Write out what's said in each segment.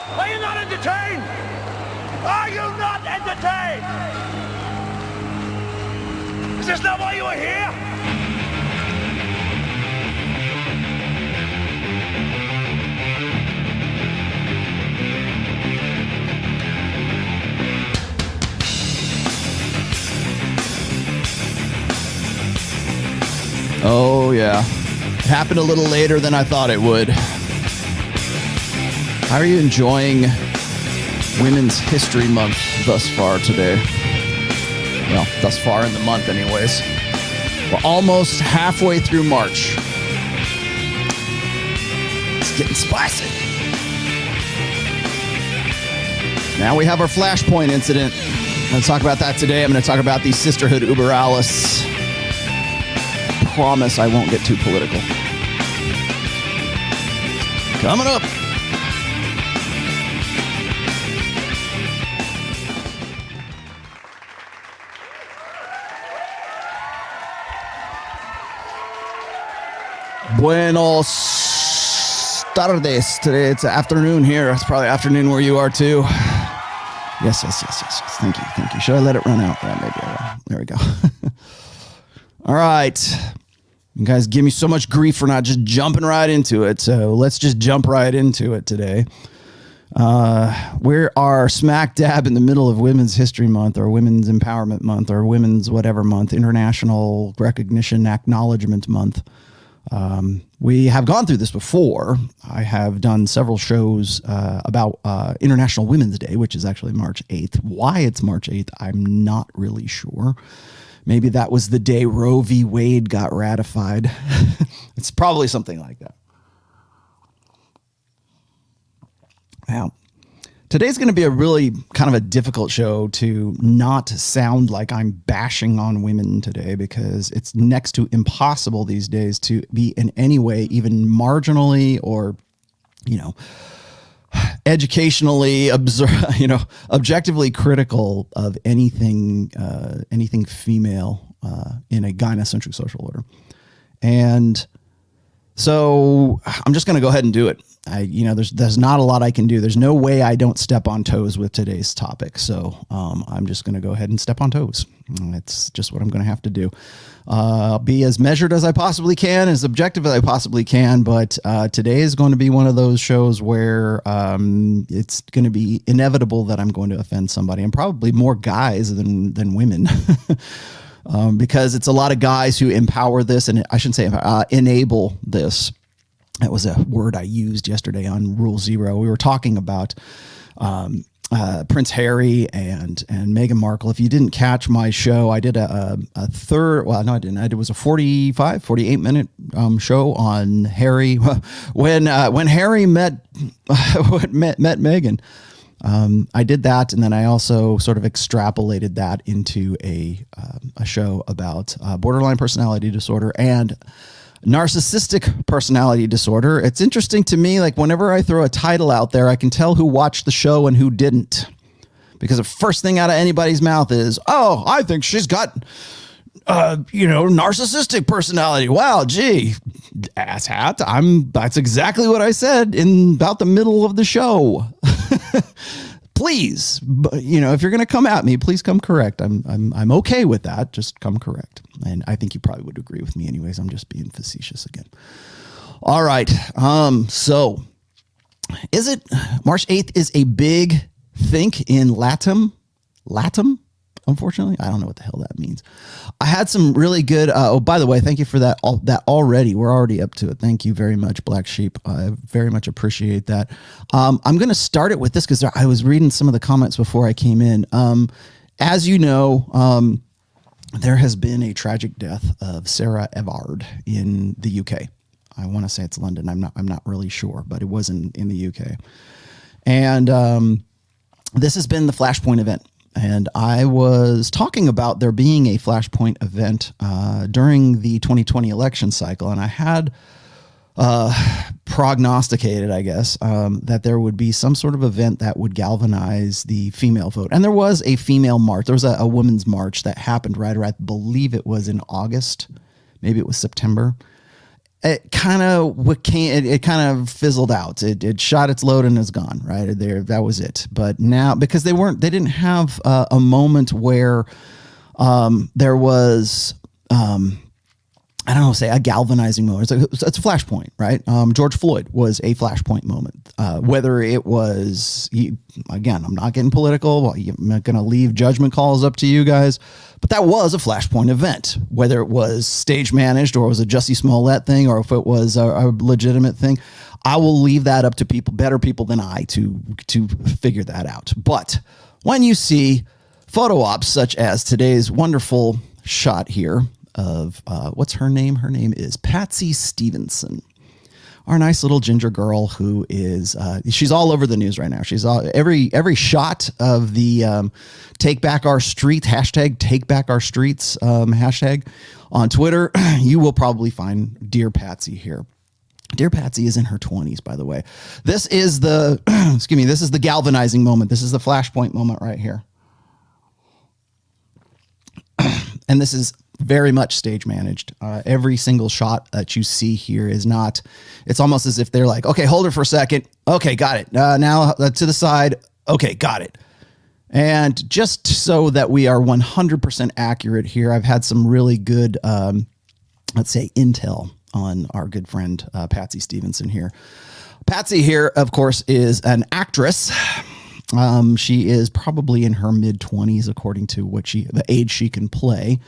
Are you not entertained? Are you not entertained? Is this not why you are here? Oh, yeah. It happened a little later than I thought it would. How are you enjoying Women's History Month thus far today? Well, thus far in the month anyways. We're almost halfway through March. It's getting spicy. Now we have our Flashpoint incident. I'm going to talk about that today. I'm going to talk about the Sisterhood Über. Promise I won't get too political. Coming up. Buenos tardes. Today it's afternoon here. It's probably afternoon where you are too. Yes. Thank you. Should I let it run out? Yeah, maybe I will. There we go. All right. You guys give me so much grief for not just jumping right into it. So let's just jump right into it today. We are smack dab in the middle of Women's History Month or Women's Empowerment Month or Women's whatever month, International Recognition Acknowledgement Month. We have gone through this before. I have done several shows about International Women's Day, which is actually March 8th. Why it's March 8th, I'm not really sure. Maybe that was the day Roe v. Wade got ratified. It's probably something like that. Now, today's going to be a really kind of a difficult show to not sound like I'm bashing on women today, because it's next to impossible these days to be in any way even marginally or, educationally, objectively critical of anything female in a gynocentric social order. And so I'm just going to go ahead and do it. There's not a lot I can do. There's no way I don't step on toes with today's topic. So I'm just going to go ahead and step on toes. It's just what I'm going to have to do. I'll be as measured as I possibly can, as objective as I possibly can. But today is going to be one of those shows where it's going to be inevitable that I'm going to offend somebody, and probably more guys than women. Because it's a lot of guys who empower this, and I shouldn't say enable this. That was a word I used yesterday on Rule Zero. We were talking about Prince Harry and Meghan Markle. If you didn't catch my show, I did a third. Well, no, I didn't. It was a 48 minute show on Harry when Harry met Meghan. I did that, and then I also sort of extrapolated that into a show about borderline personality disorder and narcissistic personality disorder. It's interesting to me, like whenever I throw a title out there, I can tell who watched the show and who didn't, because the first thing out of anybody's mouth is, "Oh, I think she's got narcissistic personality." Wow, gee, asshat. That's exactly what I said in about the middle of the show. Please, if you're going to come at me, please come correct. I'm okay with that. Just come correct. And I think you probably would agree with me anyways. I'm just being facetious again. All right. So is it March 8th is a big think in Latam? Unfortunately, I don't know what the hell that means. I had some really good. Oh, by the way, thank you for that. That already. We're already up to it. Thank you very much, Black Sheep. I very much appreciate that. I'm going to start it with this because I was reading some of the comments before I came in. As you know, there has been a tragic death of Sarah Everard in the UK. I want to say it's London. I'm not really sure, but it was in the UK. And this has been the Flashpoint event. And I was talking about there being a Flashpoint event during the 2020 election cycle. And I had prognosticated, I guess, that there would be some sort of event that would galvanize the female vote. And there was a female march. There was a women's march that happened right around, I believe it was in August. Maybe it was September. it kind of fizzled out. It shot its load and is gone right there. That was it. But now, because they didn't have a moment where there was, I don't know, say a galvanizing moment. It's a flashpoint, right? George Floyd was a flashpoint moment. Whether it was, again, I'm not getting political. I'm not going to leave judgment calls up to you guys, but that was a flashpoint event. Whether it was stage managed or it was a Jussie Smollett thing, or if it was a legitimate thing, I will leave that up to people, better people than I, to figure that out. But when you see photo ops such as today's wonderful shot here of what's her name? Her name is Patsy Stevenson, our nice little ginger girl who is she's all over the news right now. She's every shot of the Take Back Our Streets hashtag Take Back Our Streets hashtag on Twitter. You will probably find Dear Patsy here. Dear Patsy is in her 20s, by the way. This is the excuse me. This is the galvanizing moment. This is the flashpoint moment right here. And this is very much stage managed. Every single shot that you see here is not, it's almost as if they're like, okay, hold her for a second. Okay, got it. Now to the side. Okay, got it. And just so that we are 100% accurate here, I've had some really good, let's say, intel on our good friend, Patsy Stevenson here. Patsy here, of course, is an actress. She is probably in her mid-20s, according to the age she can play.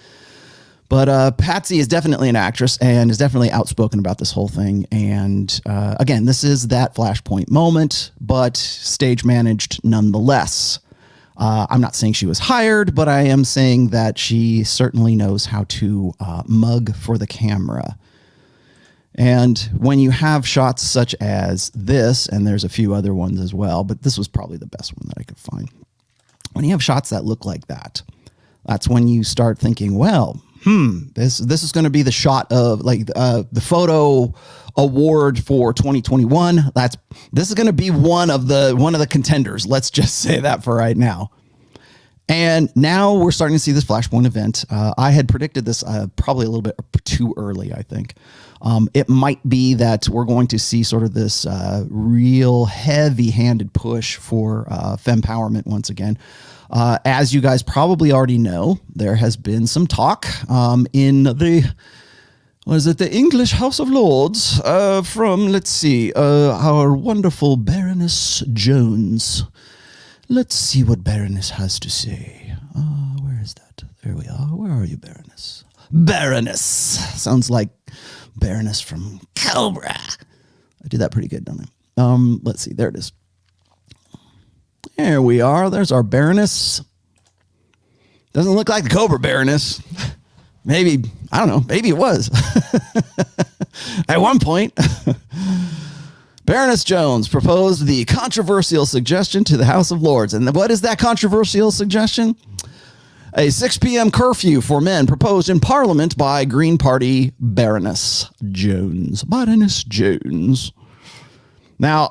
But Patsy is definitely an actress and is definitely outspoken about this whole thing. And again, this is that flashpoint moment, but stage managed nonetheless. I'm not saying she was hired, but I am saying that she certainly knows how to mug for the camera. And when you have shots such as this, and there's a few other ones as well, but this was probably the best one that I could find. When you have shots that look like that, that's when you start thinking, well, this is going to be the shot of like the photo award for 2021. This is going to be one of the contenders. Let's just say that for right now. And now we're starting to see this flashpoint event. I had predicted this probably a little bit too early, I think. It might be that we're going to see sort of this real heavy-handed push for fempowerment once again. As you guys probably already know, there has been some talk in the English House of Lords from, let's see, our wonderful Baroness Jones. Let's see what Baroness has to say. Where is that? There we are. Where are you, Baroness? Baroness! Sounds like Baroness from Cobra. I did that pretty good, don't I? Let's see. There it is. There we are. There's our Baroness. Doesn't look like the Cobra Baroness. Maybe, I don't know. Maybe it was. At one point. Baroness Jones proposed the controversial suggestion to the House of Lords. And what is that controversial suggestion? A 6 p.m. curfew for men proposed in Parliament by Green Party Baroness Jones. Baroness Jones. Now,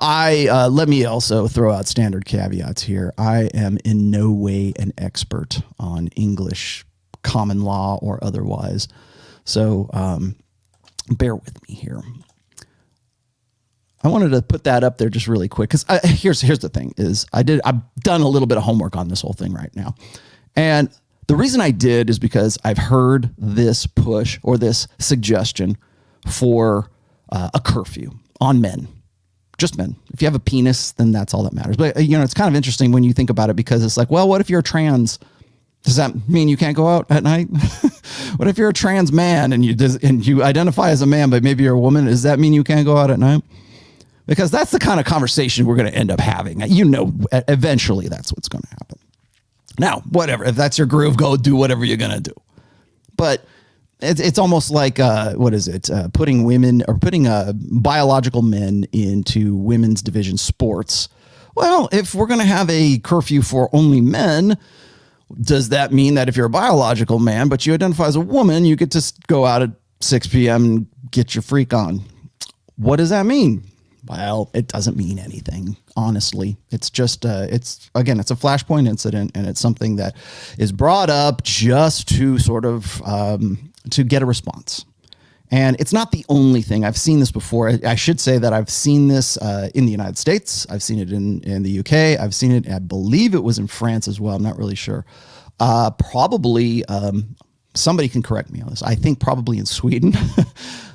let me also throw out standard caveats here. I am in no way an expert on English common law or otherwise. So bear with me here. I wanted to put that up there just really quick because here's the thing is I've done a little bit of homework on this whole thing right now. And the reason I did is because I've heard this push or this suggestion for a curfew on men. Just men. If you have a penis, then that's all that matters. But, it's kind of interesting when you think about it because it's like, well, what if you're trans? Does that mean you can't go out at night? What if you're a trans man and you identify as a man, but maybe you're a woman? Does that mean you can't go out at night? Because that's the kind of conversation we're going to end up having. Eventually that's what's going to happen. Now, whatever. If that's your groove, go do whatever you're going to do. But it's almost like, putting women or putting biological men into women's division sports. Well, if we're going to have a curfew for only men, does that mean that if you're a biological man, but you identify as a woman, you get to go out at 6 p.m. and get your freak on? What does that mean? Well, it doesn't mean anything, honestly. It's just, it's a flashpoint incident, and it's something that is brought up just to sort of, to get a response. And it's not the only thing. I've seen this before. I should say that I've seen this in the United States. I've seen it in the UK. I've seen it, I believe it was in France as well. I'm not really sure. Probably, somebody can correct me on this. I think probably in Sweden,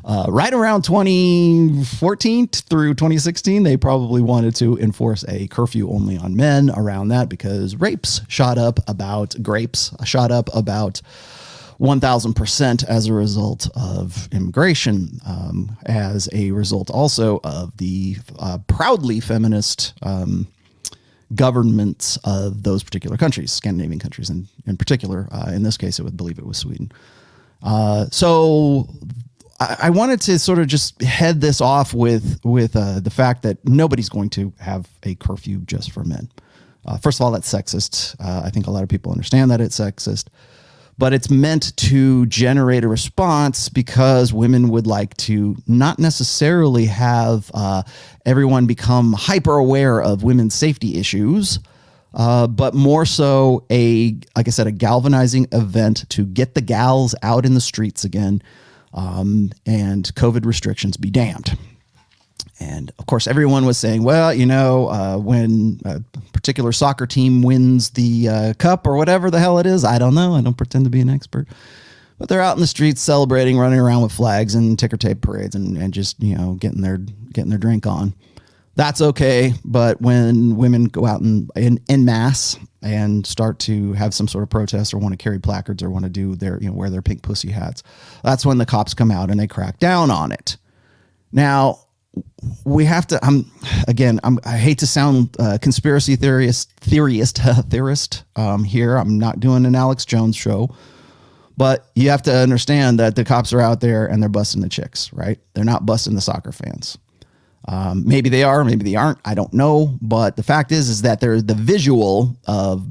right around 2014 through 2016, they probably wanted to enforce a curfew only on men around that because grapes shot up about 1,000% as a result of immigration, as a result also of the proudly feminist governments of those particular countries, Scandinavian countries in particular. In this case, I would believe it was Sweden. So I wanted to sort of just head this off with the fact that nobody's going to have a curfew just for men. First of all, that's sexist. I think a lot of people understand that it's sexist. But it's meant to generate a response because women would like to not necessarily have everyone become hyper aware of women's safety issues, but more so like I said, a galvanizing event to get the gals out in the streets again, and COVID restrictions be damned. And of course, everyone was saying, well, when a particular soccer team wins the cup or whatever the hell it is, I don't know. I don't pretend to be an expert. But they're out in the streets celebrating, running around with flags and ticker tape parades and just, getting their drink on. That's okay. But when women go out in mass and start to have some sort of protest or want to carry placards or want to do wear their pink pussy hats, that's when the cops come out and they crack down on it. Now, we have to, I hate to sound conspiracy theorist here. I'm not doing an Alex Jones show, but you have to understand that the cops are out there and they're busting the chicks, right? They're not busting the soccer fans. Maybe they are, maybe they aren't. I don't know. But the fact is that there's the visual of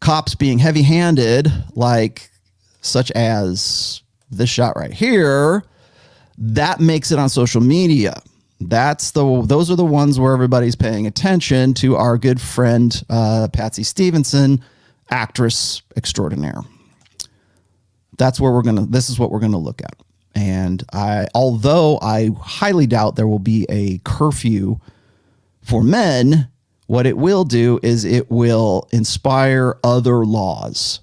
cops being heavy handed, such as this shot right here, that makes it on social media. Those are the ones where everybody's paying attention to our good friend, Patsy Stevenson, actress extraordinaire. This is what we're going to look at. And although I highly doubt there will be a curfew for men, what it will do is it will inspire other laws.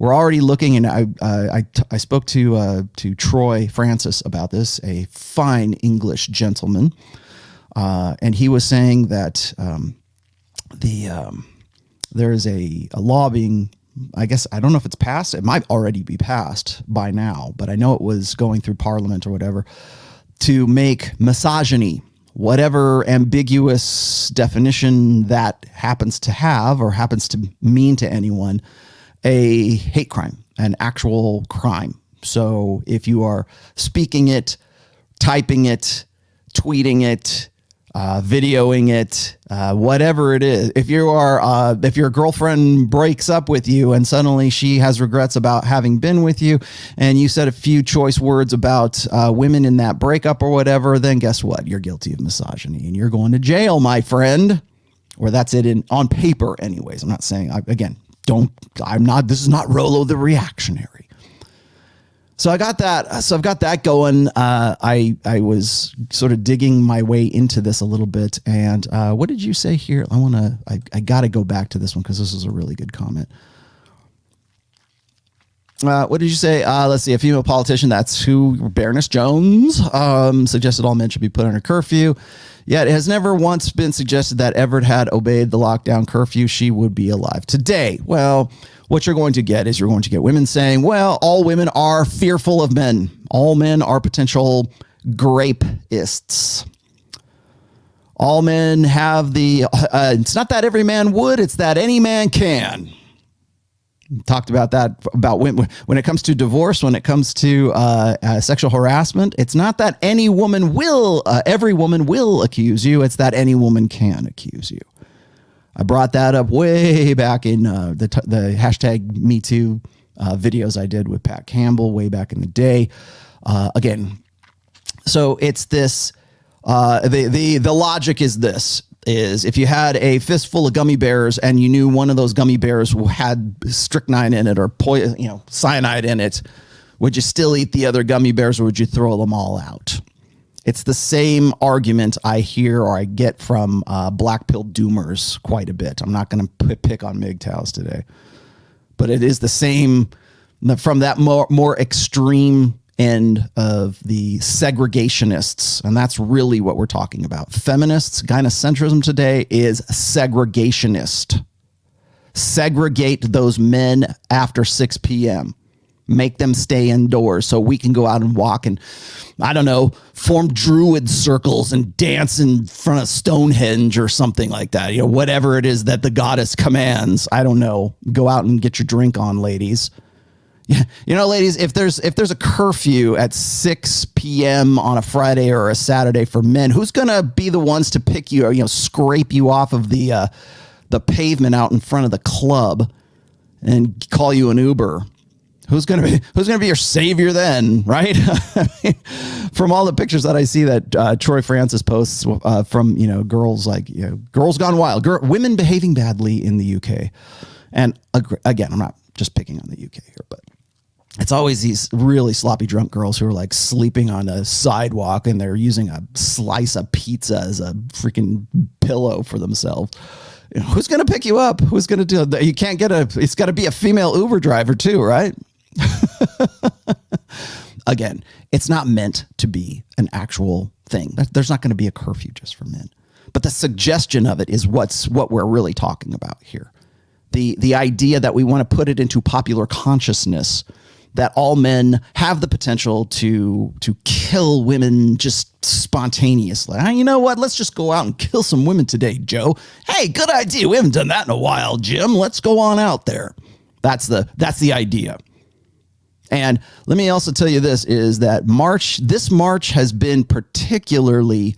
We're already looking, and I spoke to Troy Francis about this, a fine English gentleman, and he was saying that there is a law being, I guess, I don't know if it's passed. It might already be passed by now, but I know it was going through Parliament or whatever, to make misogyny, whatever ambiguous definition that happens to have or happens to mean to anyone, a hate crime, an actual crime. So if you are speaking it, typing it, tweeting it, videoing it, whatever it is, if your girlfriend breaks up with you and suddenly she has regrets about having been with you and you said a few choice words about women in that breakup or whatever, then guess what? You're guilty of misogyny and you're going to jail, my friend. Or that's it on paper anyways. I'm not saying, this is not Rollo the reactionary. So I've got that going. I was sort of digging my way into this a little bit. And what did you say here? I got to go back to this one because this is a really good comment. What did you say? Let's see. A female politician, that's who Baroness Jones suggested all men should be put under curfew. Yet it has never once been suggested that Everett had obeyed the lockdown curfew. She would be alive today. Well, what you're going to get is women saying, well, all women are fearful of men. All men are potential grapists. All men have it's not that every man would, it's that any man can. Talked about that, about when it comes to divorce, when it comes to sexual harassment. It's not that every woman will accuse you. It's that any woman can accuse you. I brought that up way back in the hashtag #MeToo videos I did with Pat Campbell way back in the day. Again, so it's this. The logic is this. Is if you had a fistful of gummy bears and you knew one of those gummy bears had strychnine in it or cyanide in it, Would you still eat the other gummy bears or would you throw them all out? It's the same argument I hear or I get from black pill doomers quite a bit. I'm not going to pick on MGTOWs today, but it is the same from that more extreme end of the segregationists. And that's really what we're talking about. Feminists, gynocentrism today is segregationist. Segregate those men after 6 p.m. Make them stay indoors so we can go out and walk and, I don't know, form druid circles and dance in front of Stonehenge or something like that. You know, whatever it is that the goddess commands. I don't know. Go out and get your drink on, ladies. Yeah, you know, ladies, if there's a curfew at 6 p.m. on a Friday or a Saturday for men, who's going to be the ones to pick you or, you know, scrape you off of the pavement out in front of the club and call you an Uber? Who's going to be your savior then, right? From all the pictures that I see that Troy Francis posts from, you know, girls like, you know, girls gone wild, women behaving badly in the UK. And again, I'm not just picking on the UK here, but it's always these really sloppy drunk girls who are like sleeping on a sidewalk and they're using a slice of pizza as a freaking pillow for themselves. You know, who's going to pick you up? Who's going to do it? You can't it's got to be a female Uber driver too, right? Again, it's not meant to be an actual thing. There's not going to be a curfew just for men. But the suggestion of it is what we're really talking about here. The idea that we want to put it into popular consciousness that all men have the potential to kill women just spontaneously. You know what? Let's just go out and kill some women today, Joe. Hey, good idea. We haven't done that in a while, Jim. Let's go on out there. That's the idea. And let me also tell you this, is that this March has been particularly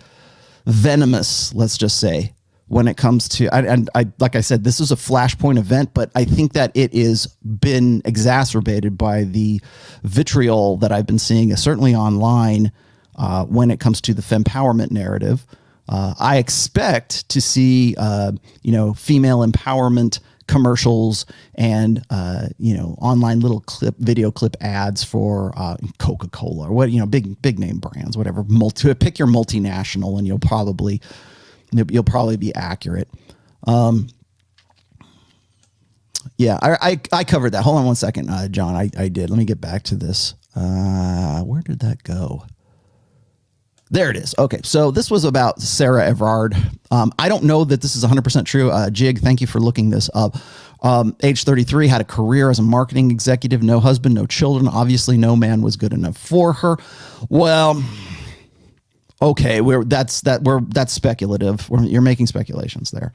venomous, let's just say, when it comes to, and like I said, this is a flashpoint event, but I think that it is been exacerbated by the vitriol that I've been seeing, certainly online, when it comes to the fempowerment narrative. I expect to see, female empowerment commercials and, online little video clip ads for Coca-Cola or big name brands, whatever. Pick your multinational and you'll probably be accurate. I covered that. Hold on one second, John. I did. Let me get back to this. Where did that go? There it is. Okay, so this was about Sarah Everard. I don't know that this is 100% true. Jig, thank you for looking this up. Age 33, had a career as a marketing executive, no husband, no children. Obviously, no man was good enough for her. Well, okay, that's speculative. You're making speculations there.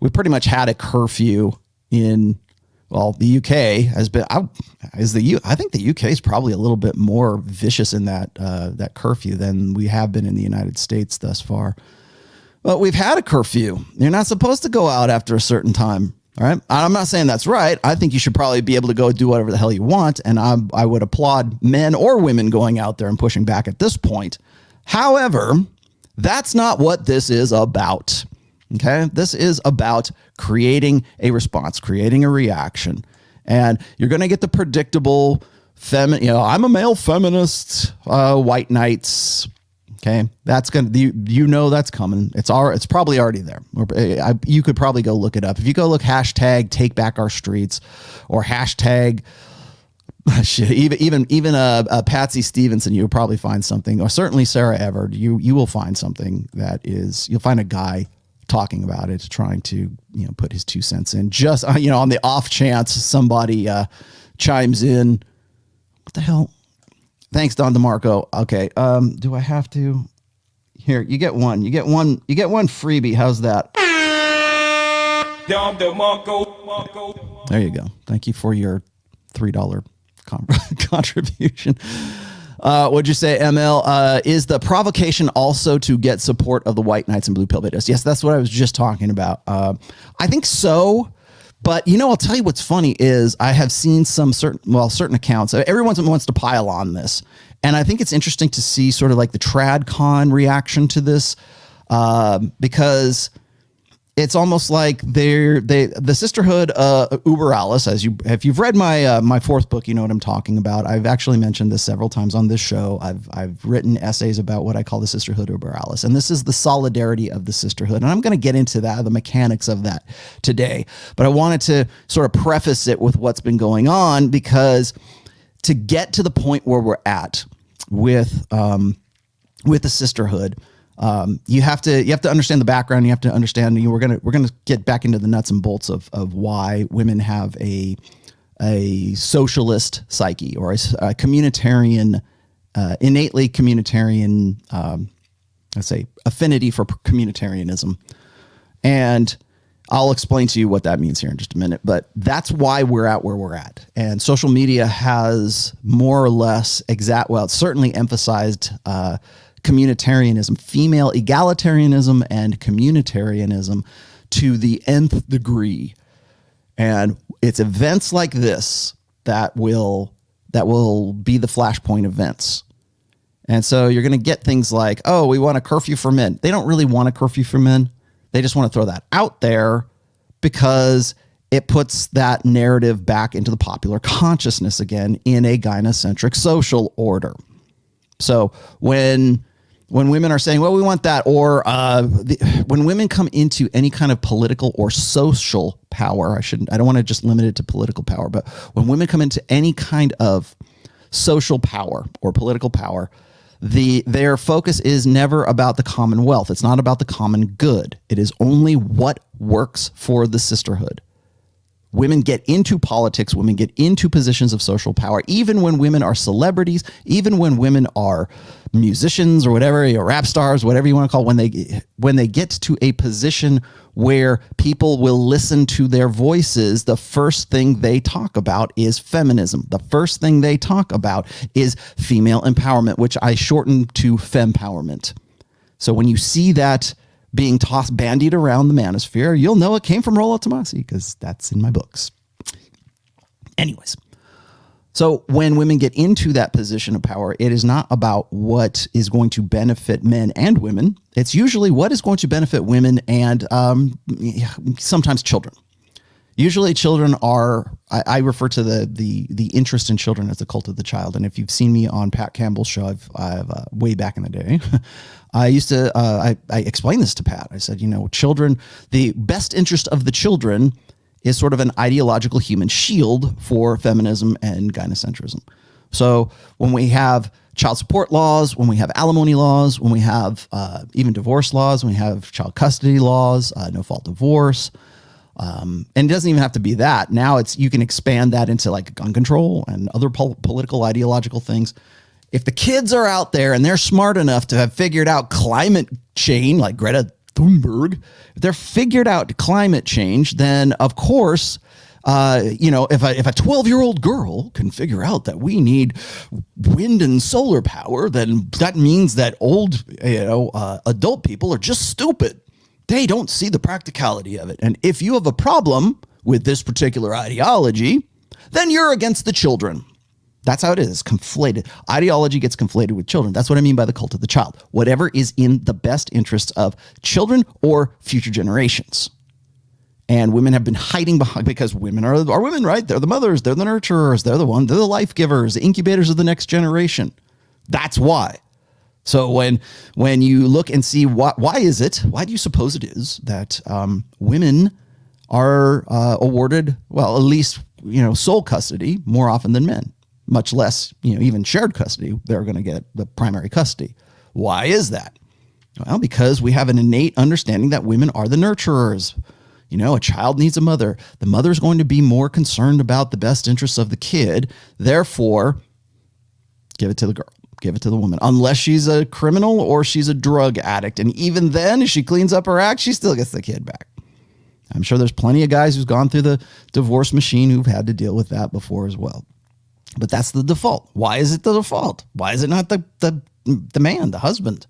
We pretty much had a curfew in. Well, the UK has been. I think the UK is probably a little bit more vicious in that curfew than we have been in the United States thus far. But we've had a curfew. You're not supposed to go out after a certain time. All right. I'm not saying that's right. I think you should probably be able to go do whatever the hell you want. And I would applaud men or women going out there and pushing back at this point. However, that's not what this is about. Okay, this is about creating a response, creating a reaction. And you're going to get the predictable I'm a male feminist, white knights. Okay, that's going to, that's coming. It's probably already there. You could probably go look it up. If you go look hashtag take back our streets or hashtag shit, even Patsy Stevenson, you'll probably find something, or certainly Sarah Everard, you will find something you'll find a guy talking about it, trying to put his 2 cents in, just on the off chance somebody chimes in. What the hell? Thanks, Don DeMarco. Okay, do I have to? Here, you get one freebie. How's that? Don DeMarco. There you go. Thank you for your $3 contribution. What'd you say, ML? Is the provocation also to get support of the white knights and blue pill videos? Yes, that's what I was just talking about. I think so. But, I'll tell you what's funny is I have seen certain accounts. Everyone wants to pile on this. And I think it's interesting to see sort of like the TradCon reaction to this, because it's almost like the Sisterhood Über alles. If you've read my fourth book, you know what I'm talking about. I've actually mentioned this several times on this show. I've written essays about what I call the Sisterhood Über alles, and this is the solidarity of the sisterhood. And I'm going to get into that, the mechanics of that today. But I wanted to sort of preface it with what's been going on, because to get to the point where we're at with the sisterhood, you have to understand the background. You have to understand, we're gonna get back into the nuts and bolts of why women have a socialist psyche, or a communitarian, innately communitarian, let's say, affinity for communitarianism. And I'll explain to you what that means here in just a minute, but that's why we're at where we're at. And social media has more or less it's certainly emphasized communitarianism, female egalitarianism and communitarianism to the nth degree. And it's events like this that will be the flashpoint events. And so you're going to get things like, oh, we want a curfew for men. They don't really want a curfew for men. They just want to throw that out there because it puts that narrative back into the popular consciousness again in a gynocentric social order. So when women are saying, well, we want that, or when women come into any kind of political or social power, I don't want to just limit it to political power, but when women come into any kind of social power or political power, their focus is never about the commonwealth. It's not about the common good. It is only what works for the sisterhood. Women get into politics, women get into positions of social power, even when women are celebrities, even when women are musicians or whatever, rap stars, whatever you want to call it, when they get to a position where people will listen to their voices, the first thing they talk about is feminism. The first thing they talk about is female empowerment, which I shorten to fempowerment. So when you see that being bandied around the manosphere, you'll know it came from ROLLO TOMASSI, because that's in my books. Anyways, so when women get into that position of power, it is not about what is going to benefit men and women. It's usually what is going to benefit women and sometimes children. Usually children are, I refer to the interest in children as the cult of the child. And if you've seen me on Pat Campbell's show, I've way back in the day, I used to, I explained this to Pat. I said, children, the best interest of the children is sort of an ideological human shield for feminism and gynocentrism. So when we have child support laws, when we have alimony laws, when we have even divorce laws, when we have child custody laws, no fault divorce, and it doesn't even have to be that. Now you can expand that into like gun control and other political ideological things. If the kids are out there and they're smart enough to have figured out climate change, like Greta Thunberg, if they're figured out climate change, then of course, if a 12-year-old girl can figure out that we need wind and solar power, then that means that old, adult people are just stupid. They don't see the practicality of it. And if you have a problem with this particular ideology, then you're against the children. That's how it is. Conflated. Ideology gets conflated with children. That's what I mean by the cult of the child. Whatever is in the best interest of children or future generations. And women have been hiding behind, because women are women, right? They're the mothers. They're the nurturers. They're the life givers, the incubators of the next generation. That's why. So when you look and see why do you suppose it is that women are awarded, well, at least, sole custody more often than men, much less, even shared custody, they're going to get the primary custody. Why is that? Well, because we have an innate understanding that women are the nurturers. A child needs a mother. The mother's going to be more concerned about the best interests of the kid. Therefore, give it to the girl. Give it to the woman, unless she's a criminal or she's a drug addict. And even then, if she cleans up her act, she still gets the kid back. I'm sure there's plenty of guys who's gone through the divorce machine who've had to deal with that before as well. But that's the default. Why is it the default? Why is it not the man, the husband?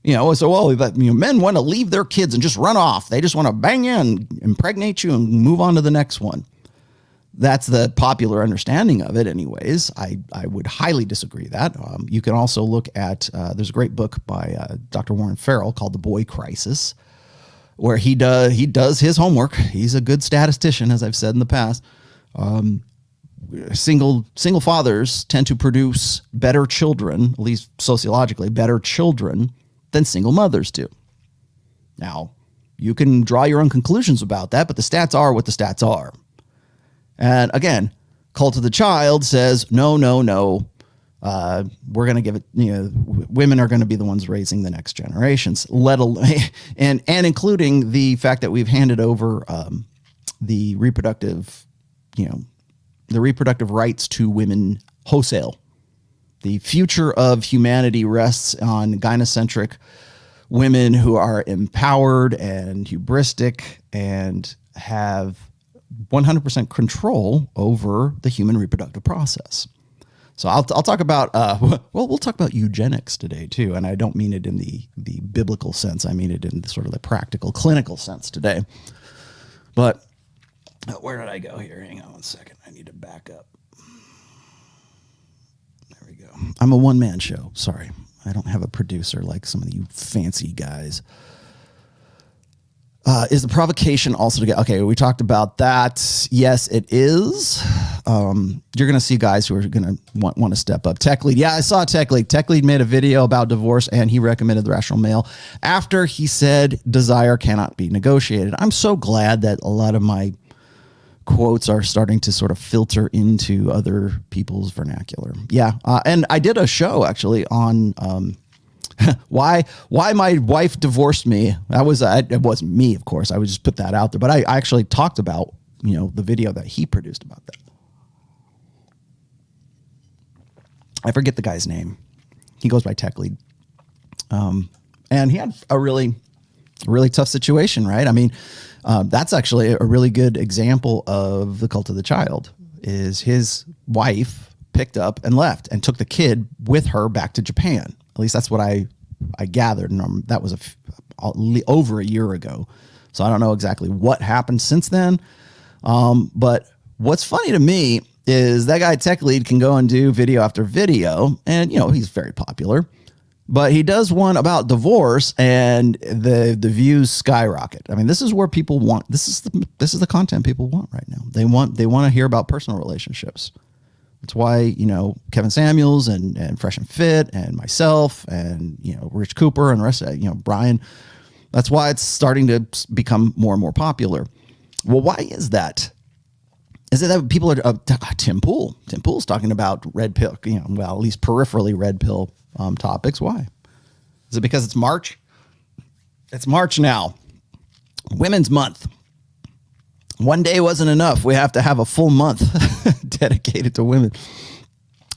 Men want to leave their kids and just run off. They just want to bang in, impregnate you, and move on to the next one. That's the popular understanding of it anyways. I would highly disagree that. You can also look at, there's a great book by Dr. Warren Farrell called The Boy Crisis. where he does his homework. He's a good statistician, as I've said in the past. Single fathers tend to produce better children, at least sociologically, better children than single mothers do. Now, you can draw your own conclusions about that, but the stats are what the stats are. And again, Cult of the Child says, no. We're going to give it, women are going to be the ones raising the next generations, and including the fact that we've handed over the reproductive rights to women wholesale. The future of humanity rests on gynocentric women who are empowered and hubristic and have 100% control over the human reproductive process. So I'll talk about, we'll talk about eugenics today too. And I don't mean it in the biblical sense. I mean it in sort of the practical, clinical sense today. But where did I go here? Hang on 1 second. I need to back up. There we go. I'm a one-man show. Sorry. I don't have a producer like some of you fancy guys. Is the provocation also to get... Okay, we talked about that. Yes, it is. You're going to see guys who are going to want to step up. Tech Lead. Yeah, I saw Tech Lead. Tech Lead made a video about divorce, and he recommended The Rational Male after he said desire cannot be negotiated. I'm so glad that a lot of my quotes are starting to sort of filter into other people's vernacular. Yeah, and I did a show, actually, on... why my wife divorced me. It wasn't me, of course. I would just put that out there. But I actually talked about, the video that he produced about that. I forget the guy's name. He goes by Tech Lead. And he had a really, really tough situation, right? I mean, that's actually a really good example of the cult of the child. Is his wife picked up and left and took the kid with her back to Japan. At least that's what I gathered. And that was over a year ago. So I don't know exactly what happened since then. But what's funny to me is that guy Tech Lead can go and do video after video. And, he's very popular. But he does one about divorce and the views skyrocket. I mean, this is where people want, this is the content people want right now. They want to hear about personal relationships. That's why, Kevin Samuels and Fresh and Fit and myself and, Rich Cooper and the rest of, Brian, that's why it's starting to become more and more popular. Well, why is that? Is it that people are, Tim Pool's talking about red pill, at least peripherally red pill topics. Why? Is it because it's March? It's March now. Women's Month. One day wasn't enough. We have to have a full month dedicated to women.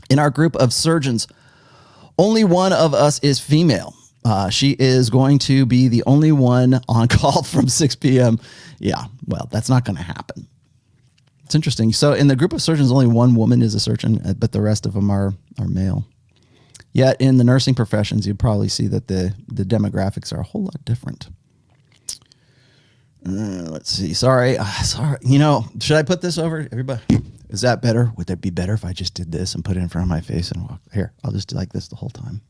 In our group of surgeons, only one of us is female. She is going to be the only one on call from 6 p.m. Yeah, well, that's not going to happen. It's interesting. So in the group of surgeons, only one woman is a surgeon, but the rest of them are male. Yet in the nursing professions, you'd probably see that the demographics are a whole lot different. Let's see. Sorry. Should I put this over? Everybody, is that better? Would that be better if I just did this and put it in front of my face and walk? Here, I'll just do like this the whole time.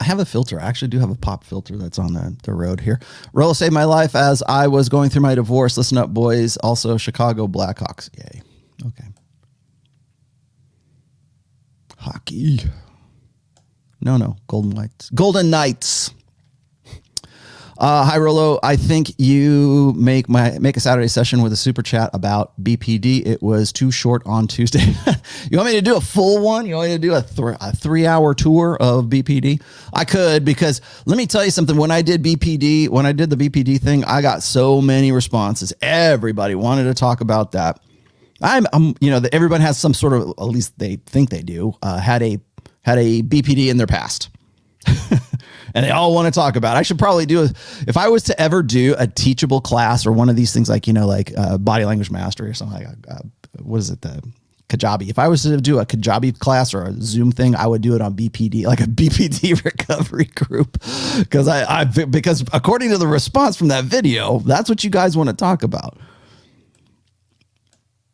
I have a filter. I actually do have a pop filter that's on the road here. Rollo saved my life as I was going through my divorce. Listen up, boys. Also, Chicago Blackhawks. Yay. Okay. Hockey. No. Golden Knights. Hi, Rollo. I think you make a Saturday session with a super chat about BPD. It was too short on Tuesday. You want me to do a full one? You want me to do a 3-hour tour of BPD? I could, because let me tell you something. When I did the BPD thing, I got so many responses. Everybody wanted to talk about that. Everyone has some sort of, at least they think they do, had a BPD in their past. And they all want to talk about it. I should probably if I was to ever do a teachable class or one of these things like body language mastery or something like what is it, the Kajabi. If I was to do a Kajabi class or a Zoom thing, I would do it on BPD, like a BPD recovery group. Because according to the response from that video, that's what you guys want to talk about.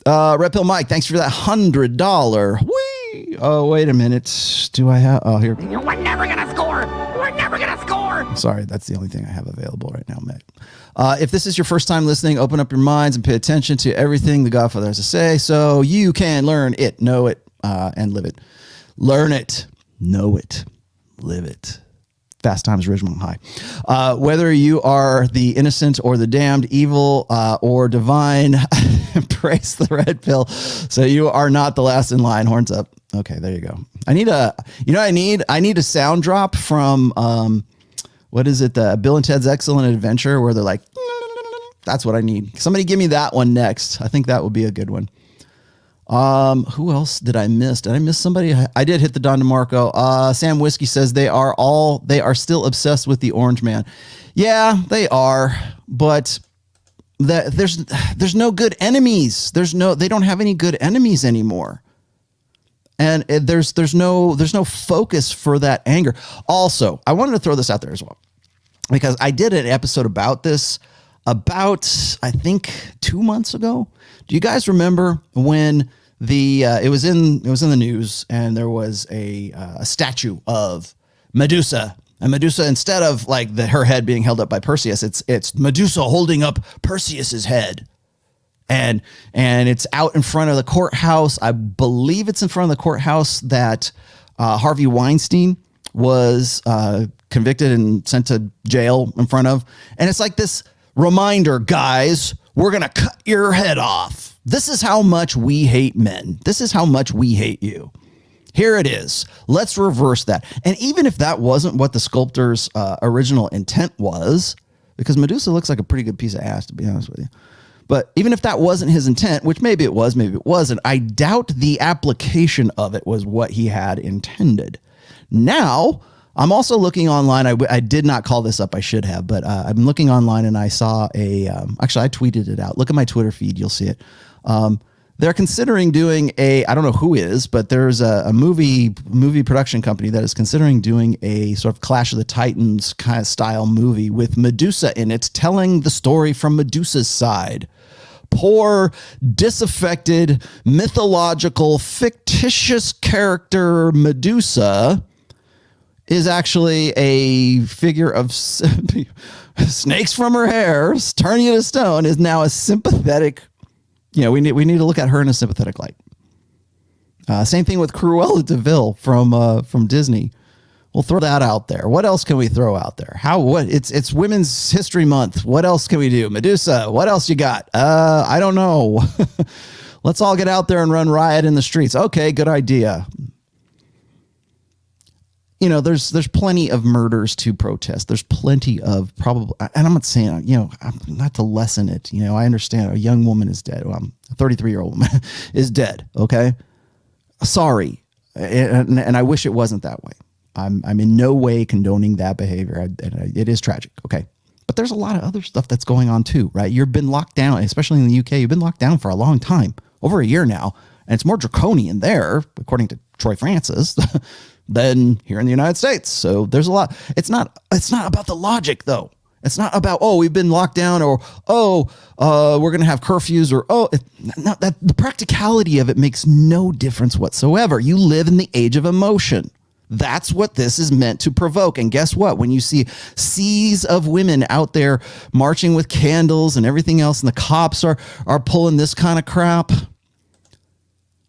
Red Pill Mike, thanks for that $100. Whee! Oh, wait a minute. Do I have? Oh, here. We're never gonna score. We're never gonna score. Sorry, that's the only thing I have available right now, Matt. If this is your first time listening, open up your minds and pay attention to everything the Godfather has to say so you can learn it, know it, and live it. Learn it, know it, live it. Fast Times Ridgemont High. Whether you are the innocent or the damned, evil or divine, embrace the red pill so you are not the last in line. Horns up. Okay, there you go. I need a sound drop from what is it? The Bill and Ted's Excellent Adventure, where they're like, that's what I need. Somebody give me that one next. I think that would be a good one. Who else did I miss? Did I miss somebody? I did hit the Don DeMarco. Sam Whiskey says they are still obsessed with the Orange Man. Yeah, they are, but there's no good enemies. They don't have any good enemies anymore. And there's no focus for that anger. Also, I wanted to throw this out there as well, because I did an episode about this about, I think, 2 months ago. Do you guys remember when it was in the news and there was a statue of Medusa, and Medusa, instead of like her head being held up by Perseus, it's Medusa holding up Perseus's head. And it's out in front of the courthouse. I believe it's in front of the courthouse that Harvey Weinstein was convicted and sent to jail in front of. And it's like this reminder, guys, we're going to cut your head off. This is how much we hate men. This is how much we hate you. Here it is. Let's reverse that. And even if that wasn't what the sculptor's original intent was, because Medusa looks like a pretty good piece of ass, to be honest with you. But even if that wasn't his intent, which maybe it was, maybe it wasn't, I doubt the application of it was what he had intended. Now, I'm also looking online. I did not call this up. I should have, but I'm looking online and I saw actually, I tweeted it out. Look at my Twitter feed. You'll see it. They're considering doing I don't know who is, but there's a movie production company that is considering doing a sort of Clash of the Titans kind of style movie with Medusa in it, telling the story from Medusa's side. Poor, disaffected, mythological, fictitious character Medusa is actually a figure of snakes from her hair, turning you to stone, is now a sympathetic. We need to look at her in a sympathetic light. Same thing with Cruella de Vil from Disney. We'll throw that out there. What else can we throw out there? It's Women's History Month. What else can we do? Medusa, what else you got? I don't know. Let's all get out there and run riot in the streets. Okay, good idea. There's plenty of murders to protest. There's plenty of probably, and I'm not saying, not to lessen it. I understand a young woman is dead. Well, a 33-year-old woman is dead. Okay. Sorry. And I wish it wasn't that way. I'm in no way condoning that behavior. It is tragic. Okay. But there's a lot of other stuff that's going on too, right? You've been locked down, especially in the UK. You've been locked down for a long time, over a year now. And it's more draconian there, according to Troy Francis, than here in the United States. So there's a lot. It's not about the logic though. It's not about, we've been locked down, or, we're going to have curfews, or, the practicality of it makes no difference whatsoever. You live in the age of emotion. That's what this is meant to provoke. And guess what? When you see seas of women out there marching with candles and everything else, and the cops are pulling this kind of crap,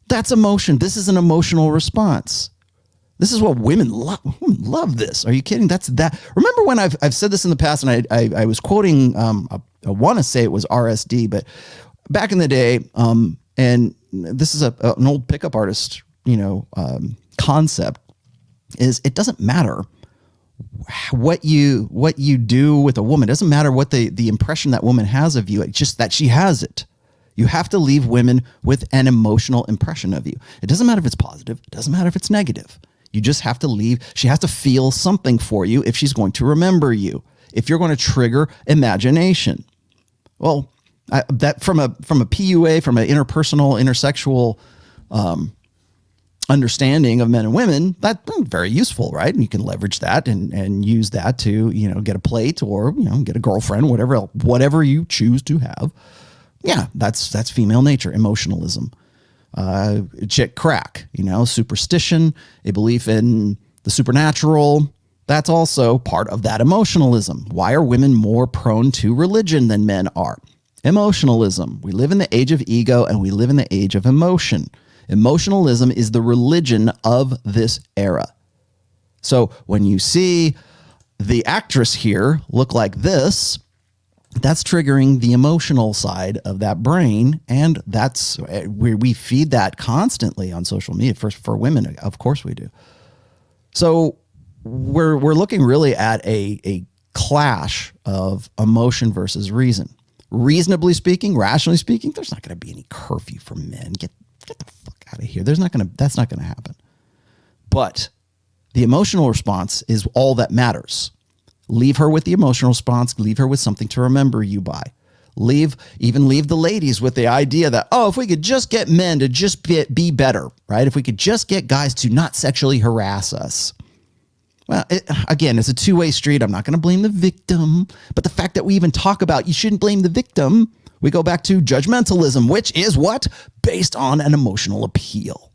that's emotion. This is an emotional response. This is what women love. Women love this. Are you kidding? That's that. Remember when I've said this in the past, and I was quoting, I want to say it was RSD, but back in the day, and this is an old pickup artist, concept, is it doesn't matter what you do with a woman. It doesn't matter what the impression that woman has of you. It's just that she has it. You have to leave women with an emotional impression of you. It doesn't matter if it's positive. It doesn't matter if it's negative. You just have to leave. She has to feel something for you if she's going to remember you, if you're going to trigger imagination. Well, that from a PUA, from an interpersonal, intersexual understanding of men and women, that's very useful, right? And you can leverage that and use that to, get a plate or, get a girlfriend, whatever you choose to have. Yeah, that's female nature, emotionalism. chick crack, superstition, a belief in the supernatural. That's also part of that emotionalism. Why are women more prone to religion than men are? Emotionalism. We live in the age of ego and we live in the age of emotion. Emotionalism is the religion of this era. So when you see the actress here look like this, that's triggering the emotional side of that brain. And that's where we feed that constantly on social media. For women, of course we do. So we're looking really at a clash of emotion versus reason. Reasonably speaking, rationally speaking, there's not going to be any curfew for men. Get the fuck out of here. That's not going to happen. But the emotional response is all that matters. Leave her with the emotional response. Leave her with something to remember you by. Leave the ladies with the idea that, if we could just get men to just be better, right? If we could just get guys to not sexually harass us. Well, again, it's a two-way street. I'm not going to blame the victim, but the fact that we even talk about you shouldn't blame the victim, we go back to judgmentalism, which is what? Based on an emotional appeal.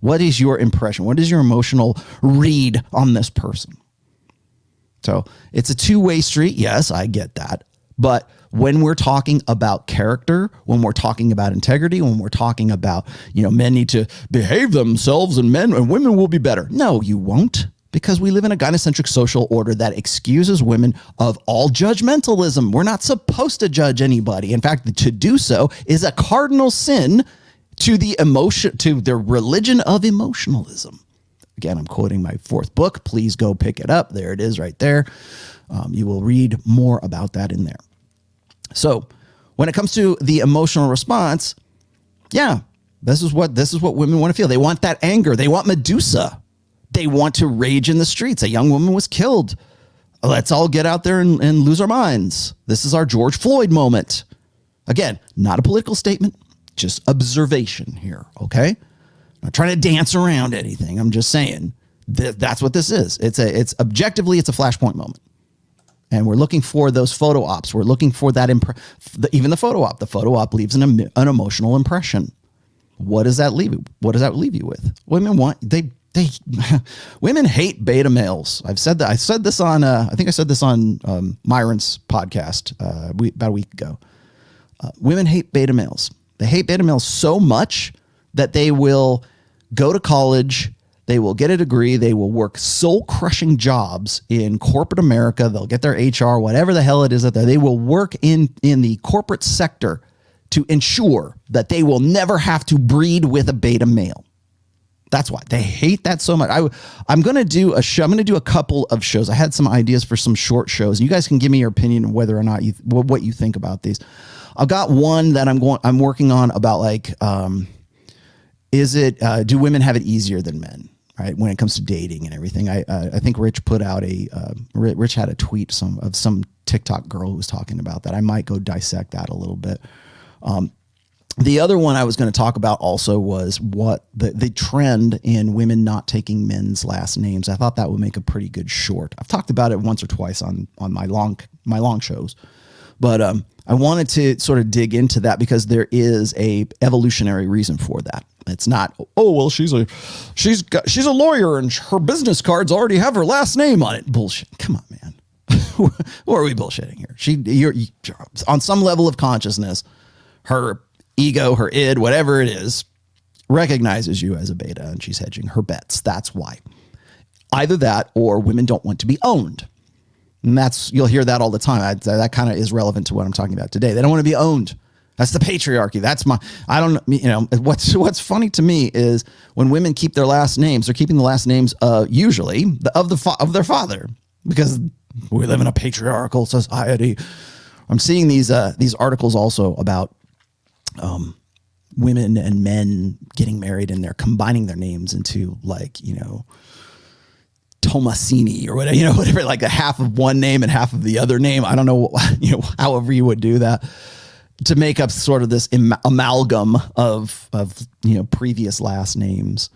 What is your impression? What is your emotional read on this person? So it's a two-way street. Yes, I get that. But when we're talking about character, when we're talking about integrity, when we're talking about, men need to behave themselves and men and women will be better. No, you won't. Because we live in a gynocentric social order that excuses women of all judgmentalism. We're not supposed to judge anybody. In fact, to do so is a cardinal sin to the religion of emotionalism. Again, I'm quoting my 4th book. Please go pick it up. There it is right there. You will read more about that in there. So when it comes to the emotional response, this is what women want to feel. They want that anger. They want Medusa. They want to rage in the streets. A young woman was killed. Let's all get out there and lose our minds. This is our George Floyd moment. Again, not a political statement, just observation here, okay? I'm not trying to dance around anything. I'm just saying that's what this is. It's objectively, it's a flashpoint moment. And we're looking for those photo ops. We're looking for that, even the photo op. The photo op leaves an emotional impression. What does that leave you? What does that leave you with? Women hate beta males. I've said that. I said this on, I think I said this on Myron's podcast about a week ago. Women hate beta males. They hate beta males so much that they will go to college, they will get a degree, they will work soul-crushing jobs in corporate America. They'll get their HR, whatever the hell it is that they will work in the corporate sector to ensure that they will never have to breed with a beta male. That's why they hate that so much. I'm going to do a show. I'm going to do a couple of shows. I had some ideas for some short shows. You guys can give me your opinion on whether or not what you think about these. I've got one that I'm working on about do women have it easier than men, right? When it comes to dating and everything. I think Rich put out Rich had a tweet of some TikTok girl who was talking about that. I might go dissect that a little bit. The other one I was going to talk about also was what the trend in women not taking men's last names. I thought that would make a pretty good short. I've talked about it once or twice on my long shows, but I wanted to sort of dig into that because there is a evolutionary reason for that. It's not, she's a lawyer and her business cards already have her last name on it. Bullshit. Come on, man. Who are we bullshitting here? You're on some level of consciousness, her ego, her id, whatever it is, recognizes you as a beta and she's hedging her bets. That's why. Either that or women don't want to be owned. And you'll hear that all the time. That kind of is relevant to what I'm talking about today. They don't want to be owned. That's the patriarchy. What's funny to me is when women keep their last names, they're keeping the last names usually of their father, because we live in a patriarchal society. I'm seeing these articles also about women and men getting married and they're combining their names into Tomassini or whatever, like a half of one name and half of the other name. I don't know, however you would do that to make up sort of this amalgam of previous last names.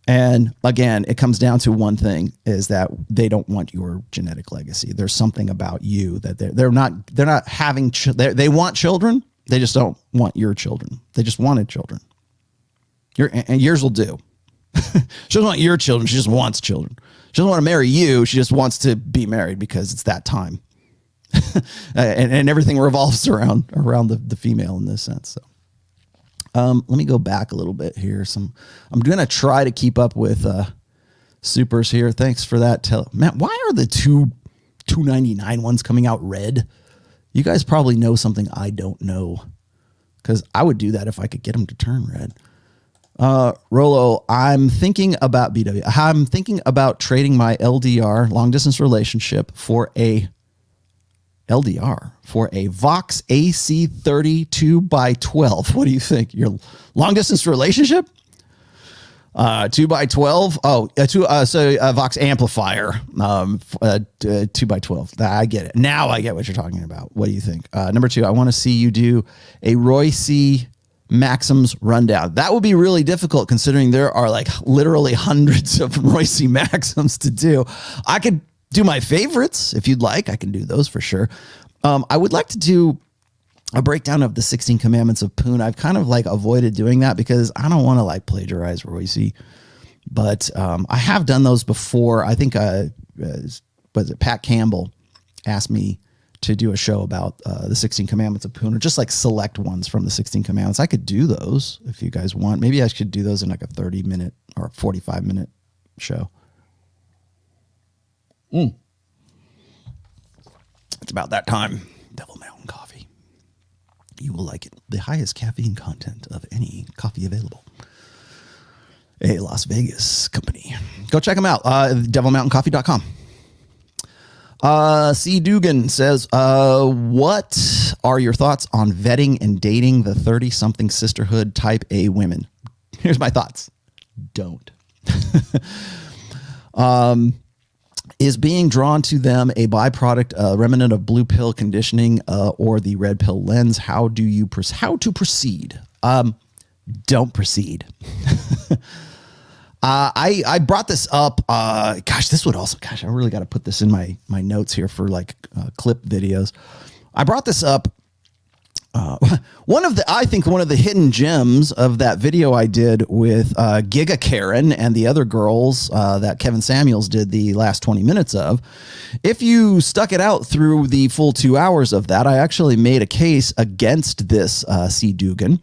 And again, it comes down to one thing, is that they don't want your genetic legacy. There's something about you that they're not having, they want children. They just don't want your children. They just wanted children. And yours will do. She doesn't want your children. She just wants children. She doesn't want to marry you. She just wants to be married because it's that time. and everything revolves around the female in this sense. So, let me go back a little bit here. I'm going to try to keep up with supers here. Thanks for that. Matt, why are the $2.99 ones coming out red? You guys probably know something I don't know, because I would do that if I could get them to turn red. Rollo, I'm thinking about BW. I'm thinking about trading my LDR, long distance relationship, for a Vox AC30 2x12. What do you think? Your long distance relationship? 2x12. Vox amplifier. 2x12. I get it. Now I get what you're talking about. What do you think? Number 2, I want to see you do a Royce Maxims rundown. That would be really difficult considering there are like literally hundreds of Royce Maxims to do. I could do my favorites if you'd like. I can do those for sure. I would like to do a breakdown of the 16 commandments of Poon. I've kind of like avoided doing that because I don't want to like plagiarize Royce, but I have done those before. I think was it Pat Campbell asked me to do a show about the 16 commandments of Poon, or just like select ones from the 16 commandments. I could do those if you guys want. Maybe I should do those in like a 30-minute or 45-minute show. It's about that time. Devil Mountain Coffee. You will like it. The highest caffeine content of any coffee available. A Las Vegas company. Go check them out. DevilMountainCoffee.com. C. Dugan says, what are your thoughts on vetting and dating the 30-something sisterhood type A women? Here's my thoughts. Don't. Is being drawn to them a byproduct, remnant of blue pill conditioning, or the red pill lens? How to proceed? Don't proceed. I brought this up. I really got to put this in my notes here for like clip videos. I brought this up. I think one of the hidden gems of that video I did with Giga Karen and the other girls that Kevin Samuels did the last 20 minutes of. If you stuck it out through the full 2 hours of that, I actually made a case against this C. Dugan.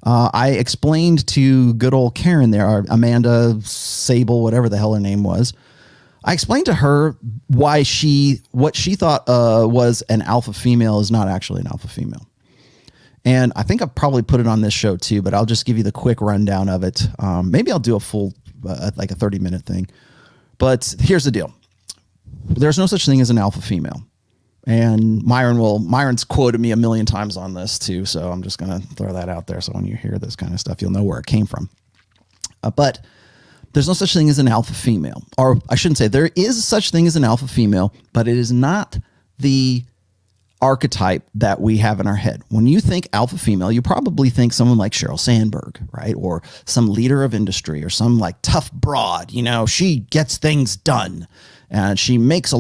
I explained to good old Karen there, Amanda Sable, whatever the hell her name was. I explained to her why what she thought was an alpha female is not actually an alpha female. And I think I've probably put it on this show too, but I'll just give you the quick rundown of it. Maybe I'll do a full, like a 30-minute thing. But here's the deal. There's no such thing as an alpha female. And Myron's quoted me a million times on this too, so I'm just going to throw that out there. So when you hear this kind of stuff, you'll know where it came from. But there's no such thing as an alpha female. Or I shouldn't say there is such thing as an alpha female, but it is not the archetype that we have in our head. When you think alpha female, you probably think someone like Sheryl Sandberg, right? Or some leader of industry, or some like tough broad, she gets things done. And she walks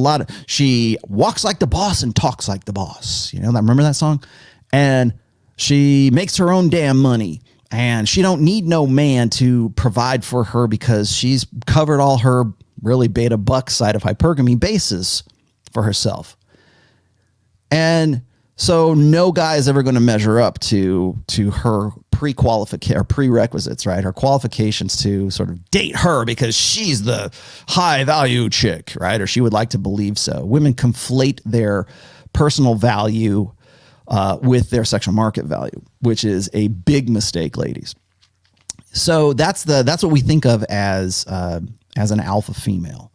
like the boss and talks like the boss. Remember that song? And she makes her own damn money. And she don't need no man to provide for her because she's covered all her really beta buck side of hypergamy bases for herself. And so no guy is ever going to measure up to her prerequisites, right? Her qualifications to sort of date her because she's the high value chick, right? Or she would like to believe so. Women conflate their personal value with their sexual market value, which is a big mistake, ladies. So that's what we think of as an alpha female.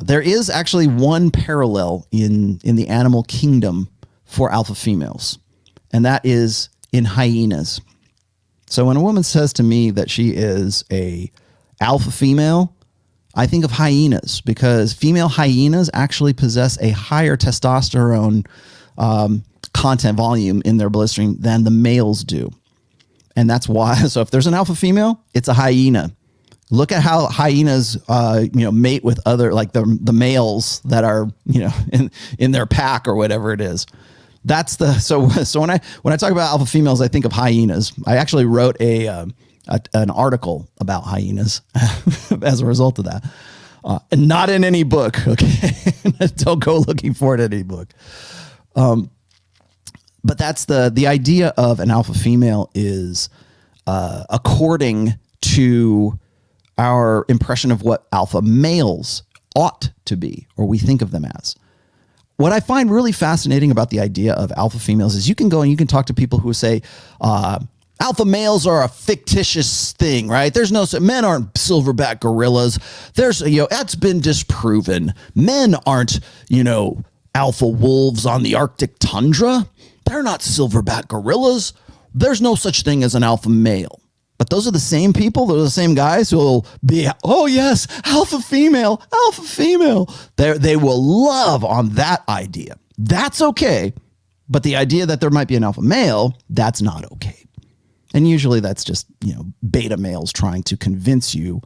There is actually one parallel in the animal kingdom for alpha females, and that is in hyenas. So when a woman says to me that she is a alpha female, I think of hyenas, because female hyenas actually possess a higher testosterone content volume in their bloodstream than the males do. And that's why. So if there's an alpha female, it's a hyena. Look at how hyenas, mate with other, like the males that are, in their pack or whatever it is. So when I talk about alpha females, I think of hyenas. I actually wrote a an article about hyenas as a result of that. And not in any book, okay? Don't go looking for it in any book. But that's the idea of an alpha female is according to our impression of what alpha males ought to be, or we think of them as. What I find really fascinating about the idea of alpha females is you can go and you can talk to people who say, alpha males are a fictitious thing, right? There's no, men aren't silverback gorillas. There's, that's been disproven. Men aren't, alpha wolves on the Arctic tundra. They're not silverback gorillas. There's no such thing as an alpha male. But those are the same people. Those are the same guys who will be, oh yes, alpha female, alpha female. They will love on that idea. That's okay. But the idea that there might be an alpha male, that's not okay. And usually that's just, beta males trying to convince you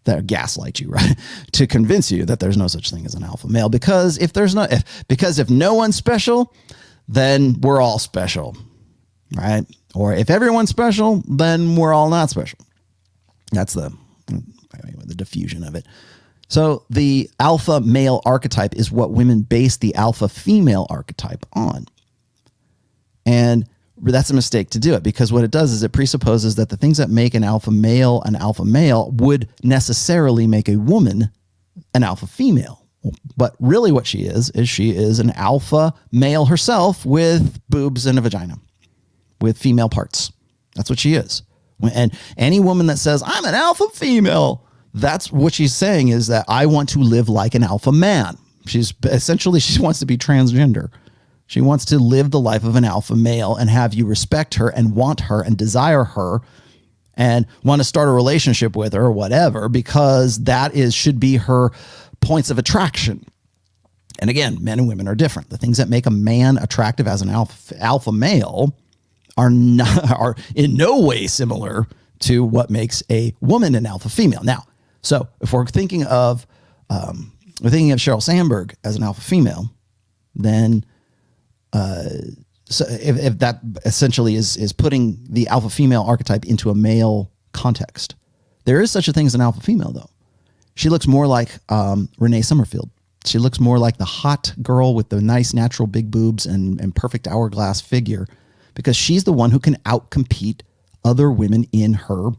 that gaslight you, right? To convince you that there's no such thing as an alpha male. Because if no one's special, then we're all special, right? Or if everyone's special, then we're all not special. That's the diffusion of it. So the alpha male archetype is what women base the alpha female archetype on. And that's a mistake to do it, because what it does is it presupposes that the things that make an alpha male would necessarily make a woman an alpha female. But really what she is an alpha male herself with boobs and a vagina, with female parts. That's what she is. And any woman that says, I'm an alpha female, that's what she's saying, is that I want to live like an alpha man. She wants to be transgender. She wants to live the life of an alpha male and have you respect her and want her and desire her and want to start a relationship with her or whatever, because that should be her points of attraction. And again, men and women are different. The things that make a man attractive as an alpha male are in no way similar to what makes a woman an alpha female. Now, so if we're thinking of Sheryl Sandberg as an alpha female, then so if that essentially is putting the alpha female archetype into a male context, there is such a thing as an alpha female, though. She looks more like Renee Summerfield. She looks more like the hot girl with the nice natural big boobs and perfect hourglass figure, because she's the one who can outcompete other women in her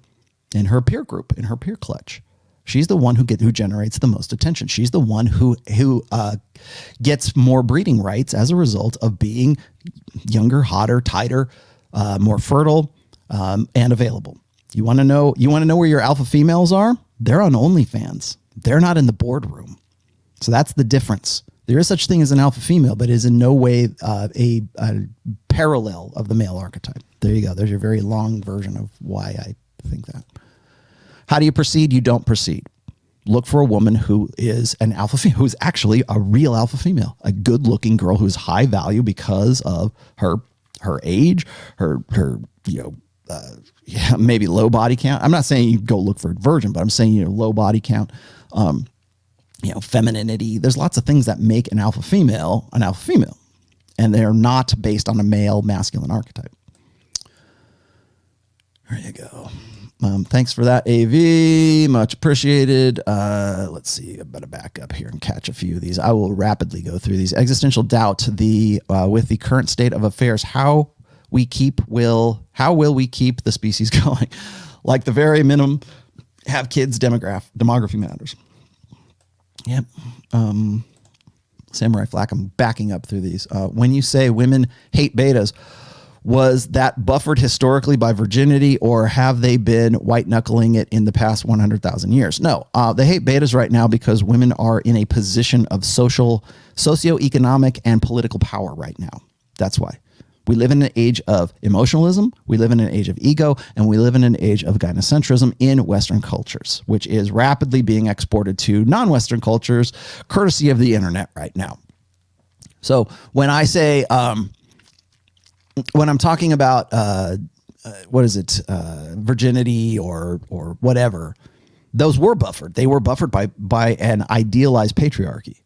peer group, in her peer clutch. She's the one who generates the most attention. She's the one who gets more breeding rights as a result of being younger, hotter, tighter, more fertile, and available. You want to know where your alpha females are? They're on OnlyFans. They're not in the boardroom. So that's the difference. There is such thing as an alpha female, but is in no way a parallel of the male archetype. There you go. There's your very long version of why I think that. How do you proceed? You don't proceed. Look for a woman who is an alpha female, who's actually a real alpha female, a good-looking girl who's high value because of her age, her maybe low body count. I'm not saying you go look for a virgin, but I'm saying low body count, femininity. There's lots of things that make an alpha female, and they're not based on a male masculine archetype. There you go. Thanks for that, AV. Much appreciated. Let's see. I better back up here and catch a few of these. I will rapidly go through these. Existential doubt. With the current state of affairs, how will we keep the species going? Like the very minimum, have kids. Demography matters. Yep. Samurai Flack. I'm backing up through these. When you say women hate betas, was that buffered historically by virginity, or have they been white knuckling it in the past 100,000 years? No, they hate betas right now because women are in a position of socioeconomic and political power right now. That's why. We live in an age of emotionalism, we live in an age of ego, and we live in an age of gynocentrism in Western cultures, which is rapidly being exported to non-Western cultures, courtesy of the internet right now. So when I say, when I'm talking about, virginity or whatever, those were buffered. They were buffered by an idealized patriarchy.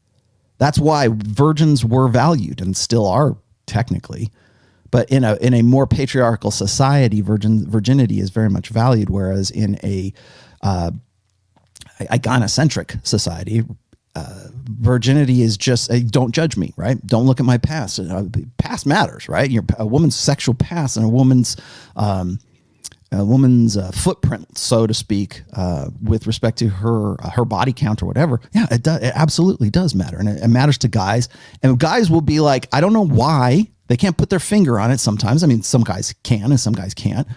That's why virgins were valued and still are technically. But in a more patriarchal society, virginity is very much valued, whereas in a gynocentric society, virginity is just don't judge me, right? Don't look at my past. Past matters, right? A woman's sexual past and a woman's footprint, so to speak, with respect to her body count or whatever. Yeah, it absolutely does matter, and it matters to guys. And guys will be like, I don't know why they can't put their finger on it. Sometimes, I mean, some guys can and some guys can't.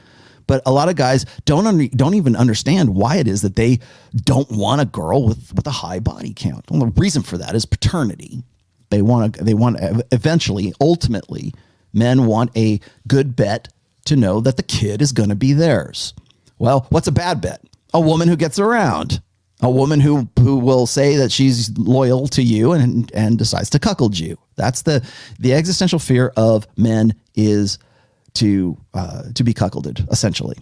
But a lot of guys don't even understand why it is that they don't want a girl with a high body count. Well, the reason for that is paternity. They want eventually, ultimately, men want a good bet to know that the kid is going to be theirs. Well, what's a bad bet? A woman who gets around. A woman who will say that she's loyal to you and decides to cuckold you. That's the existential fear of men is to be cuckolded, essentially.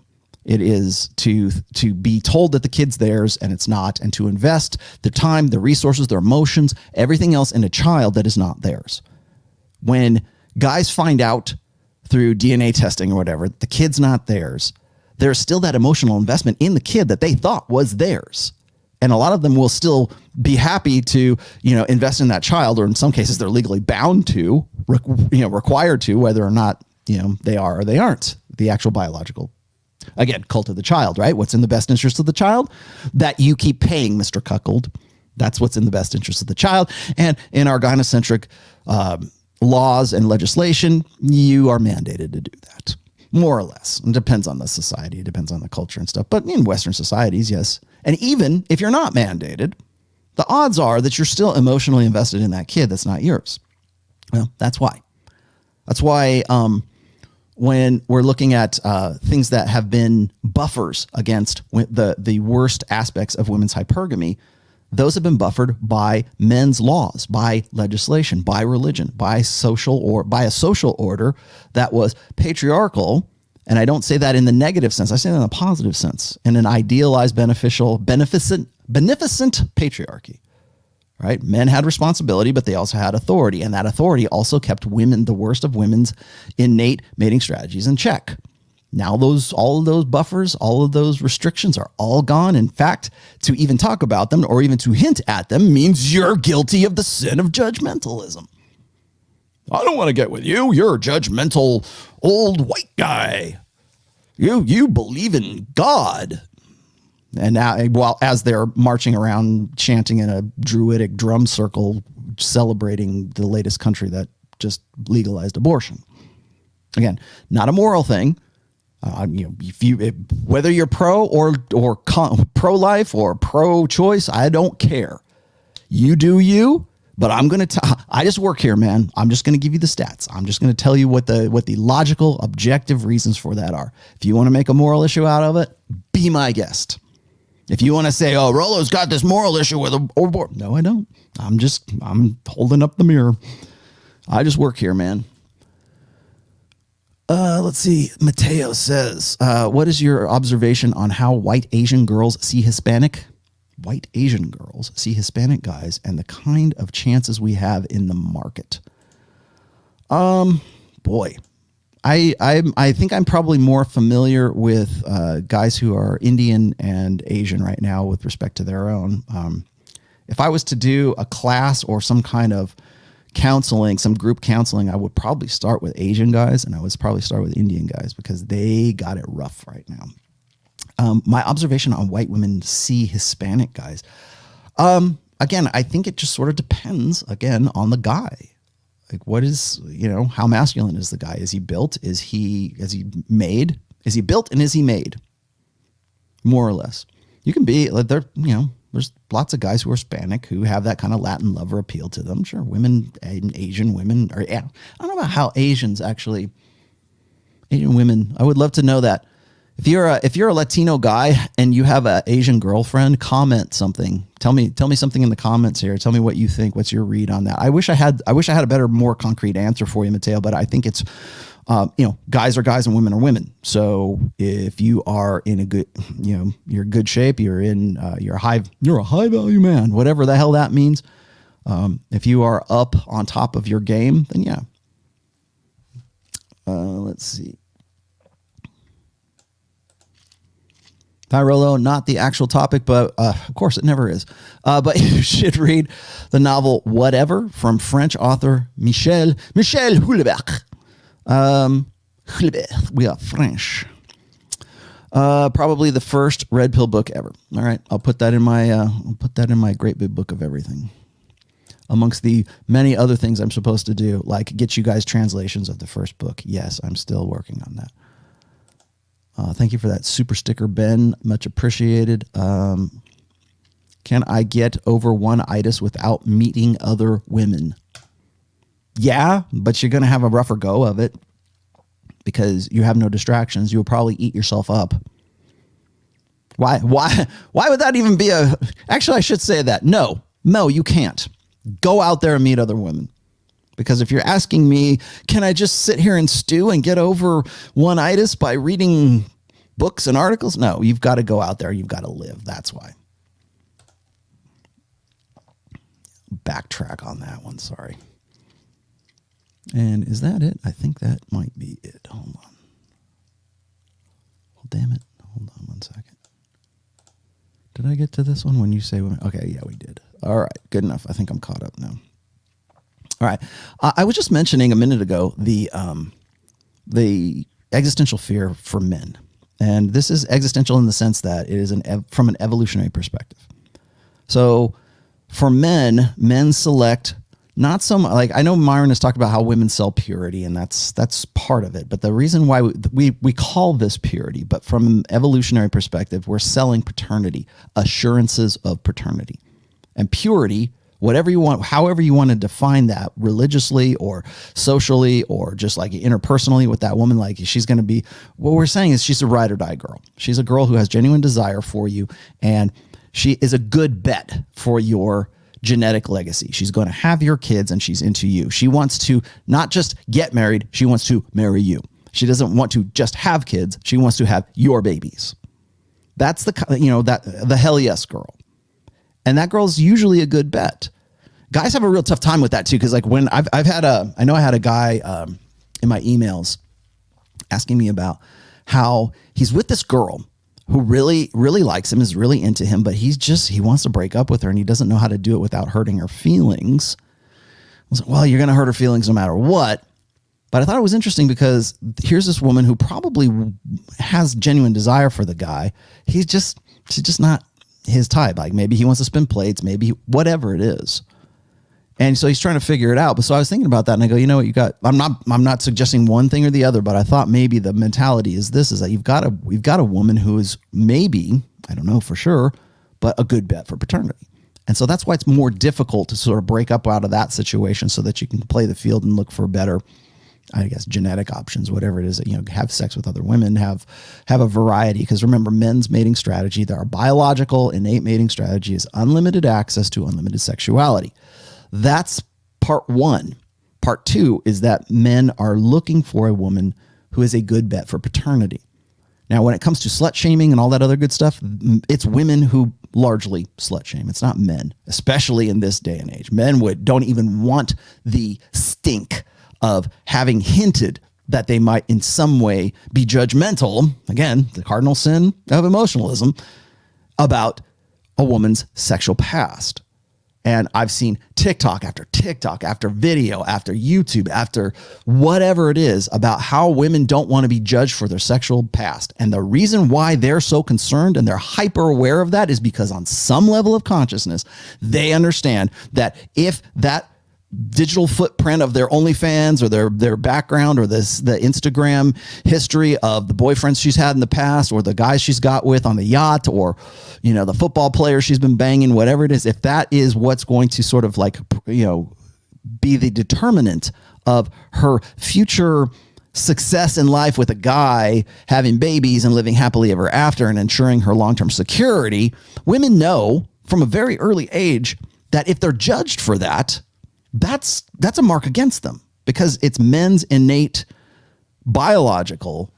It is to be told that the kid's theirs and it's not, and to invest their time, their resources, their emotions, everything else in a child that is not theirs. When guys find out through DNA testing or whatever, the kid's not theirs, there's still that emotional investment in the kid that they thought was theirs. And a lot of them will still be happy to, invest in that child, or in some cases they're legally bound to, required to, whether or not, they are or they aren't the actual biological, again, cult of the child, right? What's in the best interest of the child? That you keep paying, Mr. Cuckold. That's what's in the best interest of the child. And in our gynocentric laws and legislation, you are mandated to do that, more or less. It depends on the society. It depends on the culture and stuff. But in Western societies, yes. And even if you're not mandated, the odds are that you're still emotionally invested in that kid that's not yours. Well, that's why. That's why when we're looking at things that have been buffers against the worst aspects of women's hypergamy, those have been buffered by men's laws, by legislation, by religion, by a social order that was patriarchal. And I don't say that in the negative sense. I say that in a positive sense, in an idealized, beneficent patriarchy, right? Men had responsibility, but they also had authority. And that authority also kept women, the worst of women's innate mating strategies, in check. Now all of those buffers, all of those restrictions are all gone. In fact, to even talk about them or even to hint at them means you're guilty of the sin of judgmentalism. I don't want to get with you. You're a judgmental old white guy. You believe in God. And now, while as they're marching around chanting in a druidic drum circle, celebrating the latest country that just legalized abortion. Again, not a moral thing. Whether you're pro-life or pro-choice, I don't care. You do you. But I just work here, man. I'm just going to give you the stats. I'm just going to tell you what the logical, objective reasons for that are. If you want to make a moral issue out of it, be my guest. If you want to say, oh, Rollo's got this moral issue with abortion. No, I don't. I'm holding up the mirror. I just work here, man. Let's see. Mateo says, what is your observation on how white Asian girls see Hispanic guys and the kind of chances we have in the market? Boy, I think I'm probably more familiar with guys who are Indian and Asian right now with respect to their own. If I was to do a class or some kind of counseling, some group counseling, I would probably start with Asian guys, and I would probably start with Indian guys because they got it rough right now. My observation on white women see Hispanic guys. Again, I think it just sort of depends, again, on the guy. Like, what is, how masculine is the guy? Is he built? Is he made? Is he built and is he made? More or less. You can be, there's lots of guys who are Hispanic who have that kind of Latin lover appeal to them. Sure, women and Asian women I don't know about how Asian women, I would love to know that. If you're a Latino guy and you have an Asian girlfriend, comment something. Tell me something in the comments here. Tell me what you think. What's your read on that? I wish I had a better, more concrete answer for you, Mateo. But I think it's, guys are guys and women are women. So if you are in a good, you're in good shape. You're a high value man. Whatever the hell that means. If you are up on top of your game, then yeah. Let's see. Hi, Rollo, not the actual topic, but of course it never is. But you should read the novel Whatever from French author Michel Houellebecq. We are French. Probably the first red pill book ever. All right, I'll put that in my great big book of everything. Amongst the many other things I'm supposed to do, like get you guys translations of the first book. Yes, I'm still working on that. Thank you for that super sticker, Ben. Much appreciated. Can I get over one-itis without meeting other women? Yeah, but you're going to have a rougher go of it because you have no distractions. You'll probably eat yourself up. Why would that even be a... Actually, I should say that. No, you can't. Go out there and meet other women. Because if you're asking me, can I just sit here and stew and get over one-itis by reading books and articles? No, you've got to go out there. You've got to live. That's why. Backtrack on that one. Sorry. And is that it? I think that might be it. Hold on. Well, damn it. Hold on one second. Did I get to this one when you say women? Okay, yeah, we did. All right, good enough. I think I'm caught up now. All right. I was just mentioning a minute ago the existential fear for men. And this is existential in the sense that it is from an evolutionary perspective. So for men select not so much, like I know Myron has talked about how women sell purity, and that's part of it. But the reason why we call this purity, but from an evolutionary perspective, we're selling paternity, assurances of paternity. And purity, whatever you want, however you want to define that religiously or socially or just like interpersonally with that woman, like she's going to be, what we're saying is she's a ride or die girl. She's a girl who has genuine desire for you, and she is a good bet for your genetic legacy. She's going to have your kids and she's into you. She wants to not just get married, she wants to marry you. She doesn't want to just have kids. She wants to have your babies. That's the hell yes girl. And that girl's usually a good bet. Guys have a real tough time with that too. Cause like when I had a guy in my emails asking me about how he's with this girl who really, really likes him, is really into him, but he wants to break up with her and he doesn't know how to do it without hurting her feelings. I was like, well, you're going to hurt her feelings no matter what. But I thought it was interesting because here's this woman who probably has genuine desire for the guy. she's just not his type. Like maybe he wants to spin plates, maybe whatever it is. And so he's trying to figure it out. But so I was thinking about that and I go, you know what, I'm not suggesting one thing or the other, but I thought maybe the mentality is this, is that we've got a woman who is maybe, I don't know for sure, but a good bet for paternity. And so that's why it's more difficult to sort of break up out of that situation so that you can play the field and look for better, I guess, genetic options, whatever it is, that, you know, have sex with other women, have a variety. Because remember, men's mating strategy, our biological innate mating strategy is unlimited access to unlimited sexuality. That's part one. Part two is that men are looking for a woman who is a good bet for paternity. Now, when it comes to slut shaming and all that other good stuff, it's women who largely slut shame. It's not men, especially in this day and age. Men don't even want the stink of having hinted that they might in some way be judgmental, again, the cardinal sin of emotionalism, about a woman's sexual past. And I've seen TikTok after video, after YouTube, after whatever it is about how women don't want to be judged for their sexual past. And the reason why they're so concerned and they're hyper aware of that is because on some level of consciousness, they understand that if that digital footprint of their OnlyFans or their background or the Instagram history of the boyfriends she's had in the past or the guys she's got with on the yacht or, you know, the football player she's been banging, whatever it is, if that is what's going to sort of like, you know, be the determinant of her future success in life with a guy, having babies and living happily ever after and ensuring her long-term security, women know from a very early age that if they're judged for that, that's a mark against them, because it's men's innate biological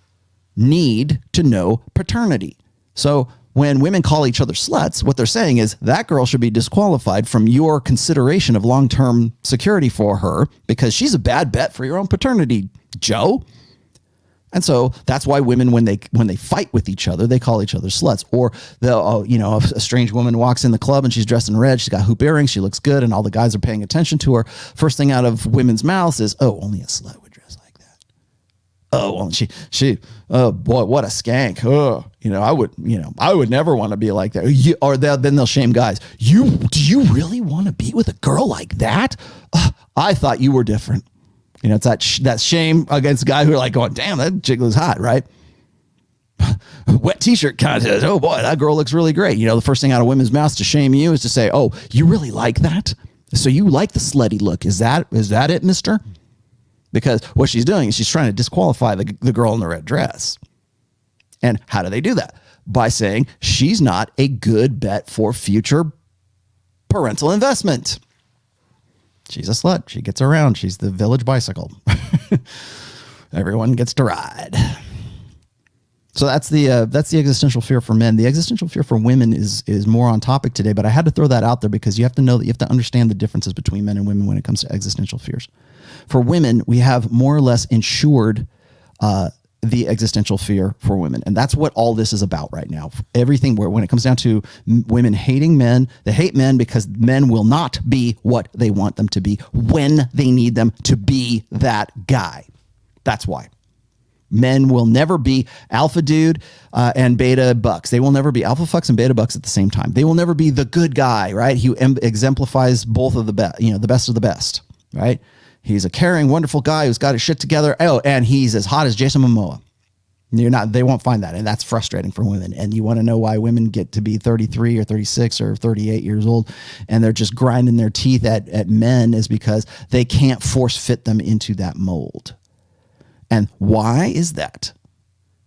need to know paternity. So when women call each other sluts, what they're saying is that girl should be disqualified from your consideration of long-term security for her because she's a bad bet for your own paternity, Joe. And so that's why women, when they fight with each other, they call each other sluts. Or a strange woman walks in the club and she's dressed in red. She's got hoop earrings. She looks good, and all the guys are paying attention to her. First thing out of women's mouths is, "Oh, only a slut would dress like that. Oh, well, she. Oh boy, what a skank. Oh, I would never want to be like that." Then they'll shame guys. Do you really want to be with a girl like that? I thought you were different. It's that shame against a guy who are like going, "Damn, that chick looks hot," right? Wet t-shirt contest. "Oh boy, that girl looks really great." The first thing out of women's mouths to shame you is to say, "Oh, you really like that? So you like the slutty look? Is that it, mister?" Because what she's doing is she's trying to disqualify the girl in the red dress. And how do they do that? By saying she's not a good bet for future parental investment. She's a slut. She gets around. She's the village bicycle. Everyone gets to ride. So that's the existential fear for men. The existential fear for women is more on topic today, but I had to throw that out there because you have to understand the differences between men and women when it comes to existential fears. For women, we have more or less ensured the existential fear for women. And that's what all this is about right now. Everything when it comes down to women hating men, they hate men because men will not be what they want them to be when they need them to be that guy. That's why. Men will never be alpha dude and beta bucks. They will never be alpha fucks and beta bucks at the same time. They will never be the good guy, right? He exemplifies both of the best, the best of the best, right? He's a caring, wonderful guy who's got his shit together. Oh, and he's as hot as Jason Momoa. They won't find that. And that's frustrating for women. And you want to know why women get to be 33 or 36 or 38 years old and they're just grinding their teeth at men is because they can't force fit them into that mold. And why is that?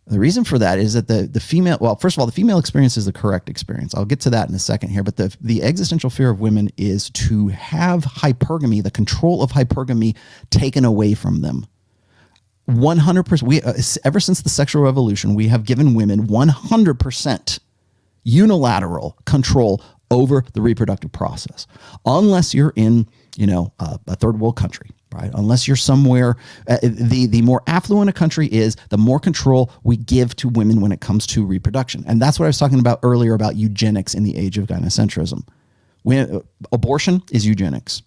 The reason for that is that the female, well, first of all, the female experience is the correct experience. I'll get to that in a second here. But the existential fear of women is to have hypergamy, the control of hypergamy, taken away from them. 100%. Ever since the sexual revolution, we have given women 100% unilateral control over the reproductive process, unless you're in, a third world country. Right? Unless you're somewhere, the more affluent a country is, the more control we give to women when it comes to reproduction. And that's what I was talking about earlier about eugenics in the age of gynocentrism. Abortion is eugenics.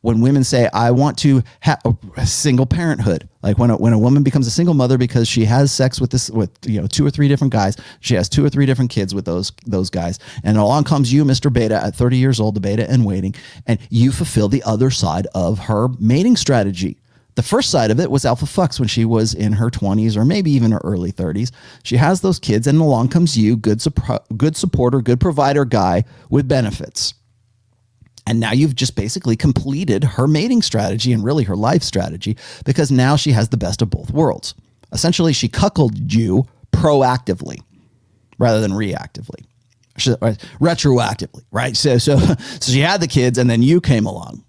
When women say, "I want to have a single parenthood," like when a woman becomes a single mother because she has sex with 2 or 3 different guys, she has 2 or 3 different kids with those guys, and along comes you, Mr. Beta, at 30 years old, the beta and waiting, and you fulfill the other side of her mating strategy. The first side of it was alpha fucks when she was in her 20s or maybe even her early 30s. She has those kids, and along comes you, good supporter, good provider guy with benefits. And now you've just basically completed her mating strategy and really her life strategy because now she has the best of both worlds. Essentially, she cuckolded you proactively rather than reactively, retroactively, right? So she had the kids and then you came along.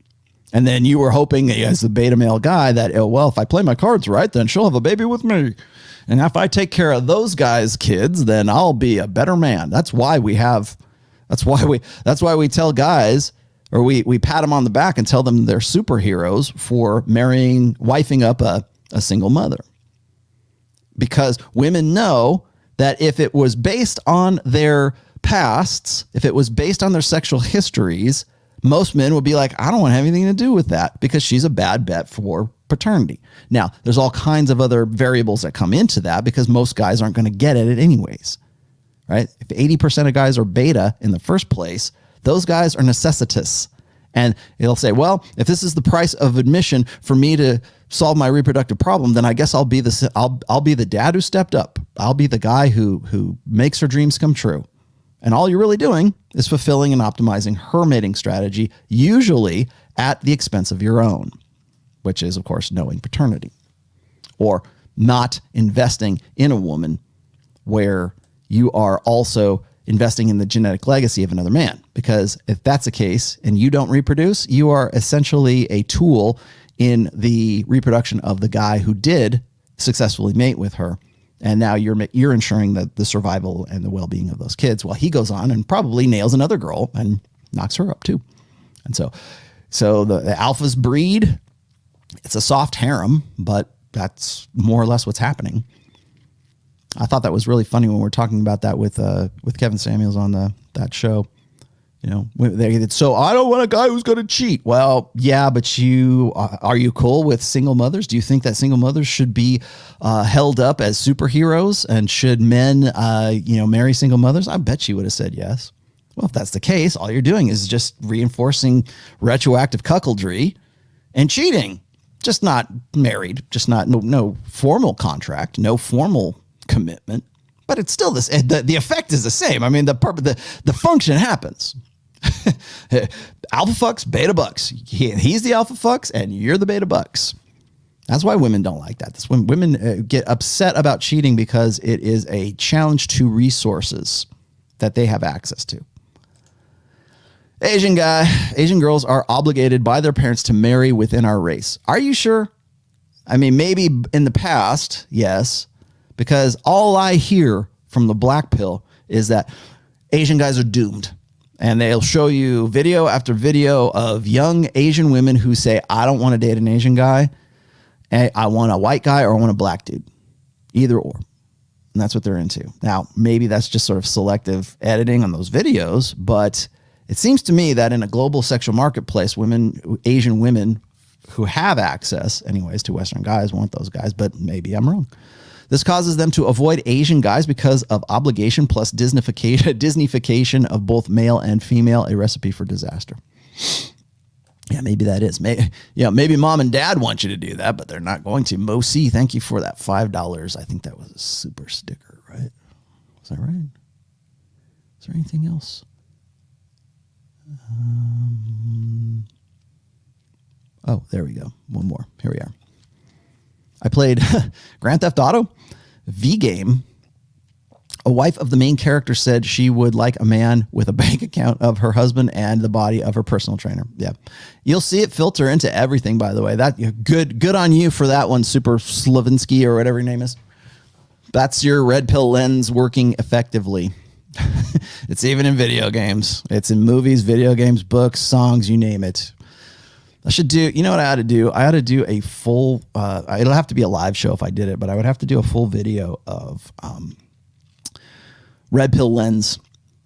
And then you were hoping as the beta male guy that, if I play my cards right, then she'll have a baby with me. And if I take care of those guys' kids, then I'll be a better man. That's why we tell guys, or we pat them on the back and tell them they're superheroes for wifing up a single mother. Because women know that if it was based on their pasts, if it was based on their sexual histories, most men would be like, "I don't want to have anything to do with that because she's a bad bet for paternity." Now, there's all kinds of other variables that come into that because most guys aren't going to get at it anyways, right? If 80% of guys are beta in the first place, those guys are necessitous. And it'll say, well, if this is the price of admission for me to solve my reproductive problem, then I guess I'll be the dad who stepped up. I'll be the guy who makes her dreams come true. And all you're really doing is fulfilling and optimizing her mating strategy, usually at the expense of your own, which is, of course, knowing paternity or not investing in a woman where you are also investing in the genetic legacy of another man. Because if that's the case and you don't reproduce, you are essentially a tool in the reproduction of the guy who did successfully mate with her. And now you're ensuring that the survival and the well-being of those kids while he goes on and probably nails another girl and knocks her up too. And so the alphas breed. It's a soft harem, but that's more or less what's happening. I thought that was really funny when we were talking about that with Kevin Samuels on that show. You know, so I don't want a guy who's going to cheat. Well, yeah, but are you cool with single mothers? Do you think that single mothers should be held up as superheroes, and should men, marry single mothers? I bet you would have said yes. Well, if that's the case, all you're doing is just reinforcing retroactive cuckoldry and cheating. Just not married, just not no formal contract, no formal commitment, but it's still this. The effect is the same. I mean, the function happens. Alpha fucks, beta bucks. He's the alpha fucks, and you're the beta bucks. That's why women don't like that. That's when women get upset about cheating, because it is a challenge to resources that they have access to. Asian girls are obligated by their parents to marry within our race. Are you sure? I mean, maybe in the past, yes, because all I hear from the black pill is that Asian guys are doomed. And they'll show you video after video of young Asian women who say, I don't want to date an Asian guy. I want a white guy, or I want a black dude. Either or. And that's what they're into. Now, maybe that's just sort of selective editing on those videos, but it seems to me that in a global sexual marketplace, Asian women who have access, anyways, to Western guys want those guys, but maybe I'm wrong. This causes them to avoid Asian guys because of obligation plus Disneyfication of both male and female, a recipe for disaster. Yeah, maybe that is. Maybe mom and dad want you to do that, but they're not going to. Mo C, thank you for that $5. I think that was a super sticker, right? Was that right? Is there anything else? Oh, there we go. One more. Here we are. I played Grand Theft Auto V game. A wife of the main character said she would like a man with a bank account of her husband and the body of her personal trainer. Yeah. You'll see it filter into everything, by the way. That good on you for that one, Super Slavinsky or whatever your name is. That's your red pill lens working effectively. It's even in video games. It's in movies, video games, books, songs, you name it. I should do, you know what I ought to do? I ought to do a full, it'll have to be a live show if I did it, but I would have to do a full video of red pill lens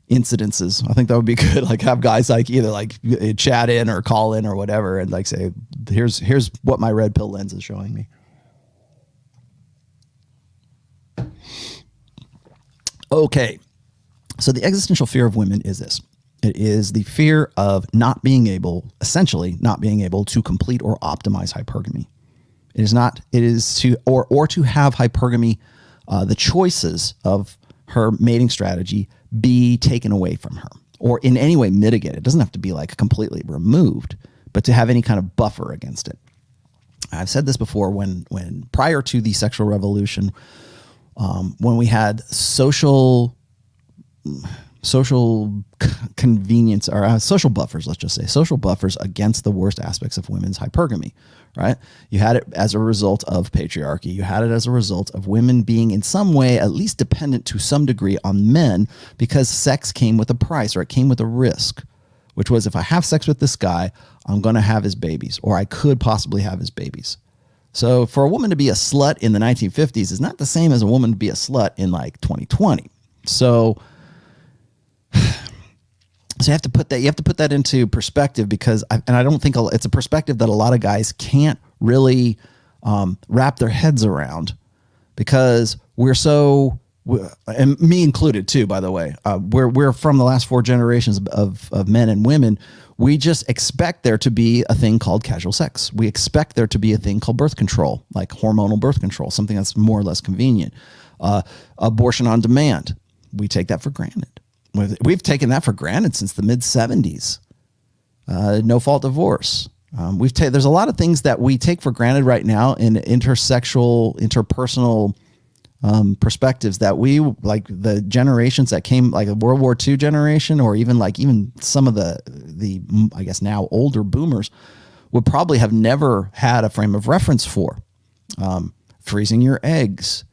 incidences. I think that would be good. Like have guys like either like chat in or call in or whatever and like say, here's what my red pill lens is showing me. Okay. So the existential fear of women is this. It is the fear of not being able to complete or optimize hypergamy. It is to have hypergamy, the choices of her mating strategy be taken away from her or in any way mitigated. It doesn't have to be like completely removed, but to have any kind of buffer against it. I've said this before when prior to the sexual revolution, when we had social convenience or social buffers, let's just say social buffers against the worst aspects of women's hypergamy, right? You had it as a result of patriarchy. You had it as a result of women being in some way at least dependent to some degree on men because sex came with a price or it came with a risk, which was if I have sex with this guy, I'm going to have his babies or I could possibly have his babies. So for a woman to be a slut in the 1950s is not the same as a woman to be a slut in like 2020. So you have to put that into perspective because I don't think it's a perspective that a lot of guys can't really wrap their heads around because we're so, and me included too, by the way, we're from the last 4 generations of men and women. We just expect there to be a thing called casual sex. We expect there to be a thing called birth control, like hormonal birth control, something that's more or less convenient. Abortion on demand. We take that for granted. We've taken that for granted since the mid-70s. No fault divorce. There's a lot of things that we take for granted right now in interpersonal perspectives that we like the generations that came like a World War II generation or even some of the I guess now older boomers would probably have never had a frame of reference for. Freezing your eggs.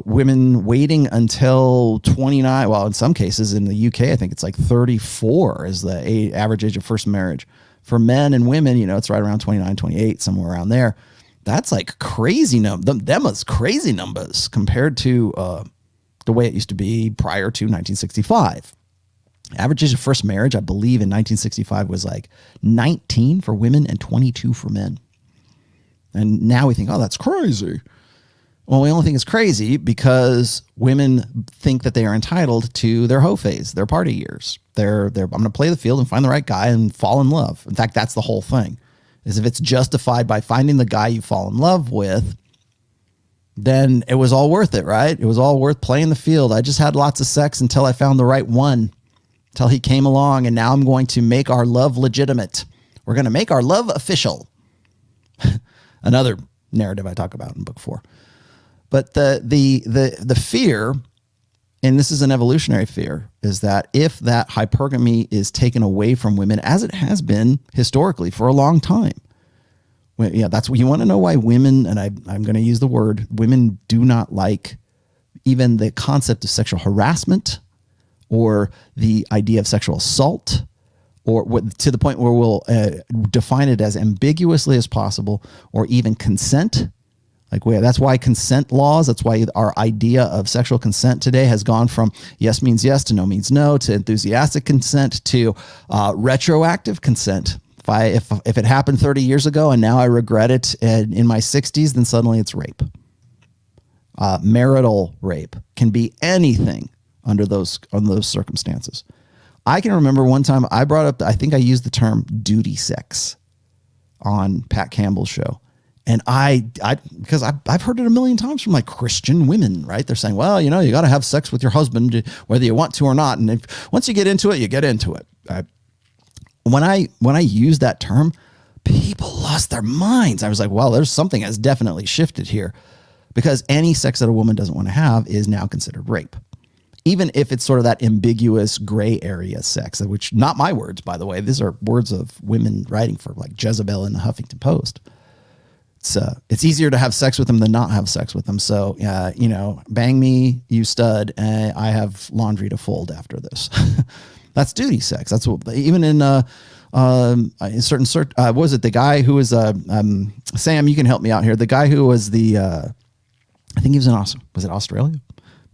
Women waiting until 29. Well, in some cases in the UK, I think it's like 34 is the average age of first marriage. For men and women, it's right around 29, 28, somewhere around there. That's like crazy them is crazy numbers compared to the way it used to be prior to 1965. Average age of first marriage, I believe, in 1965 was like 19 for women and 22 for men. And now we think, oh, that's crazy. Well, we only think it's crazy because women think that they are entitled to their hoe phase, their party years. I'm going to play the field and find the right guy and fall in love. In fact, that's the whole thing. Is if it's justified by finding the guy you fall in love with, then it was all worth it, right? It was all worth playing the field. I just had lots of sex until I found the right one, until he came along, and now I'm going to make our love legitimate. We're going to make our love official. Another narrative I talk about in book 4. But the fear, and this is an evolutionary fear, is that if that hypergamy is taken away from women, as it has been historically for a long time, that's what you want to know why women, and I'm going to use the word, women do not like even the concept of sexual harassment or the idea of sexual assault, or to the point where we'll define it as ambiguously as possible, or even consent. That's why consent laws, that's why our idea of sexual consent today has gone from yes means yes to no means no, to enthusiastic consent to retroactive consent. If it happened 30 years ago and now I regret it in my 60s, then suddenly it's rape. Marital rape can be anything under those circumstances. I can remember one time I brought up, I think I used the term duty sex on Pat Campbell's show. And because I've heard it a million times from like Christian women, right? They're saying, well, you got to have sex with your husband whether you want to or not. And once you get into it, you get into it. When I use that term, people lost their minds. I was like, well, there's something that's definitely shifted here, because any sex that a woman doesn't want to have is now considered rape. Even if it's sort of that ambiguous gray area sex, which not my words, by the way, these are words of women writing for like Jezebel in the Huffington Post. It's easier to have sex with them than not have sex with them. So, bang me, you stud, and I have laundry to fold after this. That's duty sex. That's what, even in certain, what was it? The guy who was, Sam, you can help me out here. The guy who was I think he was was it Australia?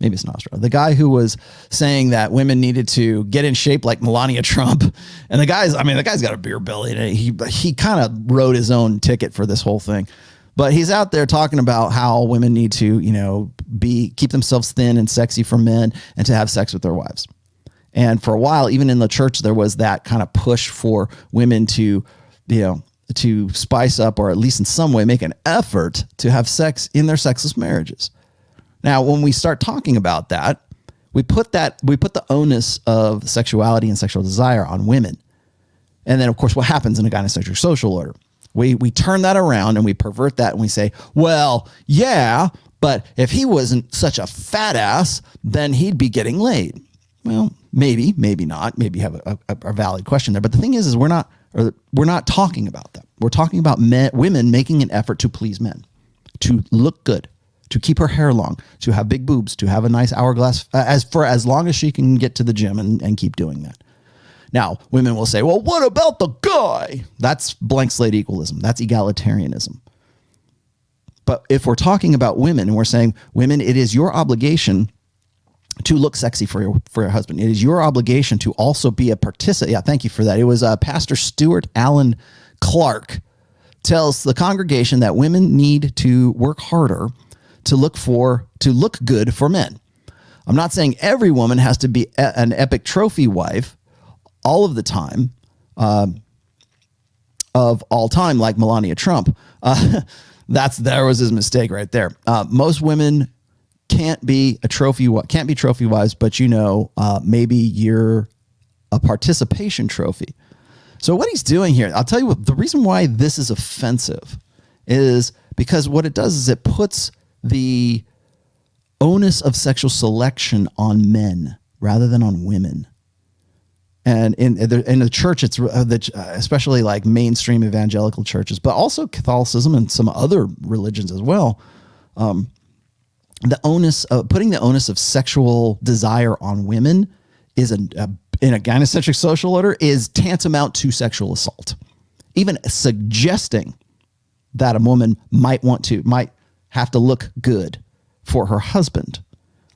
Maybe it's not Australia. The guy who was saying that women needed to get in shape like Melania Trump. And the guy's got a beer belly, and he kind of wrote his own ticket for this whole thing. But he's out there talking about how women need to, keep themselves thin and sexy for men and to have sex with their wives. And for a while, even in the church, there was that kind of push for women to, to spice up, or at least in some way make an effort to have sex in their sexless marriages. Now, when we start talking about that, we put the onus of sexuality and sexual desire on women. And then, of course, what happens in a gynocentric social order? We turn that around and we pervert that and we say, well, yeah, but if he wasn't such a fat ass, then he'd be getting laid. Well, maybe not. Maybe you have a valid question there. But the thing is we're not talking about that. We're talking about women making an effort to please men, to look good, to keep her hair long, to have big boobs, to have a nice hourglass, as long as she can get to the gym and keep doing that. Now, women will say, well, what about the guy? That's blank slate equalism. That's egalitarianism. But if we're talking about women and we're saying, women, it is your obligation to look sexy for your husband. It is your obligation to also be a participant. Yeah, thank you for that. It was Pastor Stuart Allen Clark tells the congregation that women need to work harder to look good for men. I'm not saying every woman has to be an epic trophy wife all of the time, of all time, like Melania Trump. There was his mistake right there. Most women can't be trophy wives, but maybe you're a participation trophy. So what he's doing here, I'll tell you what, the reason why this is offensive is because what it does is it puts the onus of sexual selection on men rather than on women. And in the church, it's especially like mainstream evangelical churches, but also Catholicism and some other religions as well. The onus of putting the onus of sexual desire on women is in a gynocentric social order is tantamount to sexual assault. Even suggesting that a woman might have to look good for her husband.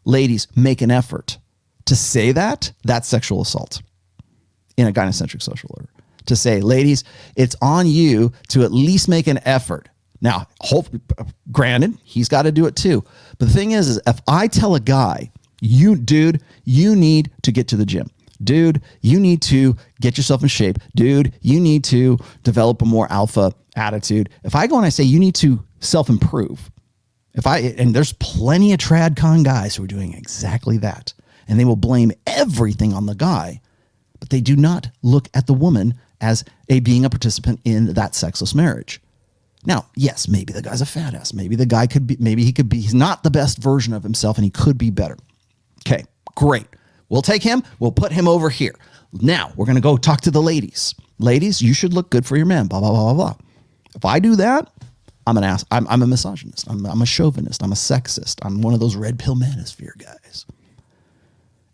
Ladies, make an effort to say that. That's sexual assault in a gynocentric social order. To say, ladies, it's on you to at least make an effort. Now, granted, he's got to do it too. But the thing is if I tell a guy, dude, you need to get to the gym. Dude, you need to get yourself in shape. Dude, you need to develop a more alpha attitude. If I go and I say you need to self-improve, and there's plenty of tradcon guys who are doing exactly that, and they will blame everything on the guy, but they do not look at the woman as being a participant in that sexless marriage. Now, yes, maybe the guy's a fat ass. Maybe the guy he's not the best version of himself and he could be better. Okay, great. We'll take him. We'll put him over here. Now we're going to go talk to the ladies. Ladies, you should look good for your man, blah, blah, blah, blah, blah. If I do that, I'm an ass. I'm a misogynist. I'm a chauvinist. I'm a sexist. I'm one of those red pill manosphere guys.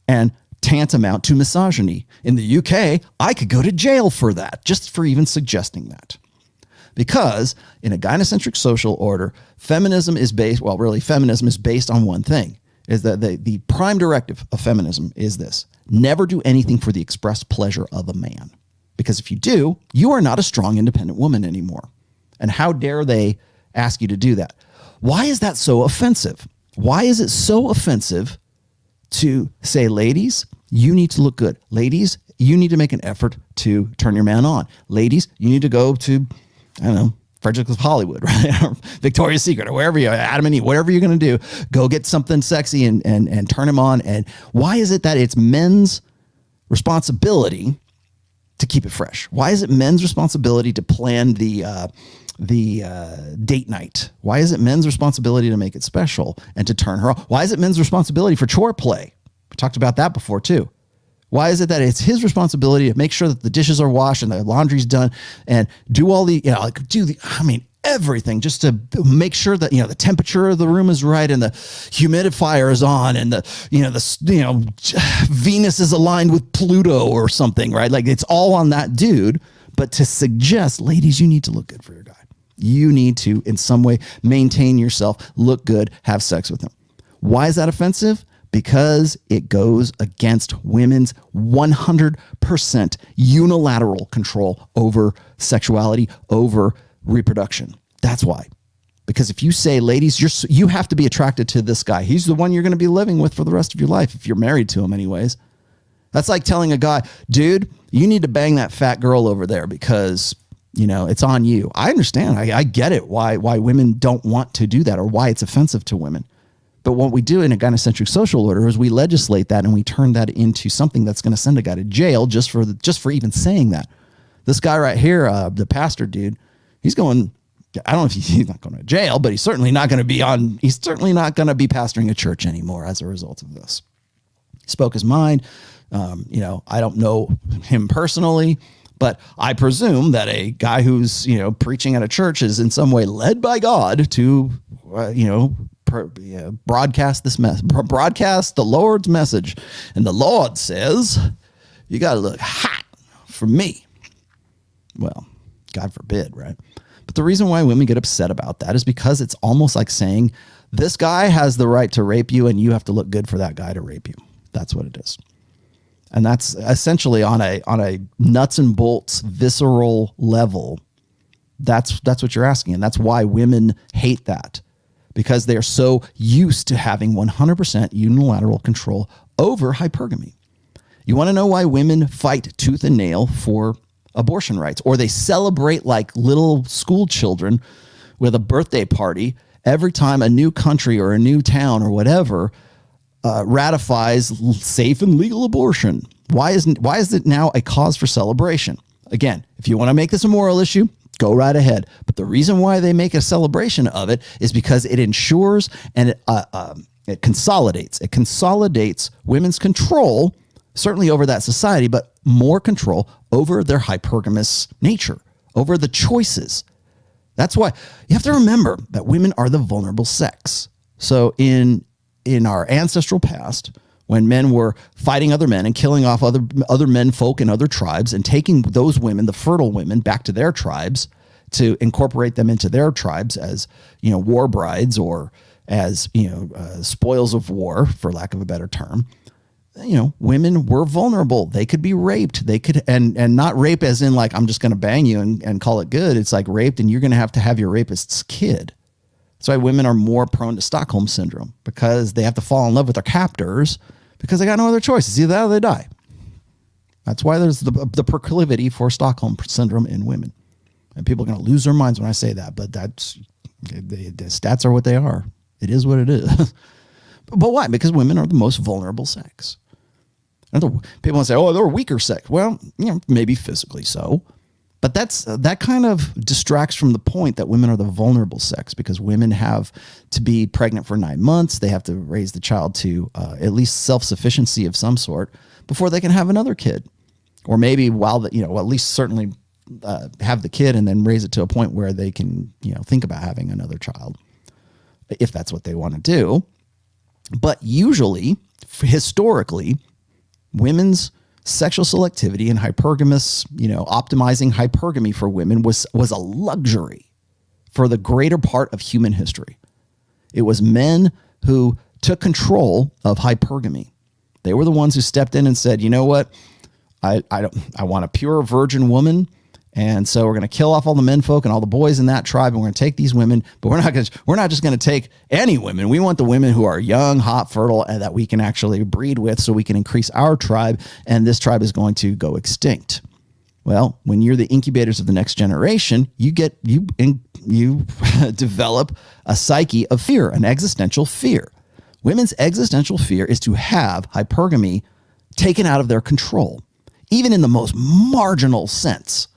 And tantamount to misogyny. In the UK, I could go to jail for that, just for even suggesting that. Because in a gynocentric social order, feminism is based on one thing, is that the prime directive of feminism is this: never do anything for the express pleasure of a man. Because if you do, you are not a strong, independent woman anymore. And how dare they ask you to do that? Why is that so offensive? Why is it so offensive to say, ladies, you need to look good. Ladies, you need to make an effort to turn your man on. Ladies, you need to go to, I don't know, Frederick's Hollywood, right? Or Victoria's Secret, or wherever you are, Adam and Eve, whatever you're going to do, go get something sexy and turn him on. And why is it that it's men's responsibility to keep it fresh? Why is it men's responsibility to plan the date night? Why is it men's responsibility to make it special and to turn her on? Why is it men's responsibility for chore play? We talked about that before too. Why is it that it's his responsibility to make sure that the dishes are washed and the laundry's done and do all the, everything just to make sure that, the temperature of the room is right and the humidifier is on and Venus is aligned with Pluto or something, right? Like it's all on that dude. But to suggest, ladies, you need to look good for your guy. You need to, in some way, maintain yourself, look good, have sex with him. Why is that offensive? Because it goes against women's 100% unilateral control over sexuality, over reproduction. That's why. Because if you say, ladies, you have to be attracted to this guy. He's the one you're going to be living with for the rest of your life, if you're married to him anyways. That's like telling a guy, dude, you need to bang that fat girl over there because, it's on you. I understand. I get it why women don't want to do that or why it's offensive to women. But what we do in a gynocentric social order is we legislate that and we turn that into something that's going to send a guy to jail just for even saying that. This guy right here, the pastor dude, he's going, I don't know if he's not going to jail, but he's certainly not going to be pastoring a church anymore as a result of this. He spoke his mind. I don't know him personally, but I presume that a guy who's, preaching at a church is in some way led by God to, broadcast the Lord's message. And the Lord says, you got to look hot for me. Well, God forbid, right? But the reason why women get upset about that is because it's almost like saying this guy has the right to rape you and you have to look good for that guy to rape you. That's what it is. And that's essentially on a nuts and bolts visceral level. That's what you're asking. And that's why women hate that, because they're so used to having 100% unilateral control over hypergamy. You want to know why women fight tooth and nail for abortion rights, or they celebrate like little school children with a birthday party every time a new country or a new town or whatever ratifies safe and legal abortion? Why is it now a cause for celebration? Again, if you want to make this a moral issue, go right ahead. But the reason why they make a celebration of it is because it ensures and it consolidates. It consolidates women's control, certainly over that society, but more control over their hypergamous nature, over the choices. That's why you have to remember that women are the vulnerable sex. So in our ancestral past, when men were fighting other men and killing off other men folk in other tribes and taking those women, the fertile women, back to their tribes, to incorporate them into their tribes as, war brides or as, spoils of war, for lack of a better term. Women were vulnerable. They could be raped. They could, and not rape as in like, I'm just going to bang you and call it good. It's like raped and you're going to have your rapist's kid. That's why women are more prone to Stockholm syndrome, because they have to fall in love with their captors because they got no other choice. It's either that or they die. That's why there's the proclivity for Stockholm syndrome in women. And people are going to lose their minds when I say that, but the stats are what they are. It is what it is. But why? Because women are the most vulnerable sex. People want to say, oh, they're a weaker sex. Well, maybe physically so. But that kind of distracts from the point that women are the vulnerable sex, because women have to be pregnant for 9 months. They have to raise the child to at least self-sufficiency of some sort before they can have another kid. Or maybe at least certainly have the kid and then raise it to a point where they can, think about having another child, if that's what they want to do. But usually, historically, women's sexual selectivity and hypergamous, optimizing hypergamy for women was a luxury for the greater part of human history. It was men who took control of hypergamy. They were the ones who stepped in and said, you know what? I want a pure virgin woman. And so we're going to kill off all the men folk and all the boys in that tribe. And we're going to take these women, but we're not just going to take any women. We want the women who are young, hot, fertile, and that we can actually breed with so we can increase our tribe. And this tribe is going to go extinct. Well, when you're the incubators of the next generation, you develop a psyche of fear, an existential fear. Women's existential fear is to have hypergamy taken out of their control, even in the most marginal sense.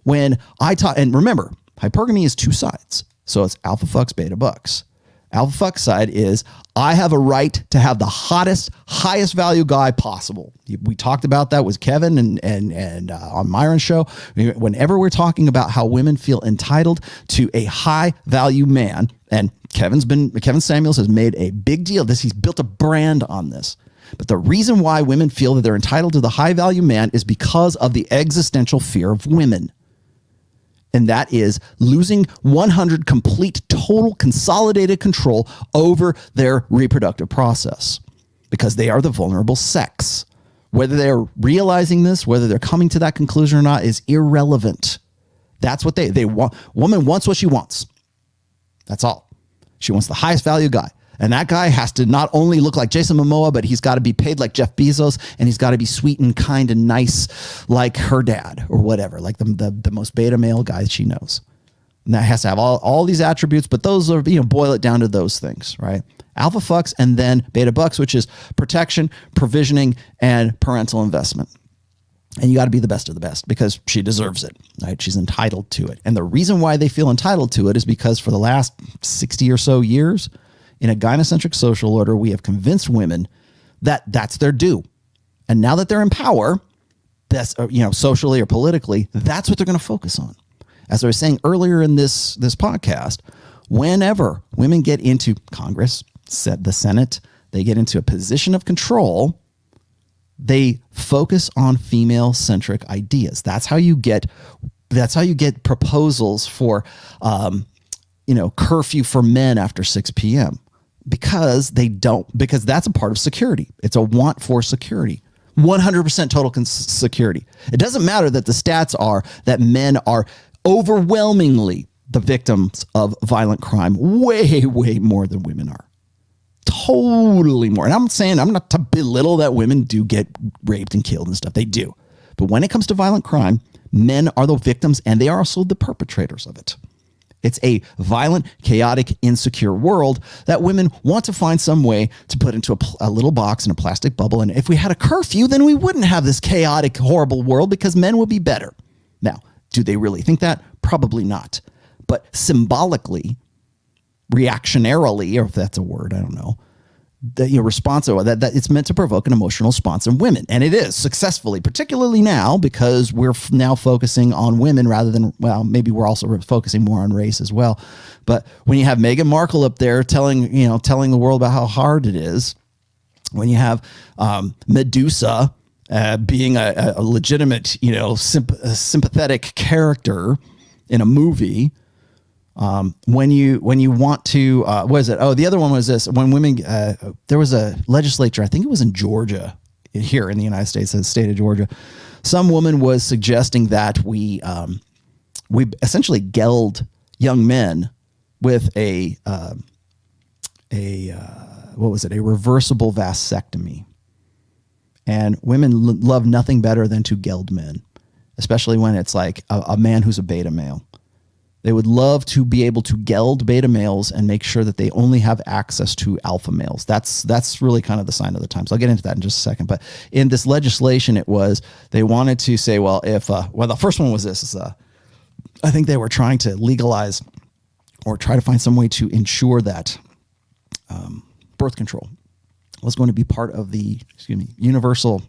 When I taught, and remember, hypergamy is two sides. So it's alpha fucks, beta bucks. Alpha fuck side is, I have a right to have the hottest, highest value guy possible. We talked about that with Kevin and on Myron's show. Whenever we're talking about how women feel entitled to a high value man, and Kevin Samuels has made a big deal of this. He's built a brand on this. But the reason why women feel that they're entitled to the high value man is because of the existential fear of women. And that is losing 100 complete, total, consolidated control over their reproductive process, because they are the vulnerable sex. Whether they're realizing this, whether they're coming to that conclusion or not, is irrelevant. That's what they want. Woman wants what she wants. That's all. She wants the highest value guy. And that guy has to not only look like Jason Momoa, but he's got to be paid like Jeff Bezos, and he's got to be sweet and kind and nice like her dad or whatever, like the most beta male guy she knows. And that has to have all these attributes, but those are, boil it down to those things, right? Alpha fucks and then beta bucks, which is protection, provisioning, and parental investment. And you got to be the best of the best because she deserves it, right? She's entitled to it. And the reason why they feel entitled to it is because for the last 60 or so years, in a gynocentric social order, we have convinced women that that's their due. And now that they're in power, that's, socially or politically, that's what they're going to focus on. As I was saying earlier in this podcast, whenever women get into Congress, the Senate, they get into a position of control, they focus on female-centric ideas. That's how you get proposals for, curfew for men after 6 p.m. Because that's a part of security. It's a want for security. 100% total security. It doesn't matter that the stats are that men are overwhelmingly the victims of violent crime, way, way more than women are. Totally more. And I'm not to belittle that women do get raped and killed and stuff. They do. But when it comes to violent crime, men are the victims and they are also the perpetrators of it. It's a violent, chaotic, insecure world that women want to find some way to put into a little box in a plastic bubble. And if we had a curfew, then we wouldn't have this chaotic, horrible world because men would be better. Now, do they really think that? Probably not. But symbolically, reactionarily, or if that's a word, I don't know, responsive, that it's meant to provoke an emotional response in women. And it is successfully, particularly now, because we're now focusing on women rather than, well, maybe we're also focusing more on race as well. But when you have Meghan Markle up there telling the world about how hard it is, when you have Medusa being a legitimate, sympathetic character, in a movie. When you want to, what is it? Oh, the other one was this. When women, there was a legislature, I think it was in Georgia, here in the United States, the state of Georgia. Some woman was suggesting that we essentially geld young men with a reversible vasectomy. And women love nothing better than to geld men, especially when it's like a man who's a beta male. They would love to be able to geld beta males and make sure that they only have access to alpha males. That's really kind of the sign of the times. I'll get into that in just a second. But in this legislation, it was, they wanted to say, well, if, the first one was this, I think they were trying to legalize or try to find some way to ensure that birth control was going to be part of the, universal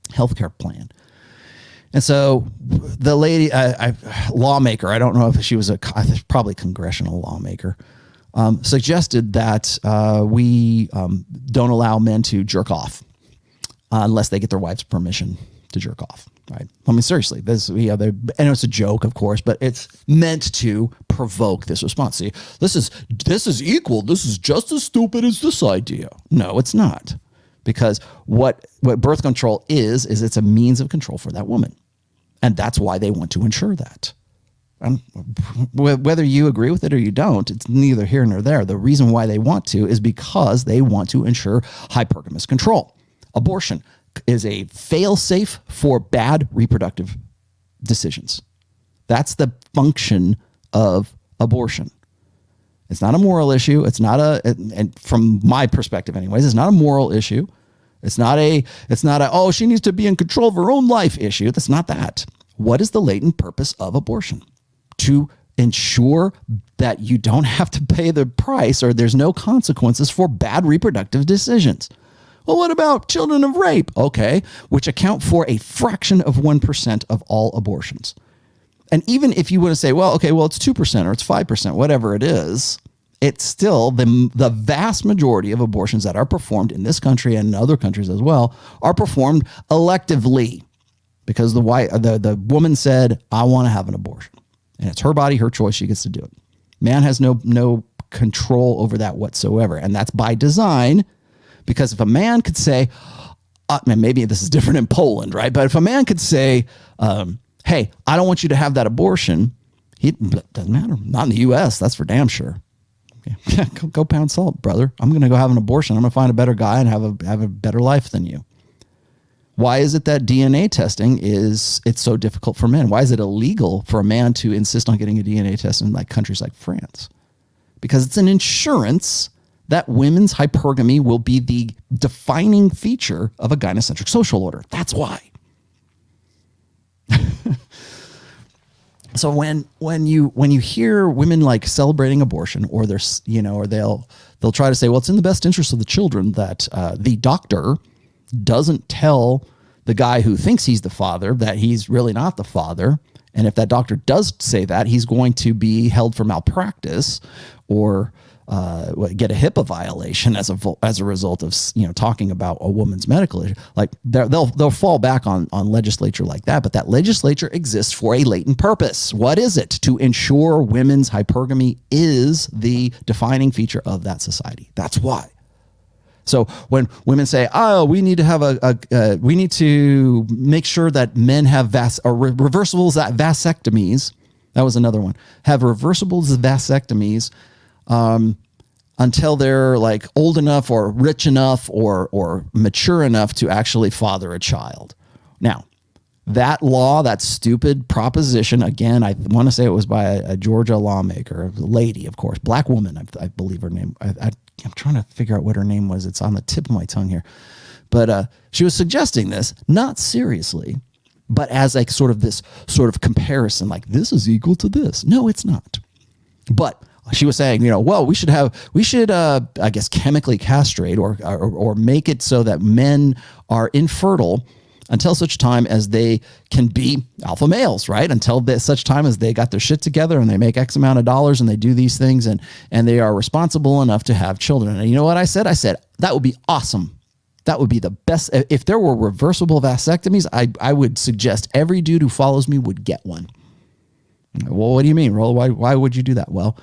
healthcare plan. And so the lady, lawmaker, I don't know if she was probably congressional lawmaker, suggested that we don't allow men to jerk off unless they get their wife's permission to jerk off. Right? I mean, seriously, and it's a joke, of course, but it's meant to provoke this response. See, this is equal. This is just as stupid as this idea. No, it's not. Because what birth control is it's a means of control for that woman. And that's why they want to ensure that. Whether you agree with it or you don't, it's neither here nor there. The reason why they want to is because they want to ensure hypergamous control. Abortion is a fail-safe for bad reproductive decisions. That's the function of abortion. It's not a moral issue. It's not and from my perspective anyways, it's not a moral issue. It's not a, oh, she needs to be in control of her own life issue. That's not that. What is the latent purpose of abortion? To ensure that you don't have to pay the price or there's no consequences for bad reproductive decisions. Well, what about children of rape? Okay, which account for a fraction of 1% of all abortions. And even if you want to say, well, okay, well, it's 2% or it's 5%, whatever it is, it's still the vast majority of abortions that are performed in this country and in other countries as well are performed electively because the woman said, I want to have an abortion. And it's her body, her choice. She gets to do it. Man has no control over that whatsoever. And that's by design, because if a man could say, and maybe this is different in Poland, right? But if a man could say, hey, I don't want you to have that abortion, doesn't matter. Not in the U.S., that's for damn sure. Yeah, go pound salt, brother. I'm going to go have an abortion. I'm going to find a better guy and have a better life than you. Why is it that DNA testing it's so difficult for men? Why is it illegal for a man to insist on getting a DNA test in like countries like France? Because it's an insurance that women's hypergamy will be the defining feature of a gynocentric social order. That's why. So when you hear women like celebrating abortion, or they'll try to say, well, it's in the best interest of the children that the doctor doesn't tell the guy who thinks he's the father that he's really not the father, and if that doctor does say that, he's going to be held for malpractice or get a HIPAA violation as a result of talking about a woman's medical issue. Like they'll fall back on legislature like that, but that legislature exists for a latent purpose. What is it? To ensure women's hypergamy is the defining feature of that society. That's why. So when women say, "Oh, we need to have we need to make sure that men have reversible vasectomies," that was another one. Have reversible vasectomies. Until they're like old enough or rich enough or mature enough to actually father a child. Now, that law, that stupid proposition, again, I want to say it was by a Georgia lawmaker, a lady, of course, black woman, I believe her name. I'm trying to figure out what her name was. It's on the tip of my tongue here. But she was suggesting this, not seriously, but as like this sort of comparison, like this is equal to this. No, it's not. But she was saying, well, we should I guess chemically castrate or make it so that men are infertile until such time as they can be alpha males, right? Until such time as they got their shit together and they make X amount of dollars and they do these things and they are responsible enough to have children. And you know what I said? I said, that would be awesome. That would be the best. If there were reversible vasectomies, I would suggest every dude who follows me would get one. Well, what do you mean, Rollo? Why would you do that? Well,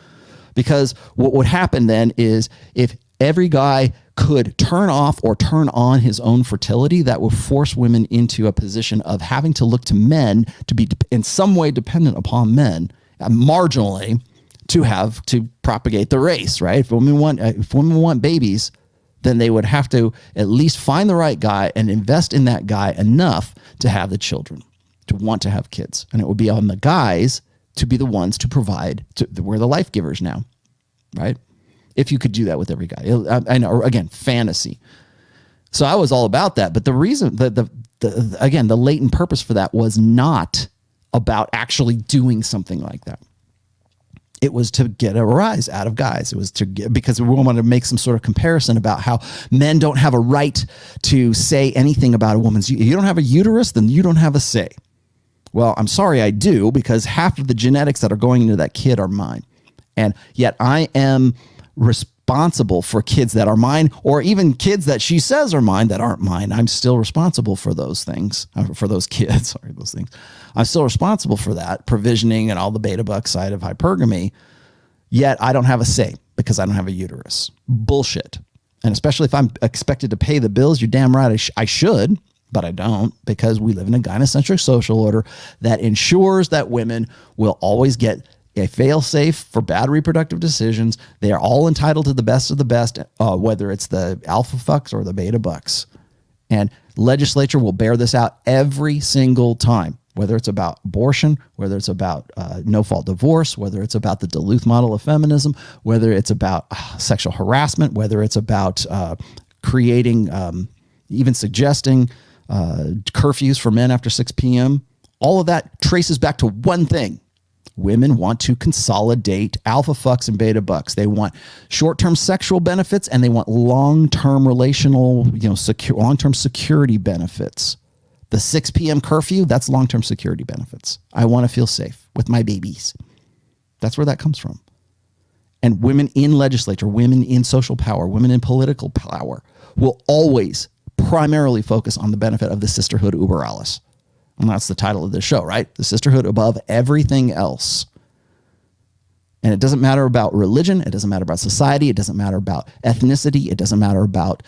because what would happen then is if every guy could turn off or turn on his own fertility, that would force women into a position of having to look to men to be in some way dependent upon men, marginally, to propagate the race, right? If women want babies, then they would have to at least find the right guy and invest in that guy enough to have the children, to want to have kids. And it would be on the guys to be the ones to provide. We're the life givers now, right? If you could do that with every guy. I know, again, fantasy. So I was all about that. But the reason, again, the latent purpose for that was not about actually doing something like that. It was to get a rise out of guys. It was because we wanted to make some sort of comparison about how men don't have a right to say anything about a woman's. You don't have a uterus, then you don't have a say. Well, I'm sorry, I do, because half of the genetics that are going into that kid are mine. And yet I am responsible for kids that are mine, or even kids that she says are mine that aren't mine. I'm still responsible for those things, for those kids. Sorry, those things. I'm still responsible for that, provisioning and all the beta buck side of hypergamy. Yet I don't have a say because I don't have a uterus. Bullshit. And especially if I'm expected to pay the bills, you're damn right I should, but I don't, because we live in a gynocentric social order that ensures that women will always get a fail-safe for bad reproductive decisions. They are all entitled to the best of the best, whether it's the alpha fucks or the beta bucks. And legislature will bear this out every single time, whether it's about abortion, whether it's about no-fault divorce, whether it's about the Duluth model of feminism, whether it's about sexual harassment, whether it's about creating, even suggesting curfews for men after 6 p.m. All of that traces back to one thing. Women want to consolidate alpha fucks and beta bucks. They want short-term sexual benefits, and they want long-term relational, long-term security benefits. The 6 p.m. curfew, that's long-term security benefits. I want to feel safe with my babies. That's where that comes from. And women in legislature, women in social power, women in political power will always primarily focus on the benefit of the Sisterhood Über. And that's the title of this show, right? The sisterhood above everything else. And it doesn't matter about religion. It doesn't matter about society. It doesn't matter about ethnicity. It doesn't matter about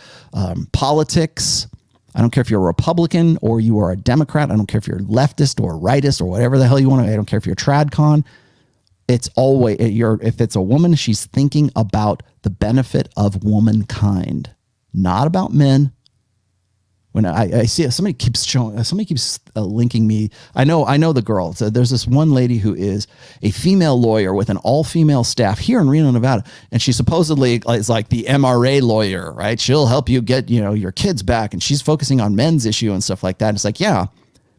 politics. I don't care if you're a Republican or you are a Democrat. I don't care if you're leftist or rightist or whatever the hell you want to. I don't care if you're tradcon. It's always, if it's a woman, she's thinking about the benefit of womankind, not about men. When I see somebody keeps linking me. I know the girl. So there's this one lady who is a female lawyer with an all-female staff here in Reno, Nevada, and she supposedly is like the MRA lawyer, right? She'll help you get your kids back, and she's focusing on men's issue and stuff like that. And it's like, yeah,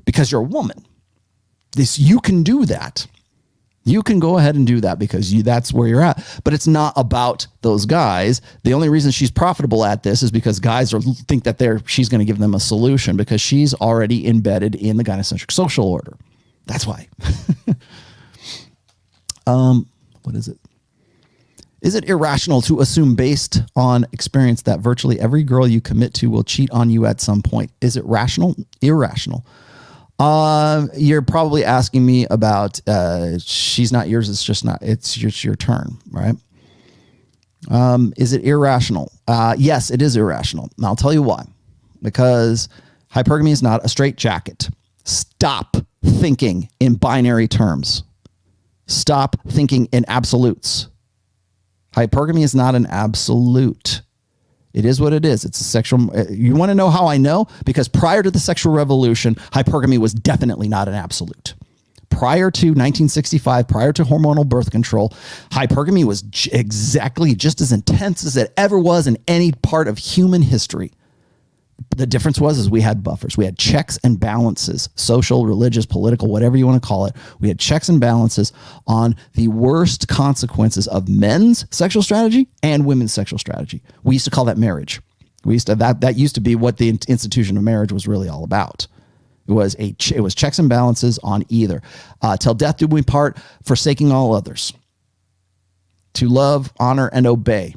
because you're a woman. You can do that. You can go ahead and do that because that's where you're at. But it's not about those guys. The only reason she's profitable at this is because guys think that she's going to give them a solution because she's already embedded in the gynocentric social order. That's why. What is it? Is it irrational to assume based on experience that virtually every girl you commit to will cheat on you at some point? Is it rational? Irrational. You're probably asking me about she's not yours, it's just your turn, right? Is it irrational? Yes, it is irrational. And I'll tell you why. Because hypergamy is not a straitjacket. Stop thinking in binary terms. Stop thinking in absolutes. Hypergamy is not an absolute. It is what it is. It's a sexual. You want to know how I know? Because prior to the sexual revolution, hypergamy was definitely not an absolute. Prior to 1965, prior to hormonal birth control, hypergamy was exactly just as intense as it ever was in any part of human history. The difference was we had buffers. We had checks and balances, social, religious, political, whatever you want to call it. We had checks and balances on the worst consequences of men's sexual strategy and women's sexual strategy. We used to call that marriage. That used to be what the institution of marriage was really all about. It was checks and balances on either. Till death do we part, forsaking all others. To love, honor, and obey.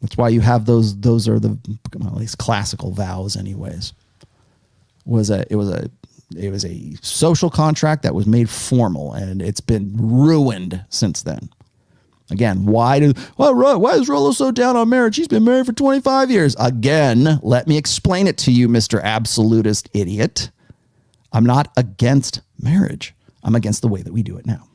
That's why you have those are the at least classical vows anyways. It was a It was a social contract that was made formal, and it's been ruined since then. Again, why is Rollo so down on marriage? He's been married for 25 years. Again, let me explain it to you, Mr. Absolutist Idiot. I'm not against marriage. I'm against the way that we do it now.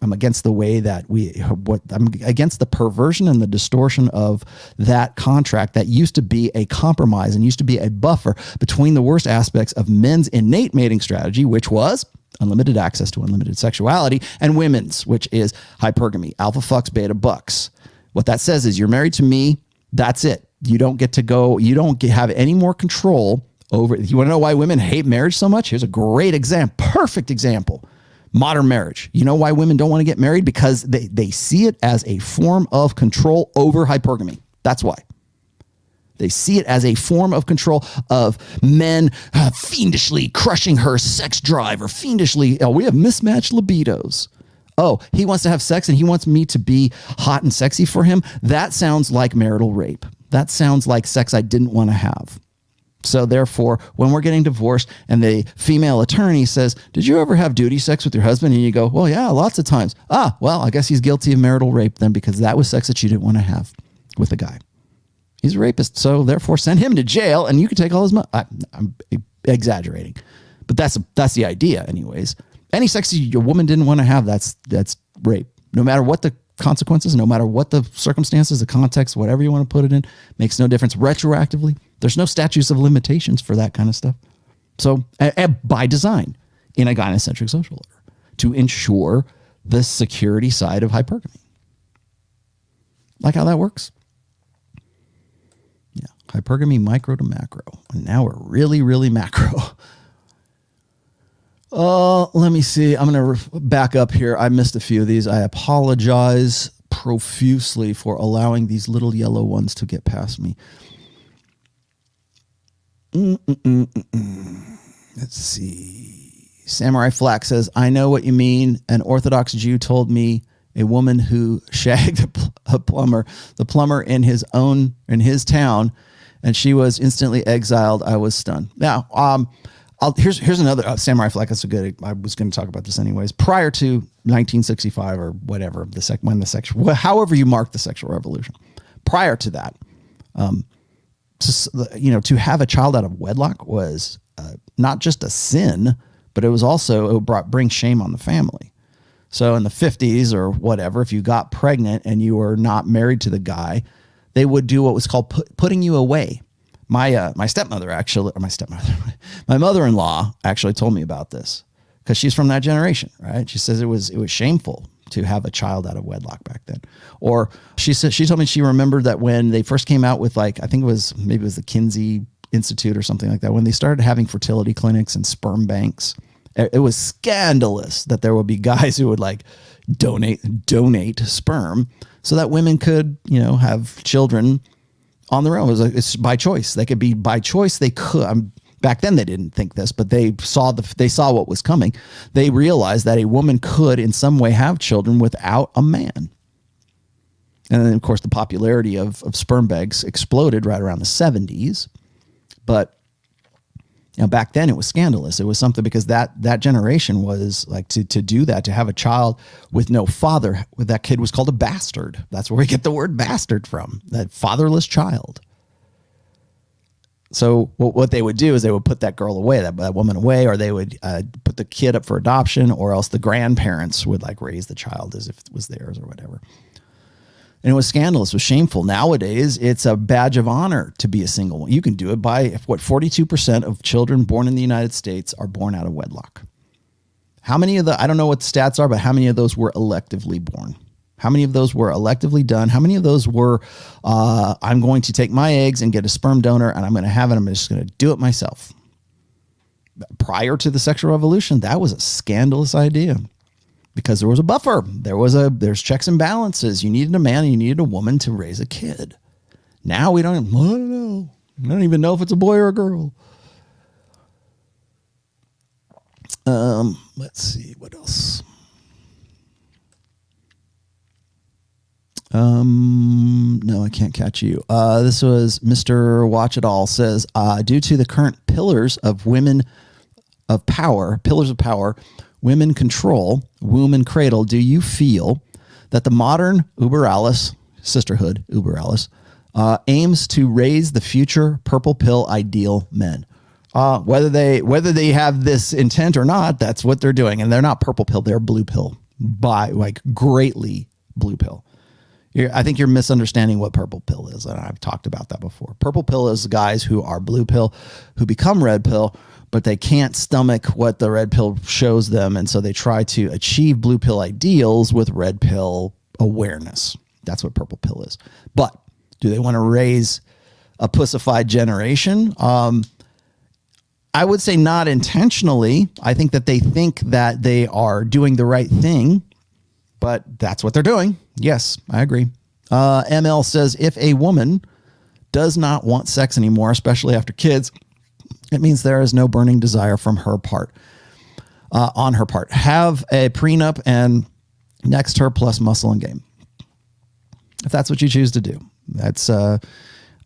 I'm against the way that I'm against the perversion and the distortion of that contract that used to be a compromise and used to be a buffer between the worst aspects of men's innate mating strategy, which was unlimited access to unlimited sexuality, and women's, which is hypergamy, alpha fucks, beta bucks. What that says is you're married to me. That's it. You don't get to go. You don't have any more control over. You want to know why women hate marriage so much? Here's a great example, perfect example. Modern marriage. You know why women don't want to get married? Because they see it as a form of control over hypergamy. That's why. They see it as a form of control of men fiendishly crushing her sex drive, or fiendishly, we have mismatched libidos. Oh, he wants to have sex and he wants me to be hot and sexy for him. That sounds like marital rape. That sounds like sex I didn't want to have. So therefore, when we're getting divorced and the female attorney says, did you ever have duty sex with your husband? And you go, well, yeah, lots of times. Well, I guess he's guilty of marital rape then, because that was sex that you didn't want to have with a guy. He's a rapist. So therefore, send him to jail and you can take all his money. I'm exaggerating, but that's the idea anyways. Any sex your woman didn't want to have, that's rape. No matter what the consequences, no matter what the circumstances, the context, whatever you want to put it in, makes no difference. Retroactively, there's no statutes of limitations for that kind of stuff. So by design, in a gynocentric social order, to ensure the security side of hypergamy. Like how that works? Yeah, hypergamy micro to macro. And now we're really, really macro. Let me see. I'm going to back up here. I missed a few of these. I apologize profusely for allowing these little yellow ones to get past me. Let's see. Samurai Flack says, I know what you mean. An Orthodox Jew told me a woman who shagged a plumber, the plumber in his town, and she was instantly exiled. I was stunned. Now, here's another Samurai Flack. That's a good. I was going to talk about this anyways. Prior to 1965 or whatever, however you mark the sexual revolution. Prior to that, to have a child out of wedlock was not just a sin, but it was also bring shame on the family. So in the 50s or whatever, if you got pregnant and you were not married to the guy, they would do what was called putting you away. My mother-in-law actually told me about this because she's from that generation, right? She says it was shameful to have a child out of wedlock back then. Or she told me she remembered that when they first came out with, like, I think it was the Kinsey Institute or something like that, when they started having fertility clinics and sperm banks, it was scandalous that there would be guys who would like donate sperm so that women could, have children on their own. It's by choice. They could be by choice. They could. Back then they didn't think this, but they saw what was coming. They realized that a woman could in some way have children without a man. And then of course the popularity of sperm banks exploded right around the 70s. But back then it was scandalous. It was something because that generation was like to do that, to have a child with no father. That kid was called a bastard. That's where we get the word bastard from, that fatherless child. So what they would do is they would put that girl away, that woman away, or they would put the kid up for adoption, or else the grandparents would like raise the child as if it was theirs or whatever. And it was scandalous. It was shameful. Nowadays, it's a badge of honor to be a single one. You can do it by 42% of children born in the United States are born out of wedlock. How many of I don't know what the stats are, but how many of those were electively born? How many of those were electively done? How many of those were, I'm going to take my eggs and get a sperm donor and I'm going to have it. I'm just going to do it myself. Prior to the sexual revolution, that was a scandalous idea because there was a buffer. There's checks and balances. You needed a man and you needed a woman to raise a kid. Now I don't know. I don't even know if it's a boy or a girl. Let's see what else. No, I can't catch you. This was Mr. Watch It All says, due to the current pillars of women of power, pillars of power, women control, womb and cradle, do you feel that the modern Uber Alles, Sisterhood Über Alles, aims to raise the future purple pill ideal men? Whether they have this intent or not, that's what they're doing. And they're not purple pill, they're blue pill, by like greatly blue pill. I think you're misunderstanding what purple pill is. And I've talked about that before. Purple pill is guys who are blue pill, who become red pill, but they can't stomach what the red pill shows them. And so they try to achieve blue pill ideals with red pill awareness. That's what purple pill is. But do they want to raise a pussified generation? I would say not intentionally. I think that they think that they are doing the right thing, but that's what they're doing. Yes, I agree. ML says, if a woman does not want sex anymore, especially after kids, it means there is no burning desire from her part, on her part. Have a prenup and next her plus muscle and game. If that's what you choose to do. That's,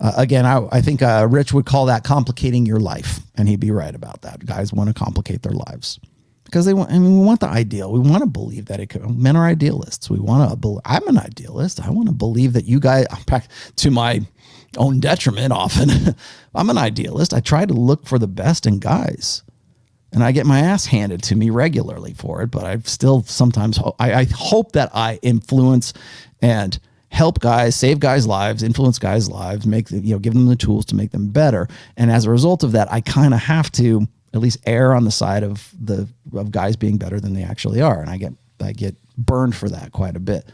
again, I think Rich would call that complicating your life, and he'd be right about that. Guys want to complicate their lives because they want. I mean, we want the ideal. We want to believe that men are idealists. We want to. I'm an idealist. I want to believe that you guys, back to my own detriment, often. I'm an idealist. I try to look for the best in guys, and I get my ass handed to me regularly for it. But I still sometimes I hope that I influence and help guys, save guys' lives, influence guys' lives, make them, give them the tools to make them better. And as a result of that, I kind of have to at least err on the side of guys being better than they actually are. And I get burned for that quite a bit.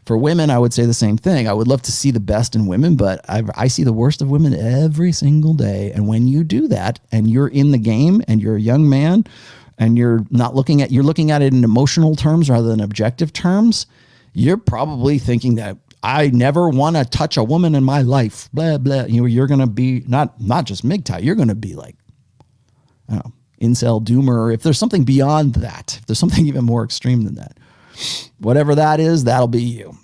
For women, I would say the same thing. I would love to see the best in women, but I see the worst of women every single day. And when you do that and you're in the game and you're a young man and you're looking at it in emotional terms rather than objective terms, you're probably thinking that I never want to touch a woman in my life, blah, blah. You're going to be not just MGTOW. You're going to be like, I don't know, incel doomer. If there's something beyond that, if there's something even more extreme than that, whatever that is, that'll be you.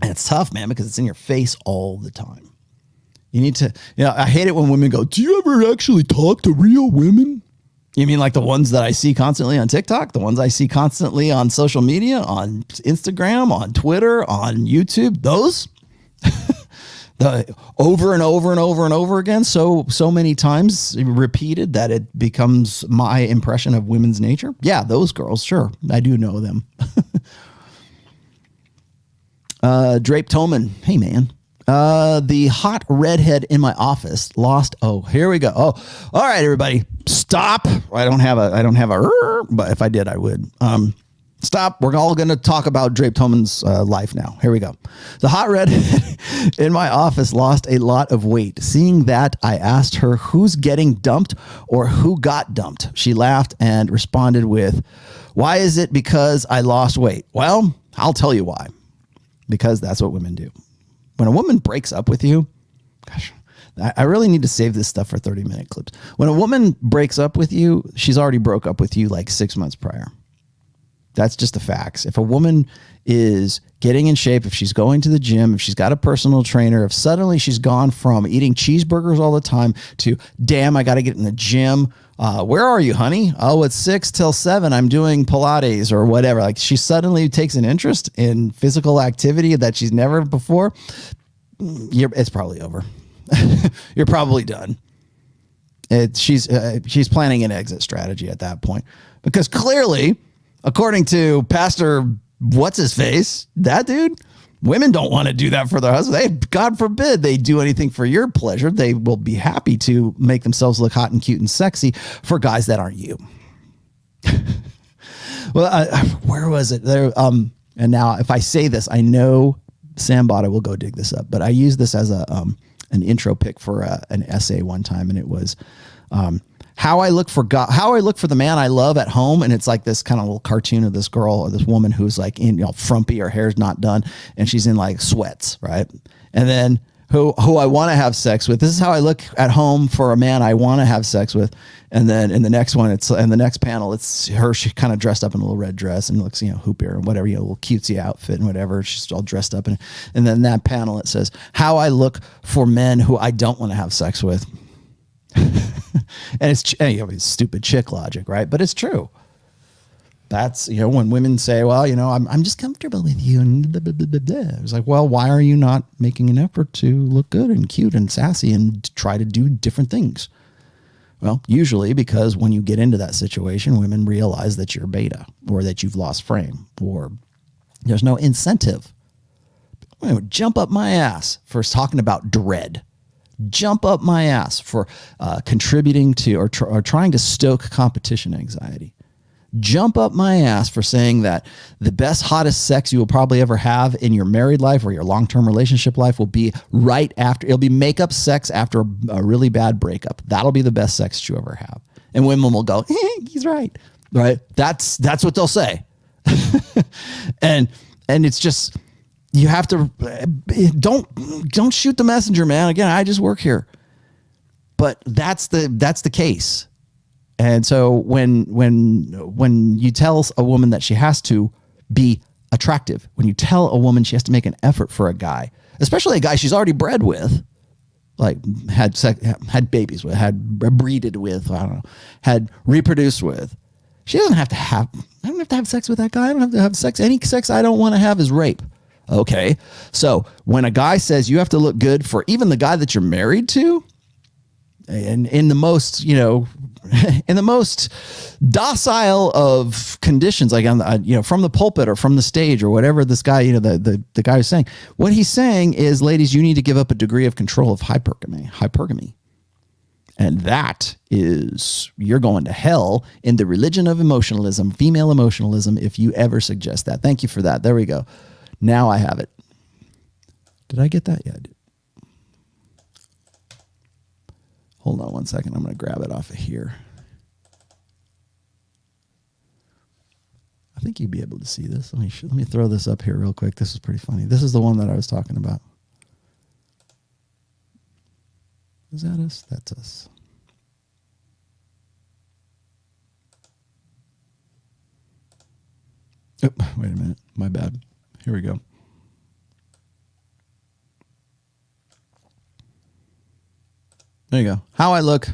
And it's tough, man, because it's in your face all the time. You need to, I hate it when women go, do you ever actually talk to real women? You mean like the ones that I see constantly on TikTok, the ones I see constantly on social media, on Instagram, on Twitter, on YouTube, those? Over and over and over and over again, so many times repeated that it becomes my impression of women's nature. Yeah, those girls, sure. I do know them. Drape Toman, hey man. The hot redhead in my office lost. Oh, here we go. Oh, all right, everybody, stop. I don't have a, but if I did, I would. Stop. We're all going to talk about Drape Toman's life now. Here we go. The hot redhead in my office lost a lot of weight. Seeing that, I asked her who's getting dumped or who got dumped. She laughed and responded with, why is it because I lost weight? Well, I'll tell you why. Because that's what women do. When a woman breaks up with you, gosh, I really need to save this stuff for 30-minute clips. When a woman breaks up with you, she's already broke up with you like 6 months prior. That's just the facts. If a woman is getting in shape, if she's going to the gym, if she's got a personal trainer, if suddenly she's gone from eating cheeseburgers all the time to, damn, I got to get in the gym. Where are you, honey? Oh, it's 6 till 7. I'm doing Pilates or whatever. Like she suddenly takes an interest in physical activity that she's never before. It's probably over. You're probably done. She's planning an exit strategy at that point because clearly, according to Pastor What's-His-Face, that dude, women don't want to do that for their husband. God forbid they do anything for your pleasure. They will be happy to make themselves look hot and cute and sexy for guys that aren't you. Well, where was it? There. And now if I say this, I know Sam Bada will go dig this up, but I used this as an intro pick for an essay one time, and it was how I look for the man I love at home. And it's like this kind of little cartoon of this girl or this woman who's like in, frumpy, her hair's not done. And she's in like sweats. Right. And then who I want to have sex with. This is how I look at home for a man I want to have sex with. And then in the next one, in the next panel, it's her, she kind of dressed up in a little red dress and looks, hoopier and whatever, a little cutesy outfit and whatever. She's all dressed up. And then that panel, it says how I look for men who I don't want to have sex with. And it's stupid chick logic, right? But it's true. That's, when women say, well, I'm just comfortable with you. And blah, blah, blah, blah, blah. It's like, well, why are you not making an effort to look good and cute and sassy and try to do different things? Well, usually because when you get into that situation, women realize that you're beta or that you've lost frame or there's no incentive. Jump up my ass for talking about dread. Jump up my ass for contributing to or trying to stoke competition anxiety. Jump up my ass for saying that the best, hottest sex you will probably ever have in your married life or your long-term relationship life will be right after. It'll be makeup sex after a really bad breakup. That'll be the best sex you ever have. And women will go, he's right. Right? That's what they'll say. and it's just, you have to, don't shoot the messenger, man. Again, I just work here. But that's the case. And so when you tell a woman that she has to be attractive, when you tell a woman she has to make an effort for a guy, especially a guy she's already bred with, like had babies with, had breeded with, I don't know, had reproduced with, she doesn't have to have, I don't have to have sex with that guy. I don't have to have sex. Any sex I don't want to have is rape. Okay. So when a guy says you have to look good for even the guy that you're married to, and in the most, in the most docile of conditions, like on, from the pulpit or from the stage or whatever this guy, the guy is saying, what he's saying is, ladies, you need to give up a degree of control of hypergamy. And that is, you're going to hell in the religion of emotionalism, female emotionalism, if you ever suggest that. Thank you for that. There we go. Now I have it. Did I get that? Yeah, I did. Hold on one second. I'm going to grab it off of here. I think you'd be able to see this. Let me throw this up here real quick. This is pretty funny. This is the one that I was talking about. Is that us? That's us. Oh, wait a minute. My bad. Here we go. There you go. How I look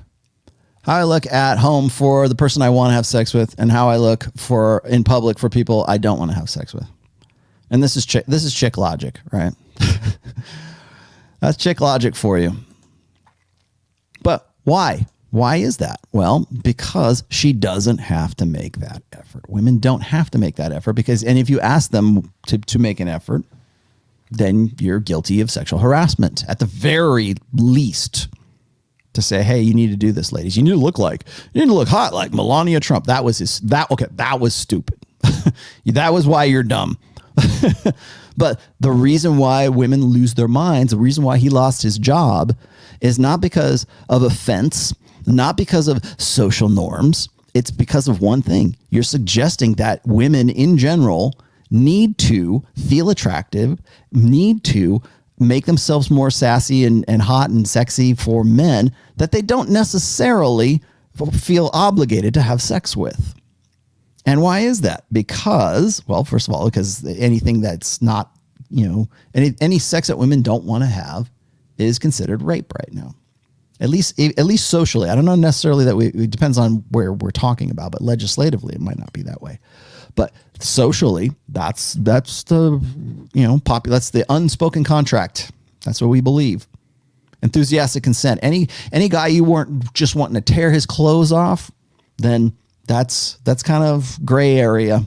at home for the person I want to have sex with, and how I look for in public for people I don't want to have sex with. And this is chick logic, right? That's chick logic for you. But why? Why is that? Well, because she doesn't have to make that effort. Women don't have to make that effort and if you ask them to make an effort, then you're guilty of sexual harassment at the very least. To say, hey, you need to do this, ladies. You need to look hot like Melania Trump. That was stupid. That was why you're dumb. But the reason why women lose their minds, the reason why he lost his job is not because of offense, not because of social norms. It's because of one thing. You're suggesting that women in general need to feel attractive, need to make themselves more sassy and hot and sexy for men that they don't necessarily feel obligated to have sex with. And why is that? Because, well, first of all, because anything that's not, any sex that women don't want to have is considered rape right now. At least socially. I don't know necessarily that it depends on where we're talking about, but legislatively it might not be that way. But socially, that's the, that's the unspoken contract. That's what we believe. Enthusiastic consent. Any guy you weren't just wanting to tear his clothes off, then that's kind of gray area.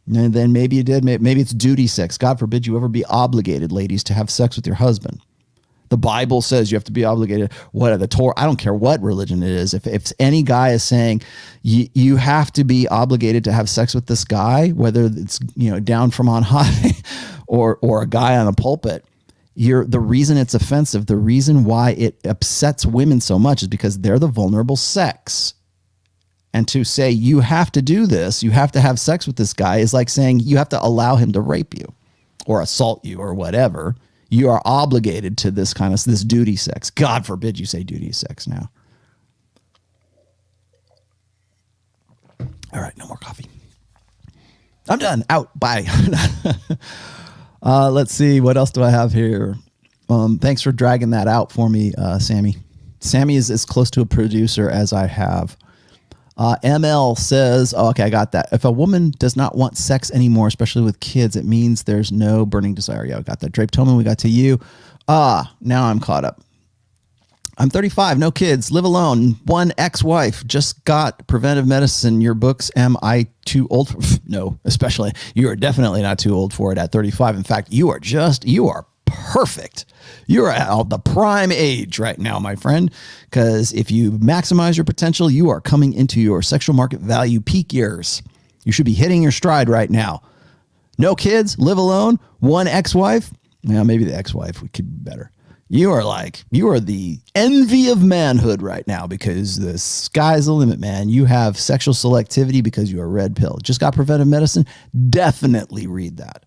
And then maybe you did. Maybe it's duty sex. God forbid you ever be obligated, ladies, to have sex with your husband. The Bible says you have to be obligated. What the Torah? I don't care what religion it is. If any guy is saying you have to be obligated to have sex with this guy, whether it's down from on high or a guy on a pulpit, the reason it's offensive, the reason why it upsets women so much is because they're the vulnerable sex. And to say you have to do this, you have to have sex with this guy is like saying you have to allow him to rape you or assault you or whatever. You are obligated to this duty sex. God forbid you say duty sex now. All right, no more coffee. I'm done. Out. Bye. Let's see. What else do I have here? Thanks for dragging that out for me, Sammy. Sammy is as close to a producer as I have. ML says, oh, okay, I got that. If a woman does not want sex anymore, especially with kids, it means there's no burning desire. Yeah, I got that. Drape Tillman, we got to you. Now I'm caught up. I'm 35, no kids, live alone, one ex-wife, just got preventive medicine. Your books, am I too old for? No, especially. You are definitely not too old for it at 35. In fact, you are perfect. You're at the prime age right now, my friend, because if you maximize your potential, you are coming into your sexual market value peak years. You should be hitting your stride right now. No kids, live alone, one ex-wife. Well, maybe the ex-wife could be better. You are the envy of manhood right now because the sky's the limit, man. You have sexual selectivity because you are red pill. Just got preventive medicine. Definitely read that.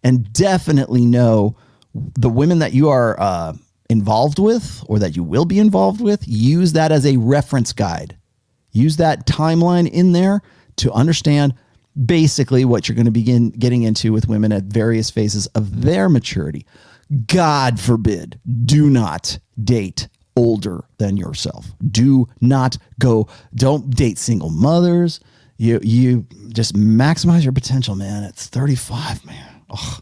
And definitely know the women that you are involved with or that you will be involved with. Use that as a reference guide. Use that timeline in there to understand basically what you're going to begin getting into with women at various phases of their maturity. God forbid, do not date older than yourself. Don't date single mothers. You just maximize your potential, man. It's 35, man. Ugh.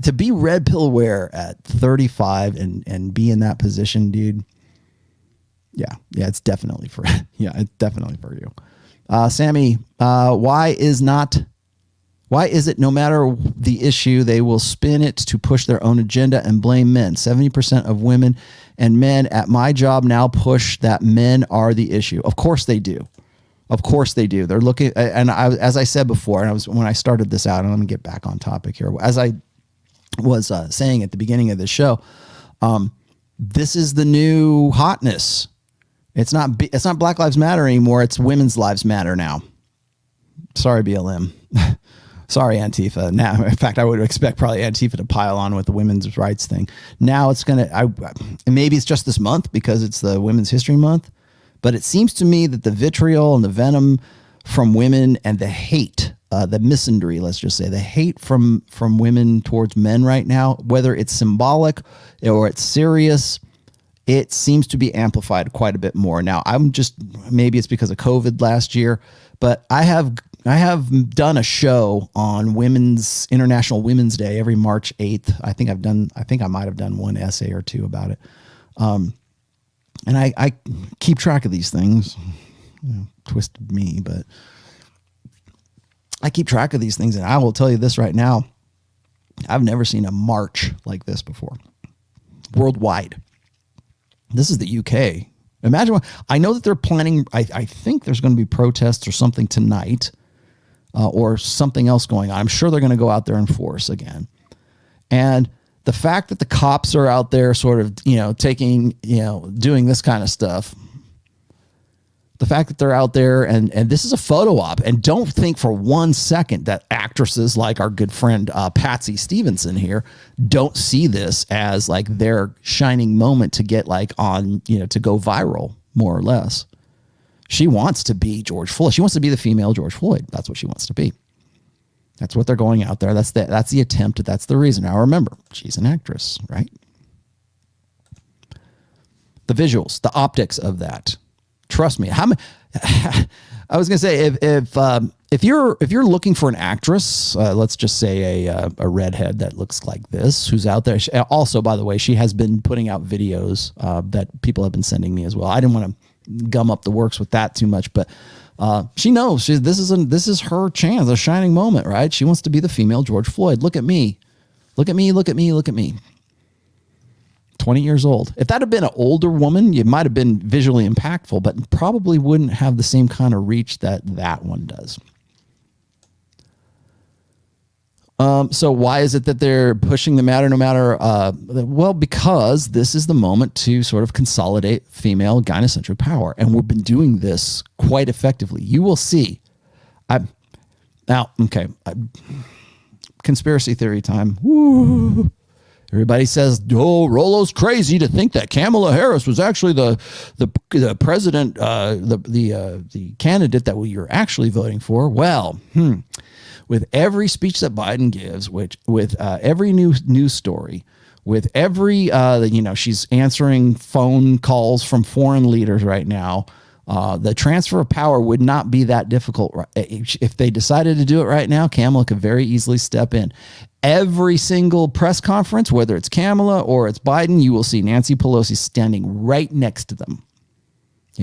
To be red pill aware at 35 and be in that position, dude. Yeah, it's definitely for you. Sammy, why is it no matter the issue, they will spin it to push their own agenda and blame men? 70% of women and men at my job now push that men are the issue. Of course they do. They're looking, and as I said before, and when I started this out, and let me get back on topic here. As I was saying at the beginning of the show, this is the new hotness. It's not Black Lives Matter anymore. It's women's lives matter now. Sorry, BLM. Sorry, Antifa. Now, in fact, I would expect probably Antifa to pile on with the women's rights thing. Now it's maybe it's just this month because it's the Women's History Month, but it seems to me that the vitriol and the venom from women and the hate, the misandry, let's just say, the hate from women towards men right now, whether it's symbolic or it's serious, it seems to be amplified quite a bit more. Now, maybe it's because of COVID last year, but I have done a show on International Women's Day every March 8th. I think I might have done one essay or two about it. And I keep track of these things. Twisted me, but I keep track of these things. And I will tell you this right now. I've never seen a march like this before. Worldwide. This is the UK. Imagine I know that they're planning. I think there's going to be protests or something tonight. Or something else going on. I'm sure they're going to go out there and force again. And the fact that the cops are out there sort of, doing this kind of stuff, the fact that they're out there and this is a photo op, and don't think for 1 second that actresses like our good friend Patsy Stevenson here don't see this as like their shining moment to get to go viral, more or less. She wants to be George Floyd. She wants to be the female George Floyd. That's what she wants to be. That's what they're going out there. That's the attempt. That's the reason. Now remember, she's an actress, right? The visuals, the optics of that. Trust me. I was gonna say if you're looking for an actress, let's just say a redhead that looks like this, who's out there. Also, by the way, she has been putting out videos that people have been sending me as well. I didn't want to gum up the works with that too much, but she knows this is her chance, a shining moment, right? She wants to be the female George Floyd. Look at me. 20 years old. If that had been an older woman, it might have been visually impactful, but probably wouldn't have the same kind of reach that one does. So why is it that they're pushing the matter no matter? Well, because this is the moment to sort of consolidate female gynocentric power. And we've been doing this quite effectively. You will see. Conspiracy theory time. Woo. Everybody says, oh, Rollo's crazy to think that Kamala Harris was actually the president, the candidate that you're actually voting for. Well, with every speech that Biden gives, with every new news story, with every, she's answering phone calls from foreign leaders right now. The transfer of power would not be that difficult. If they decided to do it right now, Kamala could very easily step in. Every single press conference, whether it's Kamala or it's Biden, you will see Nancy Pelosi standing right next to them.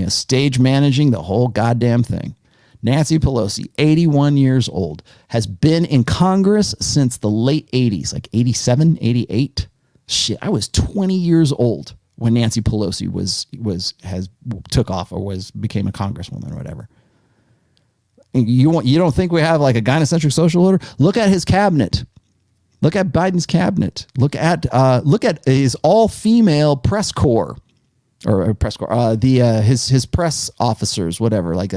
Stage managing the whole goddamn thing. Nancy Pelosi, 81 years old, has been in Congress since the late 80s, like 87, 88. Shit, I was 20 years old when Nancy Pelosi took off or became a congresswoman or whatever. You don't think we have like a gynocentric social order? Look at his cabinet. Look at Biden's cabinet. Look at his all-female press corps. Or press corps, his press officers, whatever, like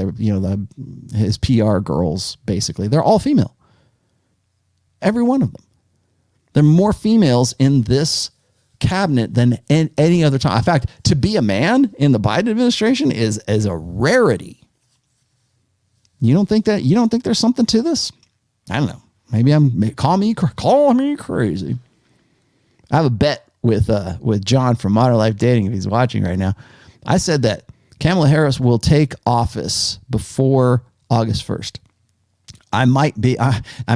his PR girls, basically, they're all female. Every one of them. There are more females in this cabinet than any other time. In fact, to be a man in the Biden administration is a rarity. You don't think there's something to this? I don't know. Maybe call me crazy. I have a bet with John from Modern Life Dating, if he's watching right now. I said that Kamala Harris will take office before August 1st. I might be,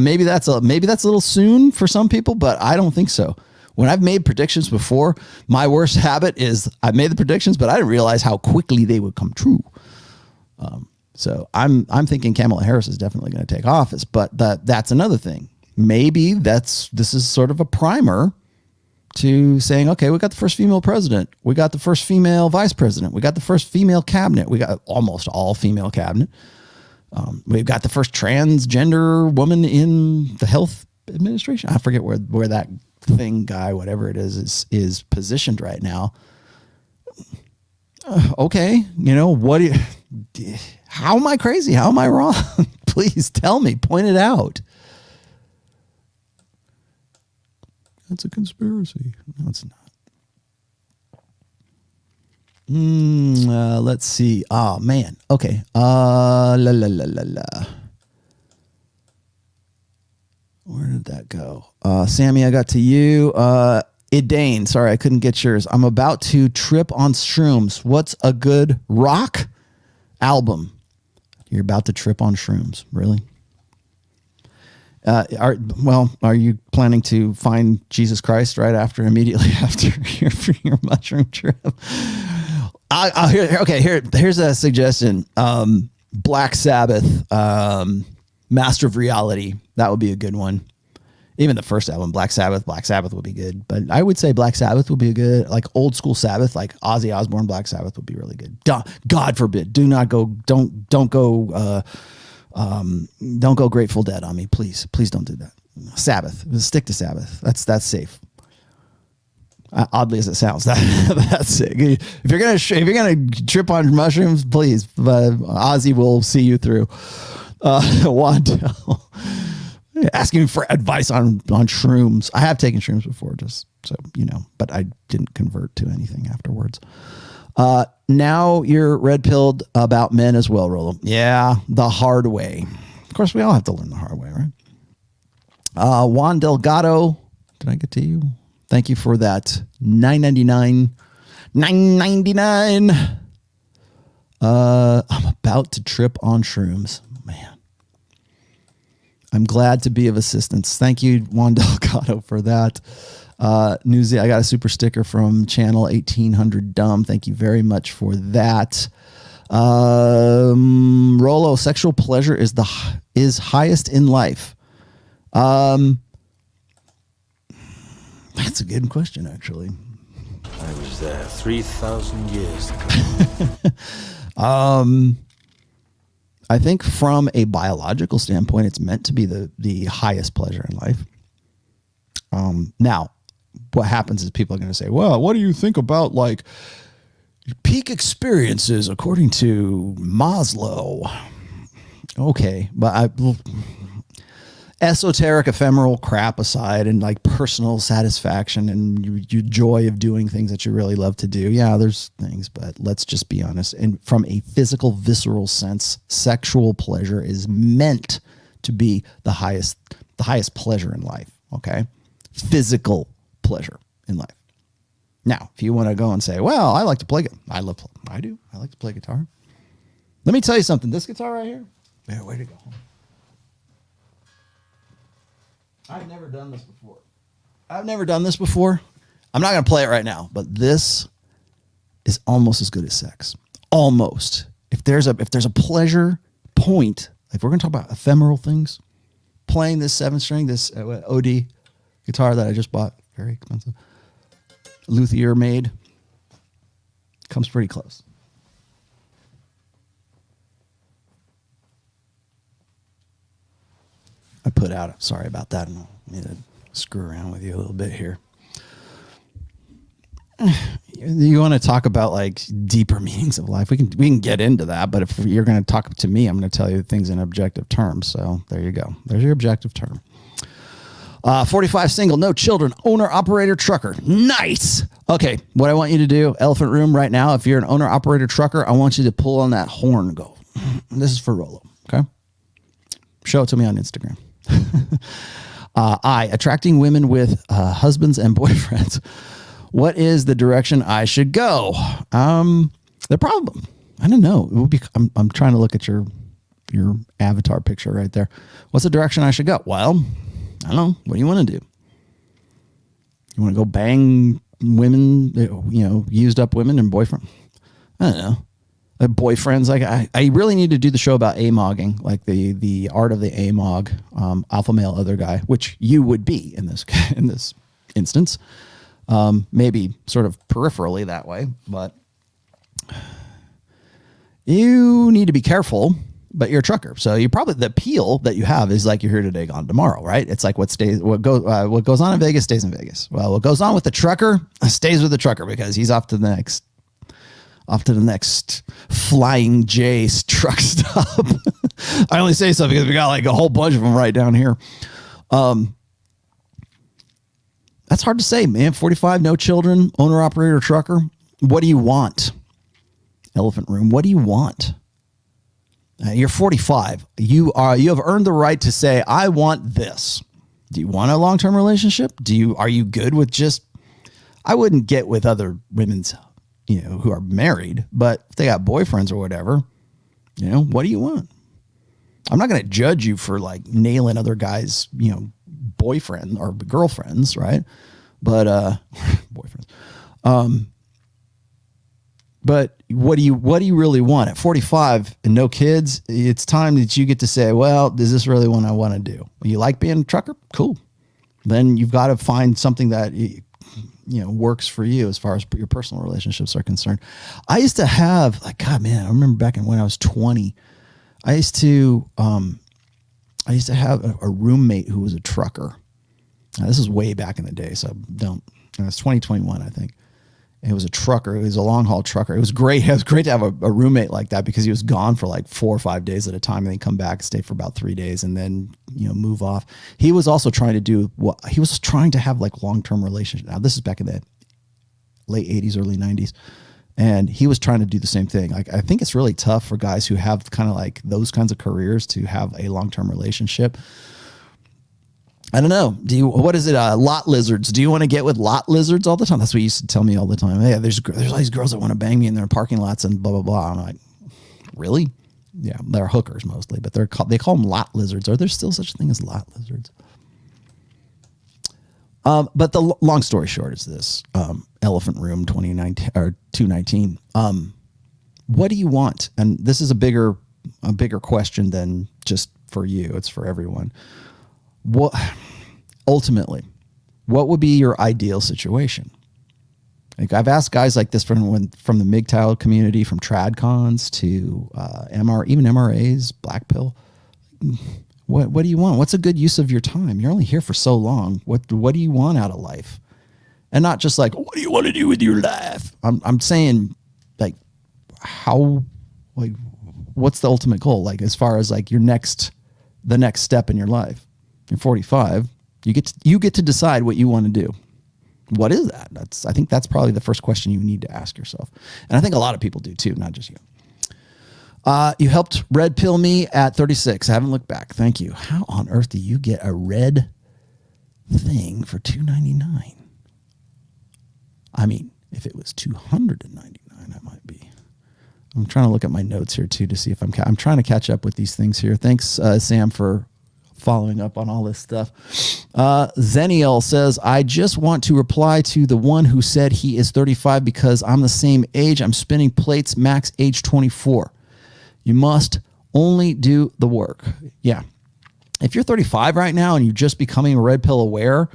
maybe that's a little soon for some people, but I don't think so. When I've made predictions before, my worst habit is I've made the predictions, but I didn't realize how quickly they would come true. So I'm thinking Kamala Harris is definitely going to take office, but that's another thing. Maybe this is sort of a primer to saying, okay, we got the first female president. We got the first female vice president. We got the first female cabinet. We got almost all female cabinet. We've got the first transgender woman in the health administration. I forget where that thing guy, whatever it is positioned right now. Okay. How am I crazy? How am I wrong? Please tell me, point it out. That's a conspiracy. No, it's not. Let's see. Oh, man. Okay. Where did that go? Sammy, I got to you. Idane. Sorry, I couldn't get yours. I'm about to trip on shrooms. What's a good rock album? You're about to trip on shrooms. Really? Are you planning to find Jesus Christ immediately after your mushroom trip? Here's a suggestion. Black Sabbath, Master of Reality. That would be a good one. Even the first album, Black Sabbath would be good. But I would say Black Sabbath would be a good, like old school Sabbath, like Ozzy Osbourne, Black Sabbath would be really good. God forbid, don't go Grateful Dead on me, please. Please don't do that. Sabbath, stick to Sabbath. That's safe. Oddly as it sounds, that's sick. If you're gonna trip on mushrooms, please. Ozzy will see you through. Wandell asking for advice on shrooms. I have taken shrooms before, just so you know, but I didn't convert to anything afterwards. Now you're red pilled about men as well, Rollo. Yeah, the hard way. Of course, we all have to learn the hard way, right? Juan Delgado, did I get to you? Thank you for that. $9.99. $9.99. I'm about to trip on shrooms. Man. I'm glad to be of assistance. Thank you, Juan Delgado, for that. Newsy, I got a super sticker from channel 1800 Dumb. Thank you very much for that. Rollo, sexual pleasure is highest in life. That's a good question, actually. I was there 3,000 years ago. I think from a biological standpoint, it's meant to be the highest pleasure in life. Now, what happens is people are going to say, well, what do you think about like peak experiences according to Maslow? Okay, but esoteric, ephemeral crap aside, and like personal satisfaction and your joy of doing things that you really love to do. Yeah, there's things, but let's just be honest. And from a physical, visceral sense, sexual pleasure is meant to be the highest pleasure in life. Okay. Physical pleasure in life. Now, if you want to go and say, well, I like to play, I do. I like to play guitar. Let me tell you something. This guitar right here, man, way to go. I've never done this before. I'm not going to play it right now, but this is almost as good as sex. Almost. If there's a pleasure point, if we're going to talk about ephemeral things, playing this 7-string, this OD guitar that I just bought, very expensive, luthier made, comes pretty close. I put out, sorry about that. I need to screw around with you a little bit here. You want to talk about like deeper meanings of life? We can get into that, but if you're going to talk to me, I'm going to tell you things in objective terms. So there you go. There's your objective term. 45 single, no children, owner, operator, trucker. Nice. Okay, what I want you to do, elephant room right now, if you're an owner, operator, trucker, I want you to pull on that horn and go. This is for Rollo, okay? Show it to me on Instagram. Attracting women with husbands and boyfriends. What is the direction I should go? The problem, I don't know. It would be. I'm trying to look at your avatar picture right there. What's the direction I should go? Well, I don't know. What do you want to do? You want to go bang women, used up women and boyfriend? I don't know. Boyfriends. Like I really need to do the show about amogging, like the art of the amog, alpha male other guy, which you would be in this instance. Maybe sort of peripherally that way, but you need to be careful. But you're a trucker, so you probably, the appeal that you have is like you're here today, gone tomorrow, right? It's like what goes on in Vegas stays in Vegas. Well, what goes on with the trucker stays with the trucker because he's off to the next Flying J's truck stop. I only say so because we got like a whole bunch of them right down here. That's hard to say, man. 45, no children, owner, operator, trucker. What do you want? Elephant room. What do you want? You're 45. You have earned the right to say, I want this. Do you want a long-term relationship? Are you good with just, I wouldn't get with other women's, who are married, but if they got boyfriends or whatever, what do you want? I'm not going to judge you for like nailing other guys, boyfriend or girlfriends, right? But boyfriends. But what do you really want at 45 and no kids? It's time that you get to say, well, is this really what I want to do? You like being a trucker? Cool. Then you've got to find something that works for you as far as your personal relationships are concerned. I used to have I remember back when I was 20, I used to have a roommate who was a trucker. Now, this is way back in the day, so it was 2021, I think. It was a trucker. It was a long haul trucker. It was great. It was great to have a roommate like that because he was gone for like 4 or 5 days at a time and then come back, stay for about 3 days and then, move off. He was also trying to have like long-term relationships. Now this is back in the late 80s, early 90s. And he was trying to do the same thing. Like, I think it's really tough for guys who have kind of like those kinds of careers to have a long-term relationship. I don't know. What is it? Lot lizards. Do you want to get with lot lizards all the time? That's what you used to tell me all the time. Hey, there's all these girls that want to bang me in their parking lots and blah, blah, blah. I'm like, really? Yeah, they're hookers mostly, but they call them lot lizards. Are there still such a thing as lot lizards? But the long story short is this, Elephant Room 2019 or 219. What do you want? And this is a bigger question than just for you. It's for everyone. What ultimately, what would be your ideal situation? Like I've asked guys like this from the MGTOW community, from TradCons to even MRAs, Black Pill. What do you want? What's a good use of your time? You're only here for so long. What do you want out of life? And not just like, what do you want to do with your life? I'm saying like what's the ultimate goal? Like as far as like the next step in your life. You're 45. You get to decide what you want to do. What is that? I think that's probably the first question you need to ask yourself. And I think a lot of people do too, not just you. You helped red pill me at 36. I haven't looked back. Thank you. How on earth do you get a red thing for $2.99? I mean, if it was $299, I might be. I'm trying to look at my notes here too to see if I'm trying to catch up with these things here. Thanks, Sam, for following up on all this stuff. Zeniel says, I just want to reply to the one who said he is 35 because I'm the same age. I'm spinning plates, max age 24. You must only do the work. Yeah. If you're 35 right now and you're just becoming red pill aware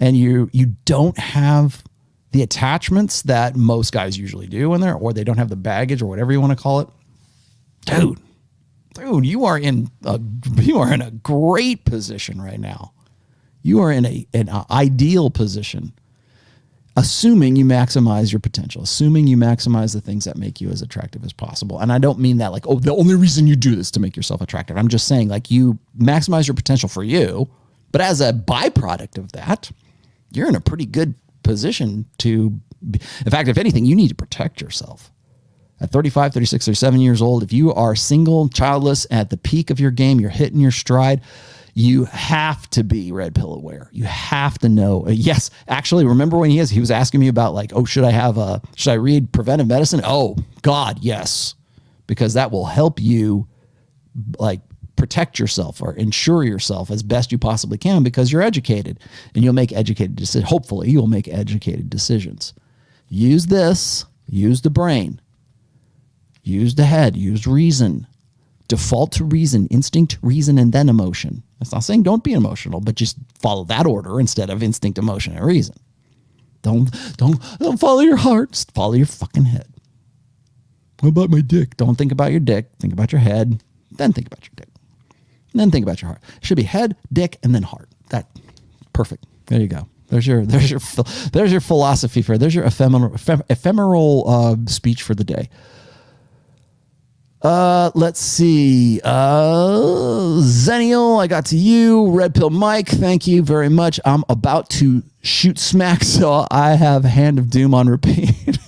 and you don't have the attachments that most guys usually do in there, or they don't have the baggage or whatever you want to call it, dude, you are in a great position right now. You are in an ideal position, assuming you maximize your potential, assuming you maximize the things that make you as attractive as possible. And I don't mean that like, oh, the only reason you do this to make yourself attractive. I'm just saying like you maximize your potential for you, but as a byproduct of that, you're in a pretty good position to be. In fact, if anything, you need to protect yourself. At 35, 36, 37 years old, if you are single, childless, at the peak of your game, you're hitting your stride, you have to be red pill aware. You have to know. Yes, actually, remember when he was asking me about like, oh, should I read preventive medicine? Oh, God, yes. Because that will help you like protect yourself or ensure yourself as best you possibly can because you're educated and you'll make educated decisions. Hopefully, you'll make educated decisions. Use this, use the brain. Use the head, use reason, default to reason, instinct, reason, and then emotion. That's not saying don't be emotional, but just follow that order instead of instinct, emotion, and reason. Don't follow your heart, just follow your fucking head. What about my dick? Don't think about your dick, think about your head, then think about your dick. And then think about your heart. It should be head, dick, and then heart. That perfect. There you go. There's your philosophy for it. There's your ephemeral speech for the day. Let's see. Zenial, I got to you. Red Pill Mike, thank you very much. I'm about to shoot smack, so I have Hand of Doom on repeat.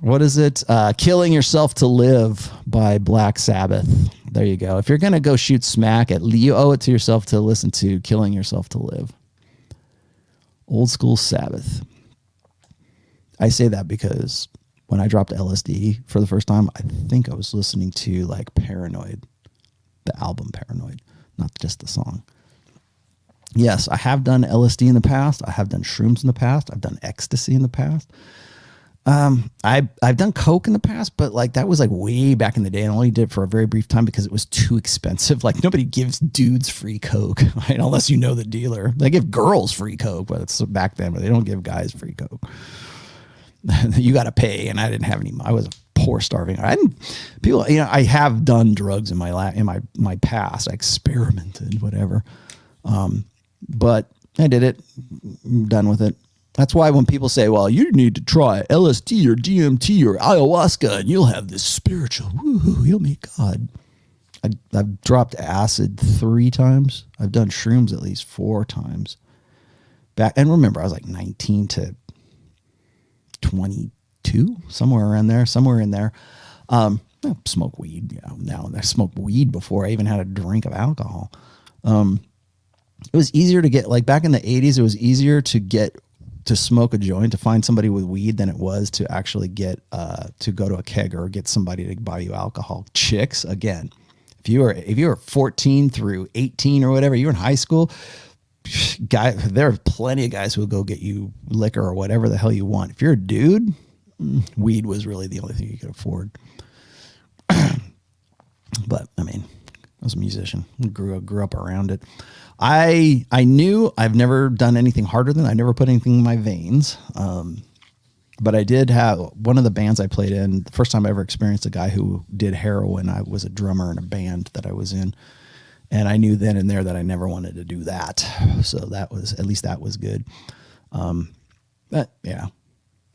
What is it? Killing Yourself to Live by Black Sabbath. There you go. If you're going to go shoot smack, you owe it to yourself to listen to Killing Yourself to Live. Old school Sabbath. I say that because when I dropped LSD for the first time, I think I was listening to like Paranoid, the album Paranoid, not just the song. Yes, I have done LSD in the past. I have done shrooms in the past. I've done ecstasy in the past. I've done coke in the past, but like that was like way back in the day. I only did it for a very brief time because it was too expensive. Like nobody gives dudes free coke, right? Unless you know the dealer. They give girls free coke, but it's back then, but they don't give guys free coke. You got to pay, and I didn't have any. I was a poor, starving. I have done drugs in my past. I experimented, whatever. But I did it. I'm done with it. That's why when people say, well, you need to try LSD or DMT or ayahuasca and you'll have this spiritual, woohoo, you'll meet God. I've dropped acid 3 times. I've done shrooms at least 4 times. And remember, I was like 19 to 22, somewhere in there. I smoke weed, now and I smoked weed before I even had a drink of alcohol. It was easier to get, like back in the 80s, it was easier to smoke a joint, to find somebody with weed than it was to actually get to go to a keg or get somebody to buy you alcohol. Chicks, again, if you were 14 through 18 or whatever, you were in high school, there are plenty of guys who will go get you liquor or whatever the hell you want. If you're a dude, weed was really the only thing you could afford. But I mean, I was a musician, grew up around it. I knew I've never done anything harder than I never put anything in my veins. But I did have one of the bands I played in. The first time I ever experienced a guy who did heroin. I was a drummer in a band that I was in. And I knew then and there that I never wanted to do that. So that was good. But yeah.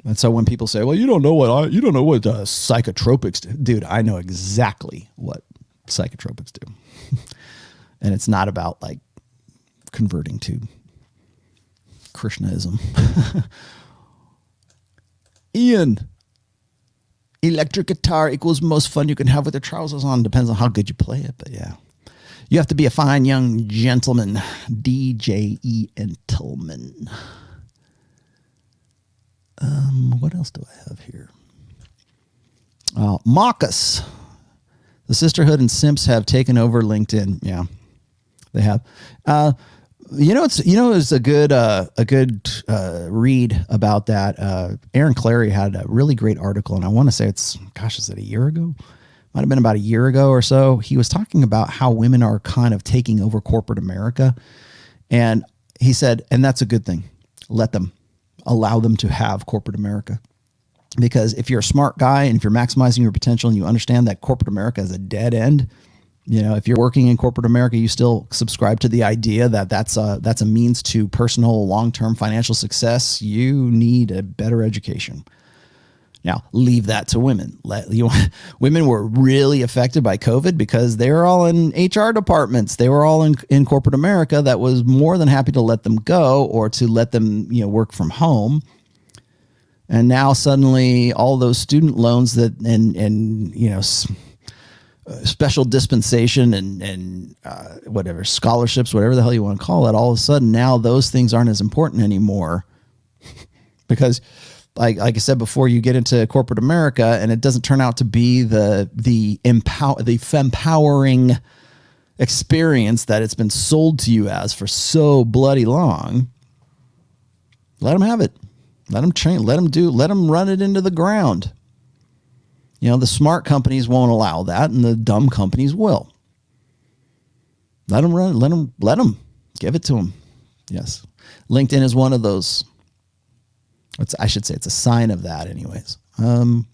And so when people say, well, you don't know what psychotropics do. Dude, I know exactly what psychotropics do. And it's not about like converting to Krishnaism. Ian, electric guitar equals most fun you can have with your trousers on. Depends on how good you play it, but yeah. You have to be a fine young gentleman. DJE Entelman. What else do I have here? Maucus. The Sisterhood and Simps have taken over LinkedIn. Yeah, they have. It's a good read about that. Aaron Clary had a really great article, and I want to say is it a year ago? Might have been about a year ago or so. He was talking about how women are kind of taking over corporate America, and he said, and that's a good thing. Allow them to have corporate America. Because if you're a smart guy and if you're maximizing your potential and you understand that corporate America is a dead end, if you're working in corporate America, you still subscribe to the idea that that's a means to personal long-term financial success. You need a better education. Now, leave that to women. Women were really affected by COVID because they were all in HR departments. They were all in corporate America that was more than happy to let them go or to let them work from home. And now suddenly all those student loans special dispensation and whatever scholarships, whatever the hell you want to call it, all of a sudden now those things aren't as important anymore because like I said before, you get into corporate America and it doesn't turn out to be the empowering experience that it's been sold to you as for so bloody long. Let them have it. Let them train. Let them run it into the ground. The smart companies won't allow that, and the dumb companies will. Let them run. Let them. Give it to them. Yes, LinkedIn is one of those. I should say it's a sign of that. Anyways, found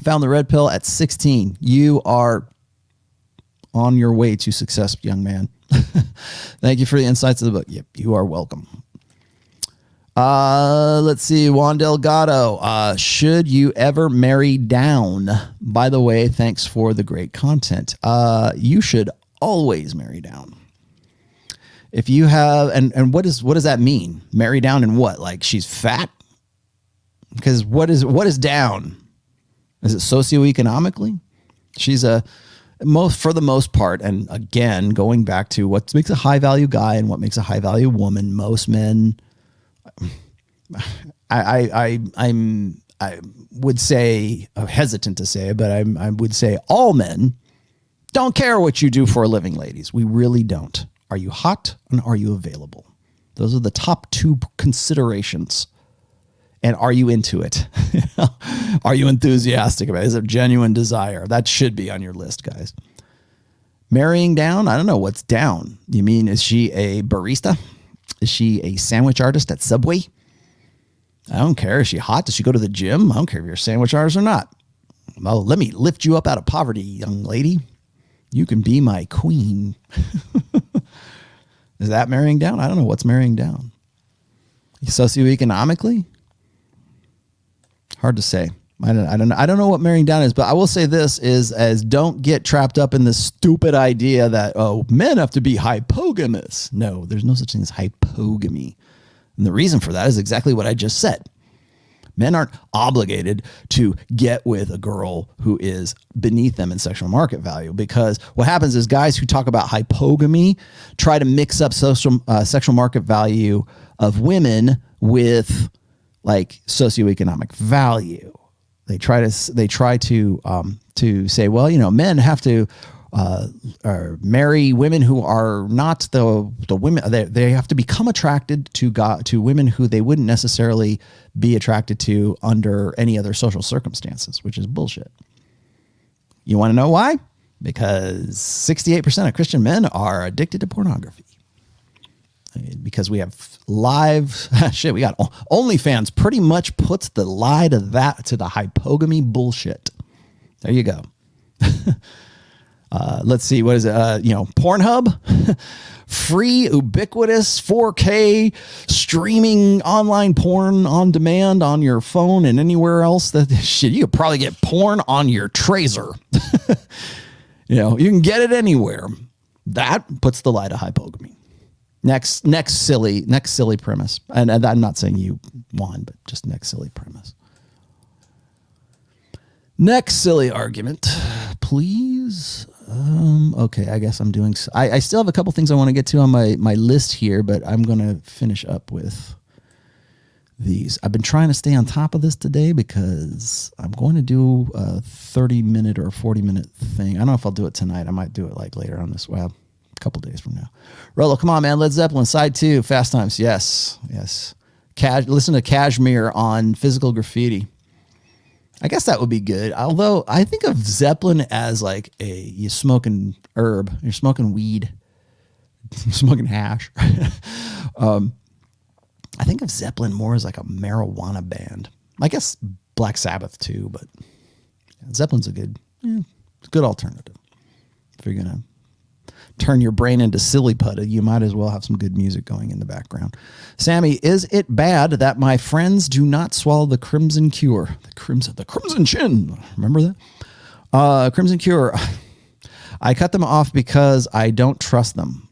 the red pill at 16. You are on your way to success, young man. Thank you for the insights of the book. Yep, you are welcome. Let's see. Juan Delgado. Should you ever marry down? By the way, thanks for the great content. You should always marry down. If you have, and what does that mean? Marry down and what? Like she's fat? Because what is down? Is it socioeconomically? She's for the most part, and again, going back to what makes a high value guy and what makes a high value woman, most men, I would say, I'm hesitant to say it, but I would say all men don't care what you do for a living, ladies. We really don't. Are you hot and are you available? Those are the top two considerations. And are you into it? Are you enthusiastic about it? Is it a genuine desire? That should be on your list, guys. Marrying down? I don't know. What's down? You mean, is she a barista? Is she a sandwich artist at Subway? I don't care. Is she hot? Does she go to the gym? I don't care if you're a sandwich artist or not. Well, let me lift you up out of poverty, young lady. You can be my queen. Is that marrying down? I don't know. What's marrying down? Socioeconomically? Hard to say. I don't know what marrying down is, but I will say this is don't get trapped up in this stupid idea that, men have to be hypergamous. No, there's no such thing as hypergamy. And the reason for that is exactly what I just said. Men aren't obligated to get with a girl who is beneath them in sexual market value, because what happens is guys who talk about hypergamy try to mix up sexual market value of women with like socioeconomic value. They try to say, well, men have to marry women who are not the women. They have to become attracted to women who they wouldn't necessarily be attracted to under any other social circumstances, which is bullshit. You want to know why? Because 68% of Christian men are addicted to pornography. Because we have live shit. We got OnlyFans pretty much puts the lie to the hypergamy bullshit. There you go. Let's see. What is it? Pornhub, free, ubiquitous 4K streaming online porn on demand on your phone and anywhere else. You could probably get porn on your Tracer. You can get it anywhere. That puts the lie to hypergamy. Next silly premise. And I'm not saying you won, but just next silly premise. Next silly argument, please. Okay, I guess I'm doing. I still have a couple things I want to get to on my list here, but I'm going to finish up with these. I've been trying to stay on top of this today because I'm going to do a 30-minute or 40-minute thing. I don't know if I'll do it tonight. I might do it like later on this web, a couple days from now. Rollo, come on, man. Led Zeppelin, side 2, Fast Times. Yes. Listen to Kashmir on Physical Graffiti. I guess that would be good. Although I think of Zeppelin as like you smoking herb, you're smoking weed, you're smoking hash. I think of Zeppelin more as like a marijuana band. I guess Black Sabbath too, but Zeppelin's a good alternative. If you're gonna turn your brain into silly putty, you might as well have some good music going in the background. Sammy, is it bad that my friends do not swallow the Crimson Cure? The Crimson Chin. Remember that? Crimson Cure. I cut them off because I don't trust them.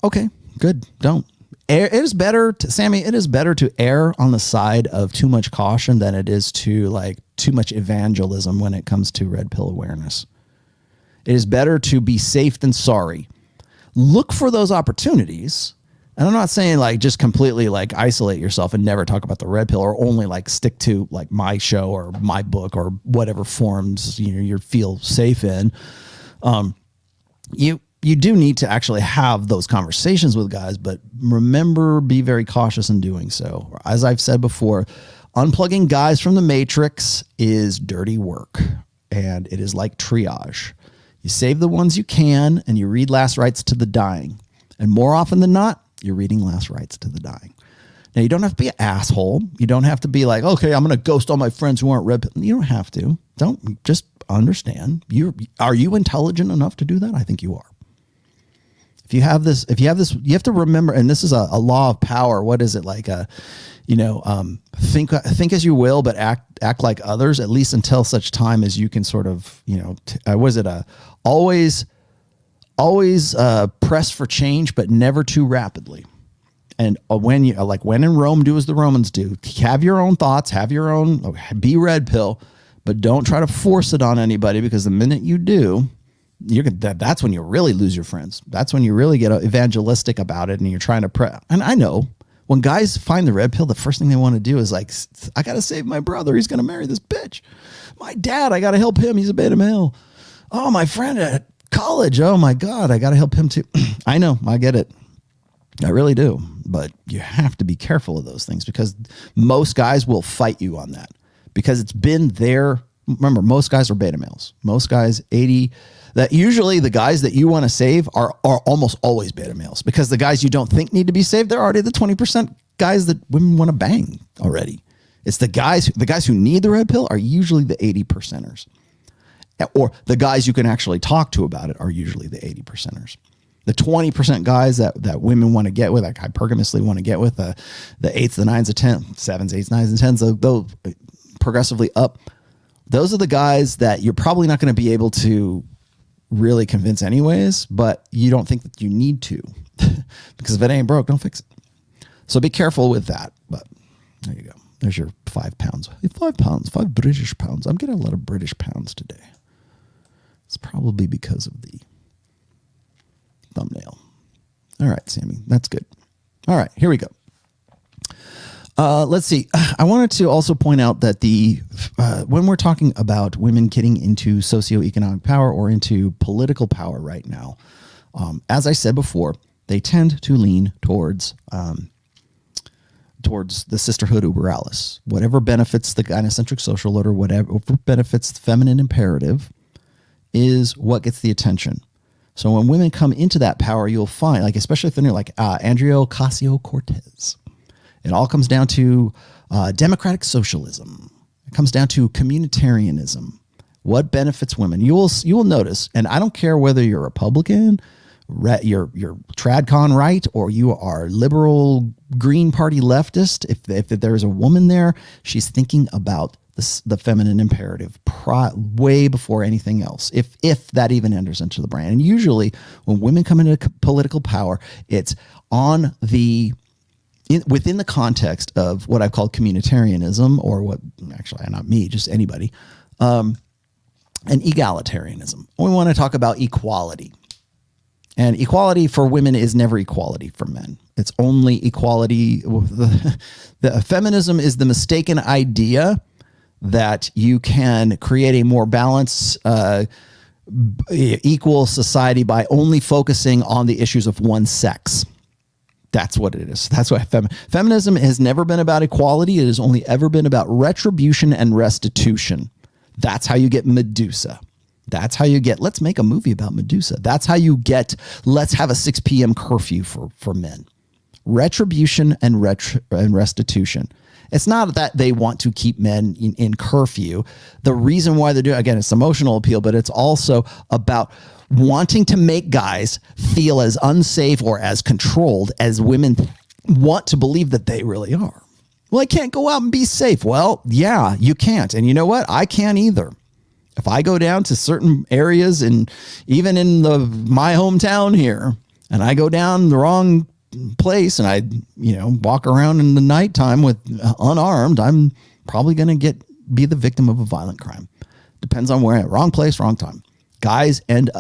Okay, good. Don't. It is better to, Sammy, it is better to err on the side of too much caution than it is to like too much evangelism when it comes to red pill awareness. It is better to be safe than sorry. Look for those opportunities. And I'm not saying like just completely like isolate yourself and never talk about the red pill, or only like stick to like my show or my book or whatever forums you feel safe in. You do need to actually have those conversations with guys, but remember, be very cautious in doing so. As I've said before, unplugging guys from the matrix is dirty work, and it is like triage. You save the ones you can, and you read Last Rites to the Dying. And more often than not, you're reading Last Rites to the Dying. Now, you don't have to be an asshole. You don't have to be like, okay, I'm going to ghost all my friends who aren't red pill. You don't have to. Don't. Just understand. Are you intelligent enough to do that? I think you are. If you have this, you have to remember, and this is a law of power. What is it like? Think as you will, but act like others, at least until such time as you can sort of, always press for change, but never too rapidly. And when in Rome, do as the Romans do. Have your own thoughts, be red pill, but don't try to force it on anybody, because the minute you do, that's when you really lose your friends. That's when you really get evangelistic about it, and you're trying to and I know when guys find the red pill, the first thing they want to do is like, I got to save my brother. He's going to marry this bitch. My dad, I got to help him. He's a beta male. Oh, my friend at college. Oh my God, I got to help him too. I know, I get it. I really do. But you have to be careful of those things, because most guys will fight you on that, because it's been there. Remember, most guys are beta males. Most guys, that usually the guys that you want to save are almost always beta males, because the guys you don't think need to be saved, they're already the 20% guys that women want to bang already. It's the guys who need the red pill are usually the 80%ers, or the guys you can actually talk to about it are usually the 80%ers. The 20% guys that women want to get with, like hypergamously want to get with, the 8s, the 9s, the 10s, 7s, 8s, 9s, and 10s, those progressively up. Those are the guys that you're probably not going to be able to really convince anyways, but you don't think that you need to, because if it ain't broke, don't fix it. So be careful with that. But there you go. There's your 5 pounds. 5 pounds, 5 British pounds. I'm getting a lot of British pounds today. It's probably because of the thumbnail. All right, Sammy, that's good. All right, here we go. Let's see. I wanted to also point out that when we're talking about women getting into socioeconomic power or into political power right now, as I said before, they tend to lean towards the Sisterhood Über. Whatever benefits the gynocentric social order, whatever benefits the feminine imperative, is what gets the attention. So when women come into that power, you'll find, like, especially if they're like Andrea Ocasio-Cortez, it all comes down to democratic socialism. It comes down to communitarianism. What benefits women? You will notice, and I don't care whether you're Republican, you're TradCon right, or you are liberal Green Party leftist. If there's a woman there, she's thinking about the feminine imperative way before anything else, if that even enters into the brain. And usually when women come into political power, it's on within the context of what I've called communitarianism, or what, actually not me, just anybody. and egalitarianism. We want to talk about equality. And equality for women is never equality for men. It's only equality. The feminism is the mistaken idea that you can create a more balanced, equal society by only focusing on the issues of one sex. That's what it is. That's why feminism has never been about equality. It has only ever been about retribution and restitution. That's how you get Medusa. That's how you get, let's make a movie about Medusa. That's how you get, let's have a 6 p.m. curfew for men. Retribution and restitution. It's not that they want to keep men in curfew. The reason why they're doing, again, it's emotional appeal, but it's also about wanting to make guys feel as unsafe or as controlled as women want to believe that they really are. Well, I can't go out and be safe. Well, yeah, you can't. And you know what? I can't either. If I go down to certain areas, and even in my hometown here, and I go down the wrong place and I, walk around in the nighttime with unarmed, I'm probably going to be the victim of a violent crime. Depends on where, wrong place, wrong time. Guys and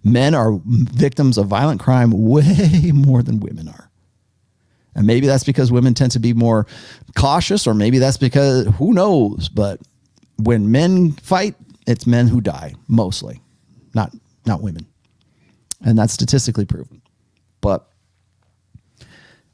men are victims of violent crime way more than women are. And maybe that's because women tend to be more cautious, or maybe that's because, who knows, but when men fight, it's men who die mostly, not women. And that's statistically proven. But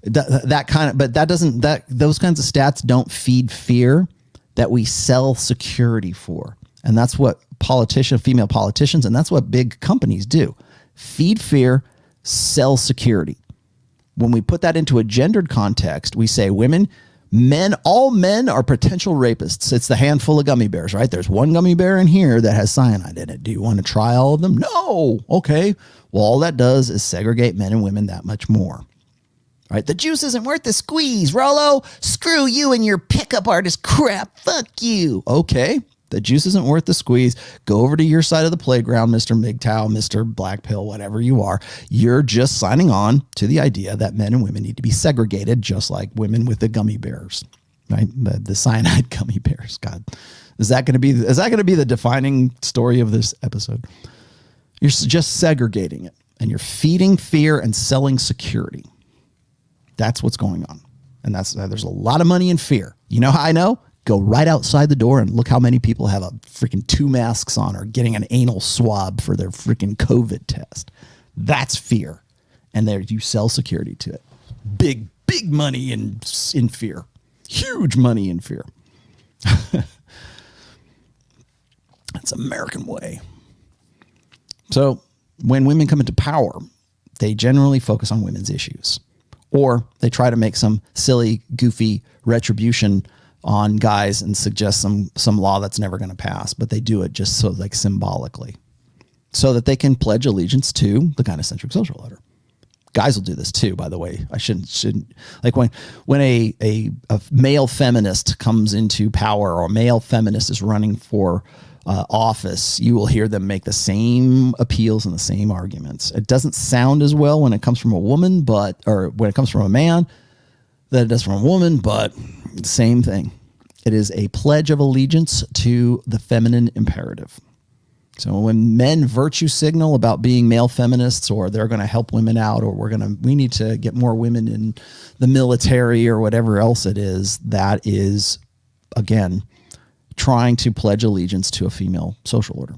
those kinds of stats don't feed fear that we sell security for. And that's what female politicians, and that's what big companies do. Feed fear, sell security. When we put that into a gendered context, we say all men are potential rapists. It's the handful of gummy bears, right? There's one gummy bear in here that has cyanide in it. Do you want to try all of them? No. Okay. Well, all that does is segregate men and women that much more. Right? The juice isn't worth the squeeze, Rollo. Screw you and your pickup artist crap. Fuck you. Okay. The juice isn't worth the squeeze. Go over to your side of the playground, Mr. MGTOW, Mr. Black Pill, whatever you are. You're just signing on to the idea that men and women need to be segregated, just like women with the gummy bears, right? The cyanide gummy bears. God, is that going to be the defining story of this episode? You're just segregating it, and you're feeding fear and selling security. That's what's going on, and there's a lot of money in fear. You know how I know? Go right outside the door and look how many people have a freaking 2 masks on or getting an anal swab for their freaking COVID test. That's fear. And there you sell security to it. Big money in fear. Huge money in fear. That's American way. So when women come into power, they generally focus on women's issues, or they try to make some silly, goofy retribution on guys and suggest some law that's never going to pass, but they do it just so symbolically, so that they can pledge allegiance to the gynocentric social order. Guys will do this too, by the way. I shouldn't like when a male feminist comes into power, or a male feminist is running for office, you will hear them make the same appeals and the same arguments. It doesn't sound as well when it comes from a woman, or when it comes from a man, that it does from a woman, but same thing. It is a pledge of allegiance to the feminine imperative. So when men virtue signal about being male feminists, or they're going to help women out, or we need to get more women in the military, or whatever else it is, that is, again, trying to pledge allegiance to a female social order.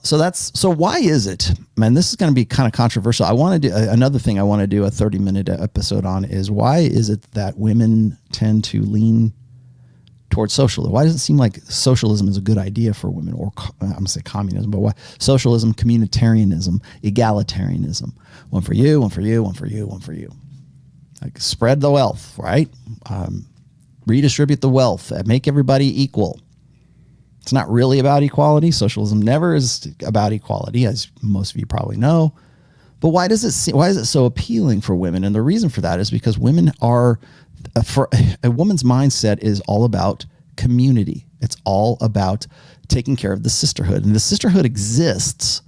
So why is it, man, this is going to be kind of controversial. I want to do another thing. I want to do a 30-minute episode on is, why is it that women tend to lean towards socialism? Why does it seem like socialism is a good idea for women, or I'm going to say communism, but why socialism, communitarianism, egalitarianism, one for you, one for you, one for you, one for you. Like, spread the wealth, right? Redistribute the wealth, make everybody equal. It's not really about equality. Socialism never is about equality, as most of you probably know. But why is it so appealing for women? And the reason for that is because women are, for a woman's mindset is all about community. It's all about taking care of the sisterhood. And the sisterhood exists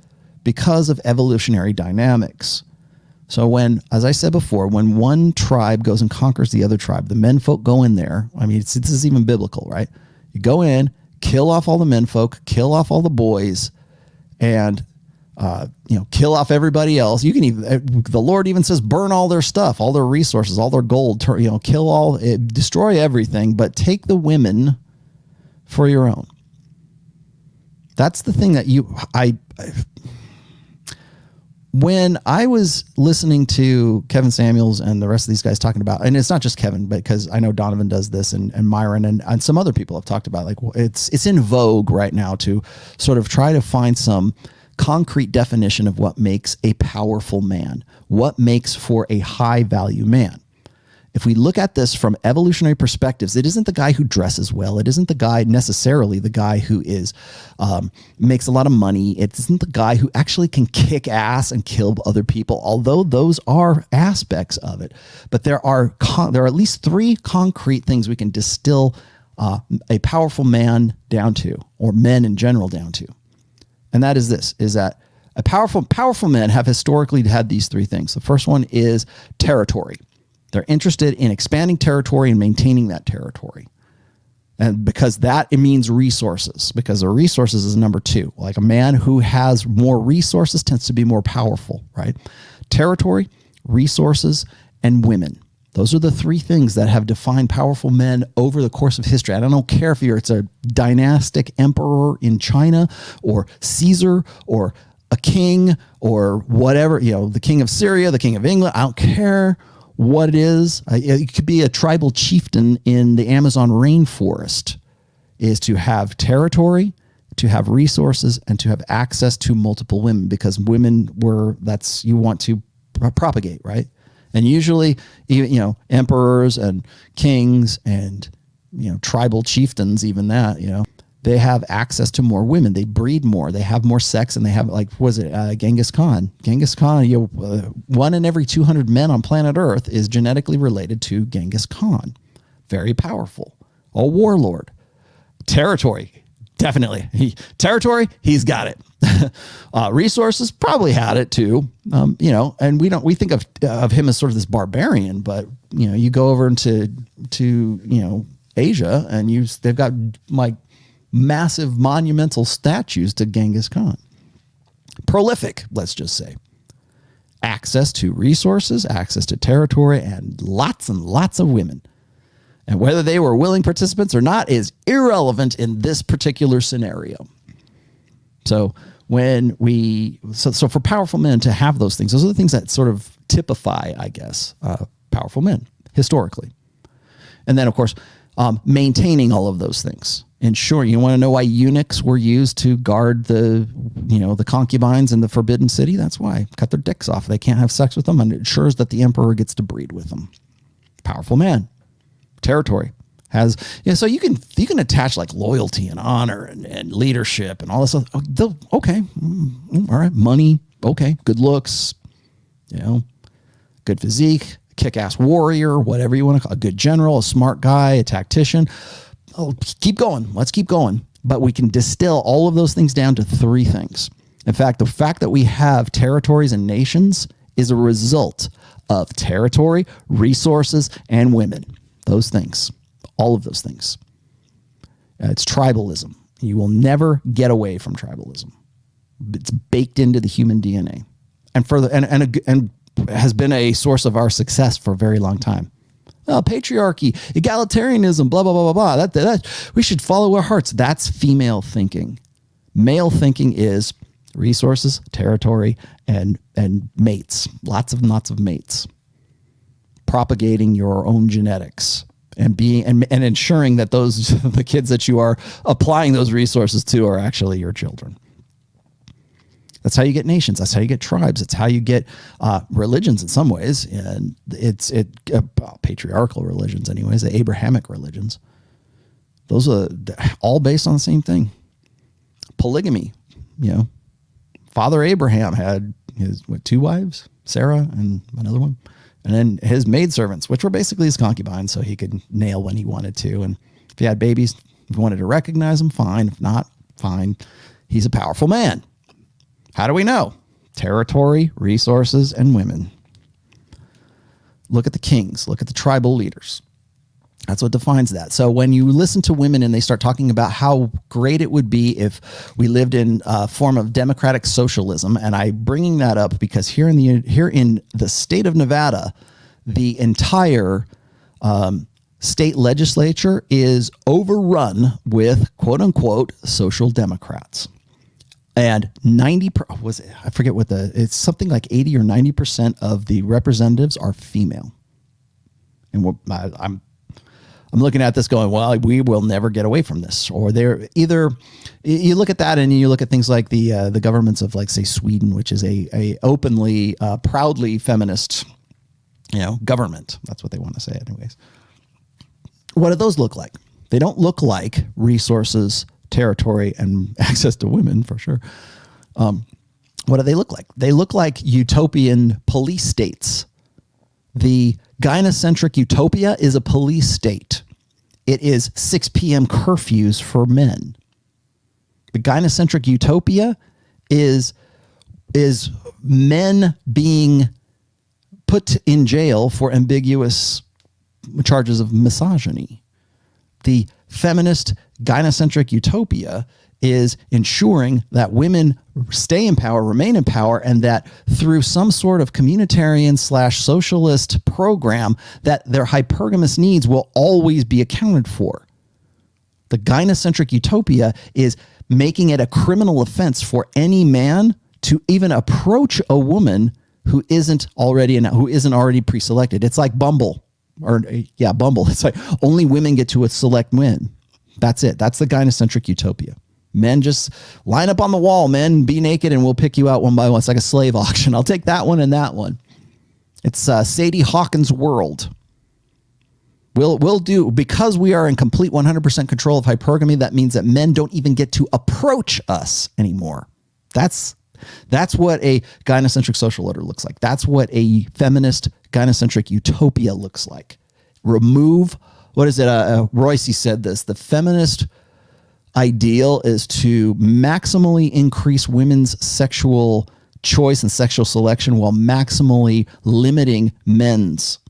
because of evolutionary dynamics. So when, as I said before, when one tribe goes and conquers the other tribe, the menfolk go in there. I mean, this is even biblical, right? You go in, kill off all the menfolk, kill off all the boys, and kill off everybody else. You can even, the Lord even says, burn all their stuff, all their resources, all their gold, kill all, destroy everything, but take the women for your own. That's the thing that when I was listening to Kevin Samuels and the rest of these guys talking about, and it's not just Kevin, but because I know Donovan does this, and Myron and some other people have talked about, like, it's in vogue right now to sort of try to find some concrete definition of what makes a powerful man, what makes for a high value man. If we look at this from evolutionary perspectives, it isn't the guy who dresses well. It isn't the guy necessarily the guy who is makes a lot of money. It isn't the guy who actually can kick ass and kill other people, although those are aspects of it. But there are at least three concrete things we can distill a powerful man down to, or men in general down to. And that is this, is that a powerful men have historically had these three things. The first one is territory. They're interested in expanding territory and maintaining that territory. And because it means resources, because the resources is number two. Like a man who has more resources tends to be more powerful, right? Territory, resources, and women. Those are the three things that have defined powerful men over the course of history. I don't care if it's a dynastic emperor in China, or Caesar, or a king, or whatever, the king of Syria, the king of England. I don't care what it is. It could be a tribal chieftain in the Amazon rainforest, is to have territory, to have resources, and to have access to multiple women, because women you want to propagate, right? And usually, emperors and kings and, tribal chieftains, even that, they have access to more women. They breed more. They have more sex, and they have, Genghis Khan. Genghis Khan, 1 in every 200 men on planet Earth is genetically related to Genghis Khan. Very powerful. A warlord. Territory. Definitely. Territory, he's got it. Resources, probably had it too. And we think of him as sort of this barbarian, but you go over into Asia, and they've got like massive monumental statues to Genghis Khan. Prolific, let's just say. Access to resources, access to territory, and lots of women. And whether they were willing participants or not is irrelevant in this particular scenario. So so for powerful men to have those things, those are the things that sort of typify, I guess, powerful men historically. And then, of course, maintaining all of those things. Ensuring, you want to know why eunuchs were used to guard the concubines in the Forbidden City? That's why. Cut their dicks off. They can't have sex with them, and it ensures that the emperor gets to breed with them. Powerful man. Territory. Has, so you can attach like loyalty and honor and leadership and all this stuff. Okay. All right. Money. Okay. Good looks, good physique, kick-ass warrior, whatever you want to call it. A good general, a smart guy, a tactician. Oh, keep going. Let's keep going. But we can distill all of those things down to three things. In fact, the fact that we have territories and nations is a result of territory, resources, and women. Those things. All of those things. It's tribalism. You will never get away from tribalism. It's baked into the human DNA, and has been a source of our success for a very long time. Patriarchy, egalitarianism, blah blah blah blah blah. That we should follow our hearts. That's female thinking. Male thinking is resources, territory, and mates. Lots of mates. Propagating your own genetics. And ensuring that the kids that you are applying those resources to are actually your children. That's how you get nations. That's how you get tribes. It's how you get religions in some ways, and it's patriarchal religions, anyways. The Abrahamic religions. Those are all based on the same thing. Polygamy. Father Abraham had his 2 wives, Sarah and another one. And then his maidservants, which were basically his concubines, so he could nail when he wanted to. And if he had babies, if he wanted to recognize them, fine. If not, fine. He's a powerful man. How do we know? Territory, resources, and women. Look at the kings. Look at the tribal leaders. That's what defines that. So when you listen to women and they start talking about how great it would be if we lived in a form of democratic socialism, and I'm bringing that up because here in the state of Nevada, the entire state legislature is overrun with quote unquote social democrats. And I forget what it's something like 80 or 90% of the representatives are female. And I'm looking at this going, well, we will never get away from this. Or they're either, you look at that and you look at things like the governments of, like, say, Sweden, which is a openly, proudly feminist, government. That's what they want to say anyways. What do those look like? They don't look like resources, territory, and access to women, for sure. What do they look like? They look like utopian police states. The gynocentric utopia is a police state. It is 6 p.m. curfews for men. The gynocentric utopia is men being put in jail for ambiguous charges of misogyny. The feminist gynocentric utopia is ensuring that women stay in power, remain in power, and that through some sort of communitarian / socialist program that their hypergamous needs will always be accounted for. The gynocentric utopia is making it a criminal offense for any man to even approach a woman who isn't already pre-selected. It's like Bumble. Bumble. It's like only women get to select men. That's it. That's the gynocentric utopia. Men just line up on the wall, men, be naked, and we'll pick you out one by one. It's like a slave auction. I'll take that one and that one. It's Sadie Hawkins' world. We'll do, because we are in complete 100% control of hypergamy, that means that men don't even get to approach us anymore. That's what a gynocentric social order looks like. That's what a feminist gynocentric utopia looks like. Remove, what is it? Royce said this, the feminist ideal is to maximally increase women's sexual choice and sexual selection while maximally limiting men's.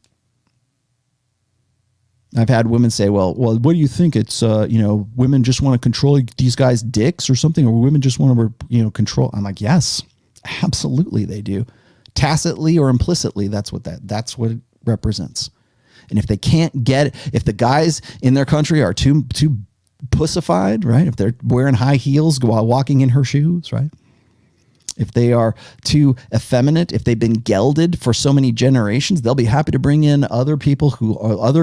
I've had women say, well, what do you think? It's, women just want to control these guys' dicks or something, or women just want to, control. I'm like, yes, absolutely they do. Tacitly or implicitly, that's what it represents. And if they can't get it, if the guys in their country are too pussified, right? If they're wearing high heels while walking in her shoes, right? If they are too effeminate, if they've been gelded for so many generations, they'll be happy to bring in other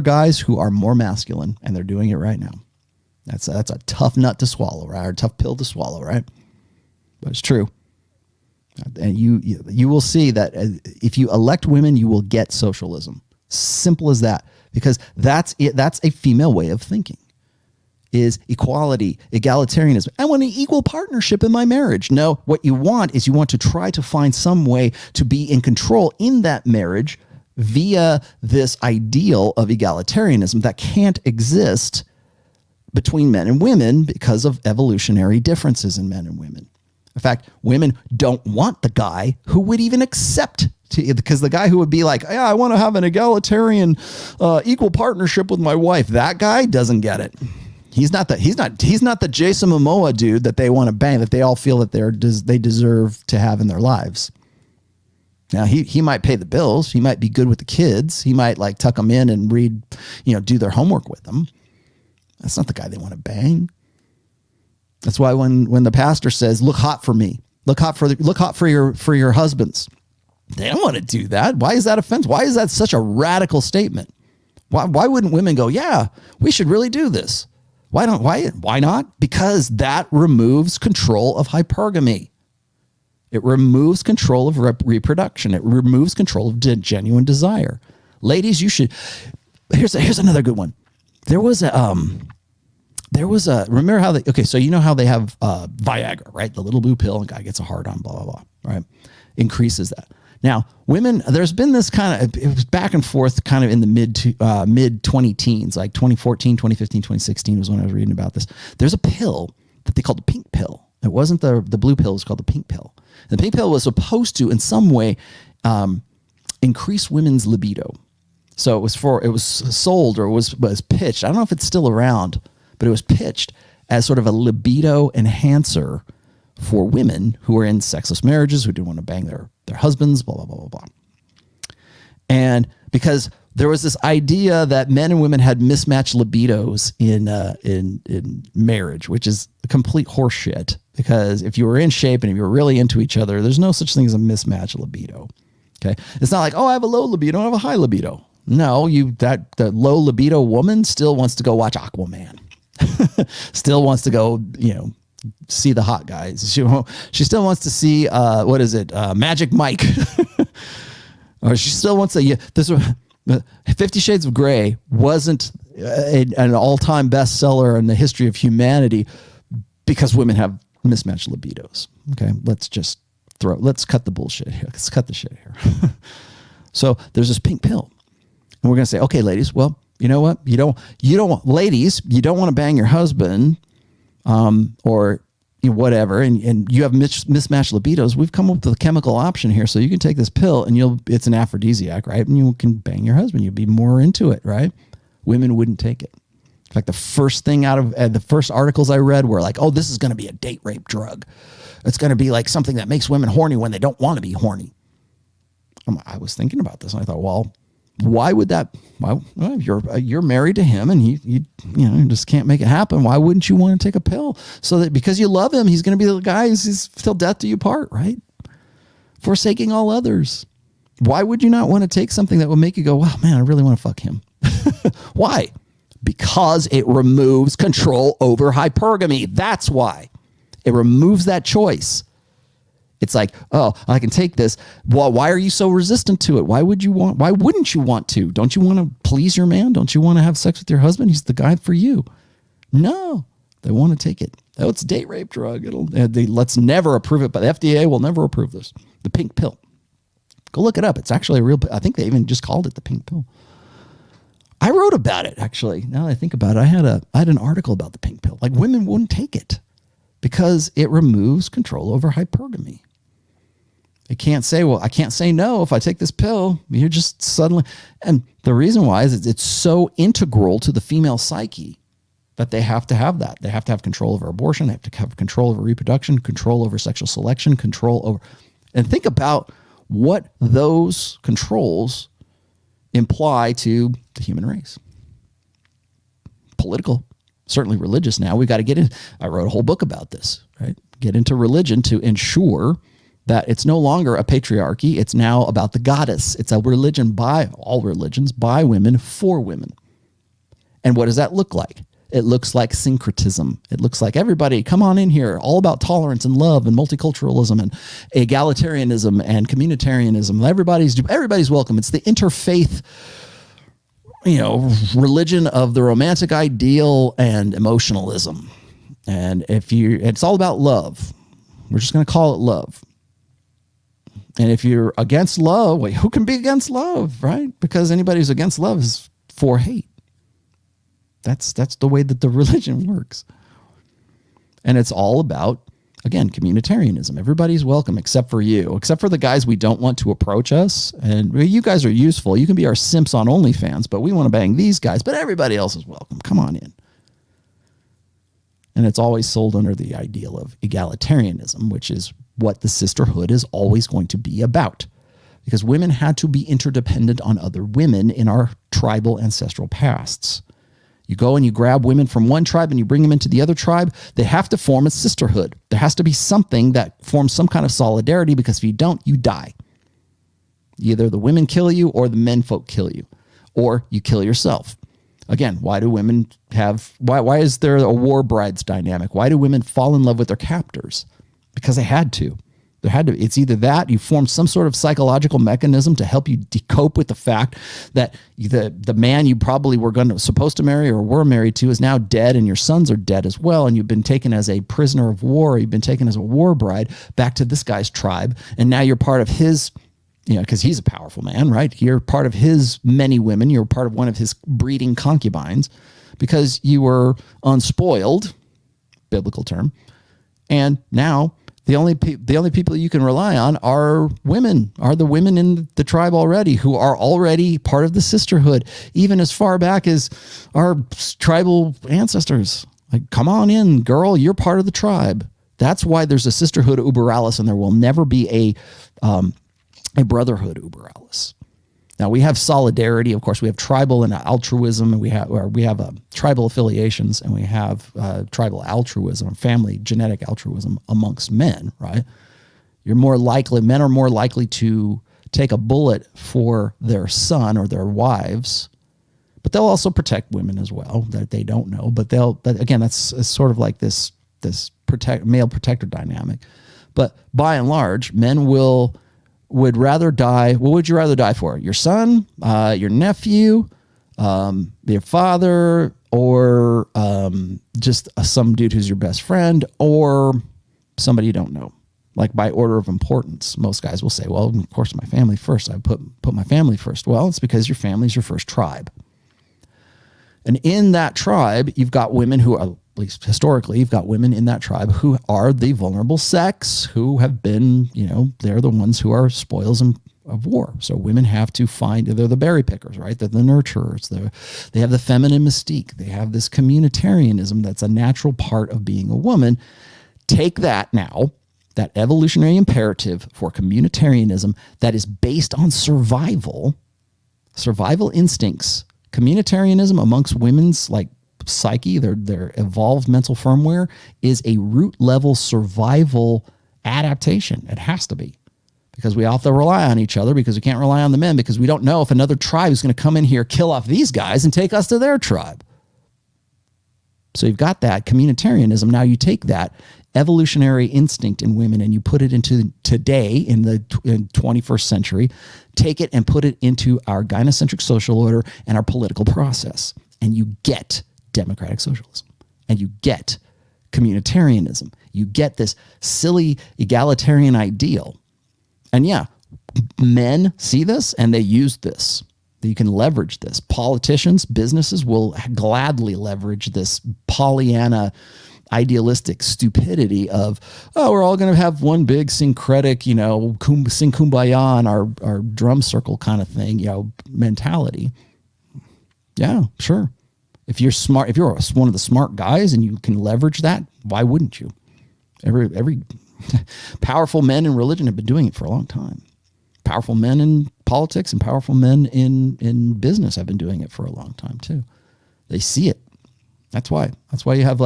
guys who are more masculine, and they're doing it right now. That's a tough nut to swallow, right? Or tough pill to swallow, right? But it's true. And you will see that if you elect women, you will get socialism. Simple as that, because that's it. That's a female way of thinking. Is equality, egalitarianism. I want an equal partnership in my marriage. No, what you want is you want to try to find some way to be in control in that marriage via this ideal of egalitarianism that can't exist between men and women because of evolutionary differences in men and women. In fact, women don't want the guy who would even accept because the guy who would be like, yeah, I want to have an egalitarian equal partnership with my wife. That guy doesn't get it. He's not the Jason Momoa dude that they want to bang, that they all feel that they deserve to have in their lives. Now he might pay the bills. He might be good with the kids. He might like tuck them in and read, do their homework with them. That's not the guy they want to bang. That's why when the pastor says, "Look hot for me, look hot for your husbands," they don't want to do that. Why is that offensive? Why is that such a radical statement? Why wouldn't women go, yeah, we should really do this? Why not? Because that removes control of hypergamy. It removes control of reproduction. It removes control of genuine desire. Ladies, you should. Here's another good one. There was a remember how so you know how they have Viagra, right? The little blue pill, and guy gets a hard on, blah blah blah, right? Increases that. Now, women, there's been this it was back and forth kind of in the mid 20-teens, like 2014, 2015, 2016 was when I was reading about this. There's a pill that they called the pink pill. It wasn't the blue pill, it was called the pink pill. The pink pill was supposed to, in some way, increase women's libido. So it was sold or was pitched. I don't know if it's still around, but it was pitched as sort of a libido enhancer for women who are in sexless marriages, who didn't want to bang their husbands, blah, blah, blah, blah, blah. And because there was this idea that men and women had mismatched libidos in marriage, which is complete horseshit. Because if you were in shape and if you were really into each other, there's no such thing as a mismatched libido. Okay, it's not like, oh, I have a low libido, I have a high libido. No, the low libido woman still wants to go watch Aquaman, still wants to go, see the hot guys. She still wants to see Magic Mike, or she still wants to. 50 Shades of Grey wasn't an all-time bestseller in the history of humanity because women have mismatched libidos. Okay, let's cut the bullshit here. Let's cut the shit here. So there's this pink pill, and we're gonna say, okay, ladies, well, you know what? You don't want, ladies, you don't want to bang your husband, or whatever, and you have mismatched libidos. We've come up with a chemical option here, so you can take this pill, and it's an aphrodisiac, right? And you can bang your husband. You'll be more into it, right? Women wouldn't take it. In fact, the first thing out of the first articles I read were like, oh, this is going to be a date rape drug. It's going to be like something that makes women horny when they don't want to be horny. I was thinking about this, and I thought, well, why would that? Well, you're married to him, and you just can't make it happen. Why wouldn't you want to take a pill so that because you love him, he's going to be the guy who's till death do you part, right? Forsaking all others. Why would you not want to take something that would make you go, wow, man, I really want to fuck him? Why? Because it removes control over hypergamy. That's why. It removes that choice. It's like, oh, I can take this. Well, why are you so resistant to it? Why wouldn't you want to? Don't you want to please your man? Don't you want to have sex with your husband? He's the guy for you. No, they want to take it. Oh, it's a date rape drug. Let's never approve it, but the FDA will never approve this. The pink pill. Go look it up. It's actually a real, I think they even just called it the pink pill. I wrote about it, actually. Now that I think about it, I had an article about the pink pill. Like, women wouldn't take it because it removes control over hypergamy. They can't say, well, I can't say no if I take this pill. You're just suddenly, and the reason why is it's so integral to the female psyche that they have to have that. They have to have control over abortion. They have to have control over reproduction, control over sexual selection, control over, and think about what those controls imply to the human race. Political, certainly religious now. We got to get in. I wrote a whole book about this, right? Get into religion to ensure that it's no longer a patriarchy. It's now about the goddess. It's a religion by all religions, by women, for women. And what does that look like? It looks like syncretism. It looks like everybody, come on in here, all about tolerance and love and multiculturalism and egalitarianism and communitarianism. Everybody's welcome. It's the interfaith, religion of the romantic ideal and emotionalism. And it's all about love. We're just going to call it love. And if you're against love, wait, who can be against love, right? Because anybody who's against love is for hate. That's the way that the religion works. And it's all about, again, communitarianism. Everybody's welcome except for you, except for the guys we don't want to approach us. And you guys are useful. You can be our simps on OnlyFans, but we want to bang these guys. But everybody else is welcome. Come on in. And it's always sold under the ideal of egalitarianism, which is what the sisterhood is always going to be about. Because women had to be interdependent on other women in our tribal ancestral pasts. You go and you grab women from one tribe and you bring them into the other tribe, they have to form a sisterhood. There has to be something that forms some kind of solidarity, because if you don't, you die. Either the women kill you or the men folk kill you, or you kill yourself. Again, why do women why is there a war brides dynamic? Why do women fall in love with their captors? Because they had to. It's either that, you form some sort of psychological mechanism to help you cope with the fact that the man you probably were supposed to marry or were married to is now dead, and your sons are dead as well, and you've been taken as a prisoner of war, you've been taken as a war bride back to this guy's tribe, and now you're part of his, because he's a powerful man, right? You're part of his many women, you're part of one of his breeding concubines, because you were unspoiled, biblical term, and now The only people you can rely on are women, are the women in the tribe already, who are already part of the sisterhood, even as far back as our tribal ancestors. Like, come on in, girl, you're part of the tribe. That's why there's a sisterhood Über, and there will never be a brotherhood Über. Now we have solidarity, of course. We have tribal and altruism, and we have tribal affiliations, and we have tribal altruism, family genetic altruism amongst men. Right? Men are more likely to take a bullet for their son or their wives, but they'll also protect women as well that they don't know. But again, that's sort of like this male protector dynamic. But by and large, men would rather die. What would you rather die for? Your son, your nephew, your father, or just some dude who's your best friend, or somebody you don't know? Like, by order of importance. Most guys will say, well, of course, my family first. I put my family first. Well, it's because your family's your first tribe. And in that tribe, you've got women who are, at least historically, you've got women in that tribe who are the vulnerable sex, who have been, they're the ones who are spoils of war. So women have to they're the berry pickers, right? They're the nurturers. They have the feminine mystique. They have this communitarianism that's a natural part of being a woman. Take that now, that evolutionary imperative for communitarianism that is based on survival instincts. Communitarianism amongst women's psyche, their evolved mental firmware, is a root level survival adaptation. It has to be, because we have to rely on each other, because we can't rely on the men, because we don't know if another tribe is going to come in here, kill off these guys, and take us to their tribe. So you've got that communitarianism. Now you take that evolutionary instinct in women and you put it into today in the 21st century, take it and put it into our gynocentric social order and our political process, and you get democratic socialism, and you get communitarianism. You get this silly egalitarian ideal. And yeah, men see this and they use this. You can leverage this. Politicians, businesses will gladly leverage this Pollyanna idealistic stupidity of, we're all going to have one big syncretic, sing kumbaya on our drum circle kind of thing, mentality. Yeah, sure. If you're smart, if you're one of the smart guys and you can leverage that, why wouldn't you? Every powerful men in religion have been doing it for a long time. Powerful men in politics and powerful men in business have been doing it for a long time too. They see it. That's why you have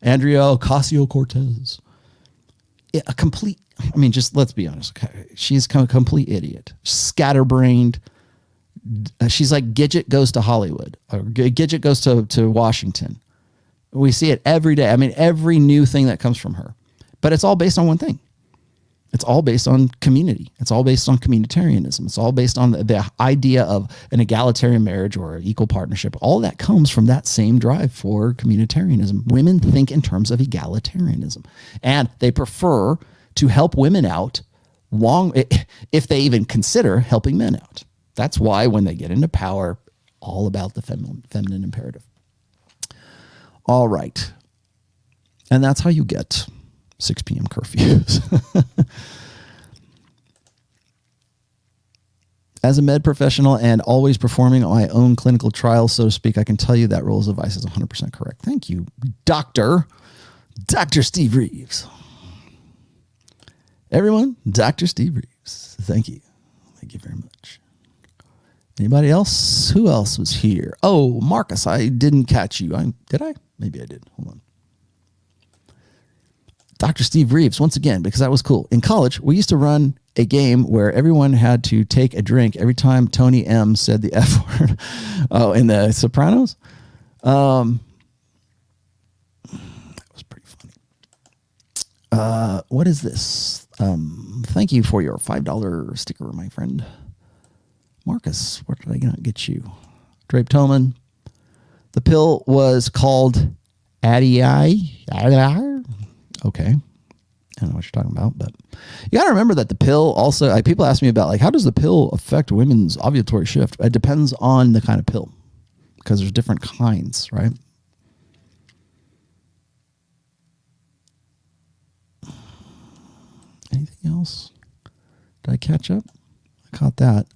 Andrea Ocasio-Cortez. Just let's be honest. Okay? She's a complete idiot, scatterbrained. She's like Gidget goes to Hollywood, or Gidget goes to Washington. We see it every day. Every new thing that comes from her, but it's all based on one thing. It's all based on community. It's all based on communitarianism. It's all based on the idea of an egalitarian marriage or equal partnership. All that comes from that same drive for communitarianism. Women think in terms of egalitarianism, and they prefer to help women out if they even consider helping men out. That's why when they get into power, all about the feminine imperative. All right. And that's how you get 6 p.m. curfews. As a med professional and always performing on my own clinical trials, so to speak, I can tell you that Rollo's advice is 100% correct. Thank you, Dr. Steve Reeves. Everyone, Dr. Steve Reeves. Thank you. Thank you very much. Anybody else? Who else was here? Oh, Marcus, I didn't catch you. Did I? Maybe I did. Hold on. Dr. Steve Reeves, once again, because that was cool. In college, we used to run a game where everyone had to take a drink every time Tony M said the F word. Oh, in the Sopranos? That was pretty funny. What is this? Thank you for your $5 sticker, my friend. Marcus, what did I not get you? Drape Toman. The pill was called Adii. Okay. I don't know what you're talking about, but you got to remember that the pill also, people ask me about how does the pill affect women's ovulatory shift? It depends on the kind of pill, because there's different kinds, right? anything else? Did I catch up? I caught that.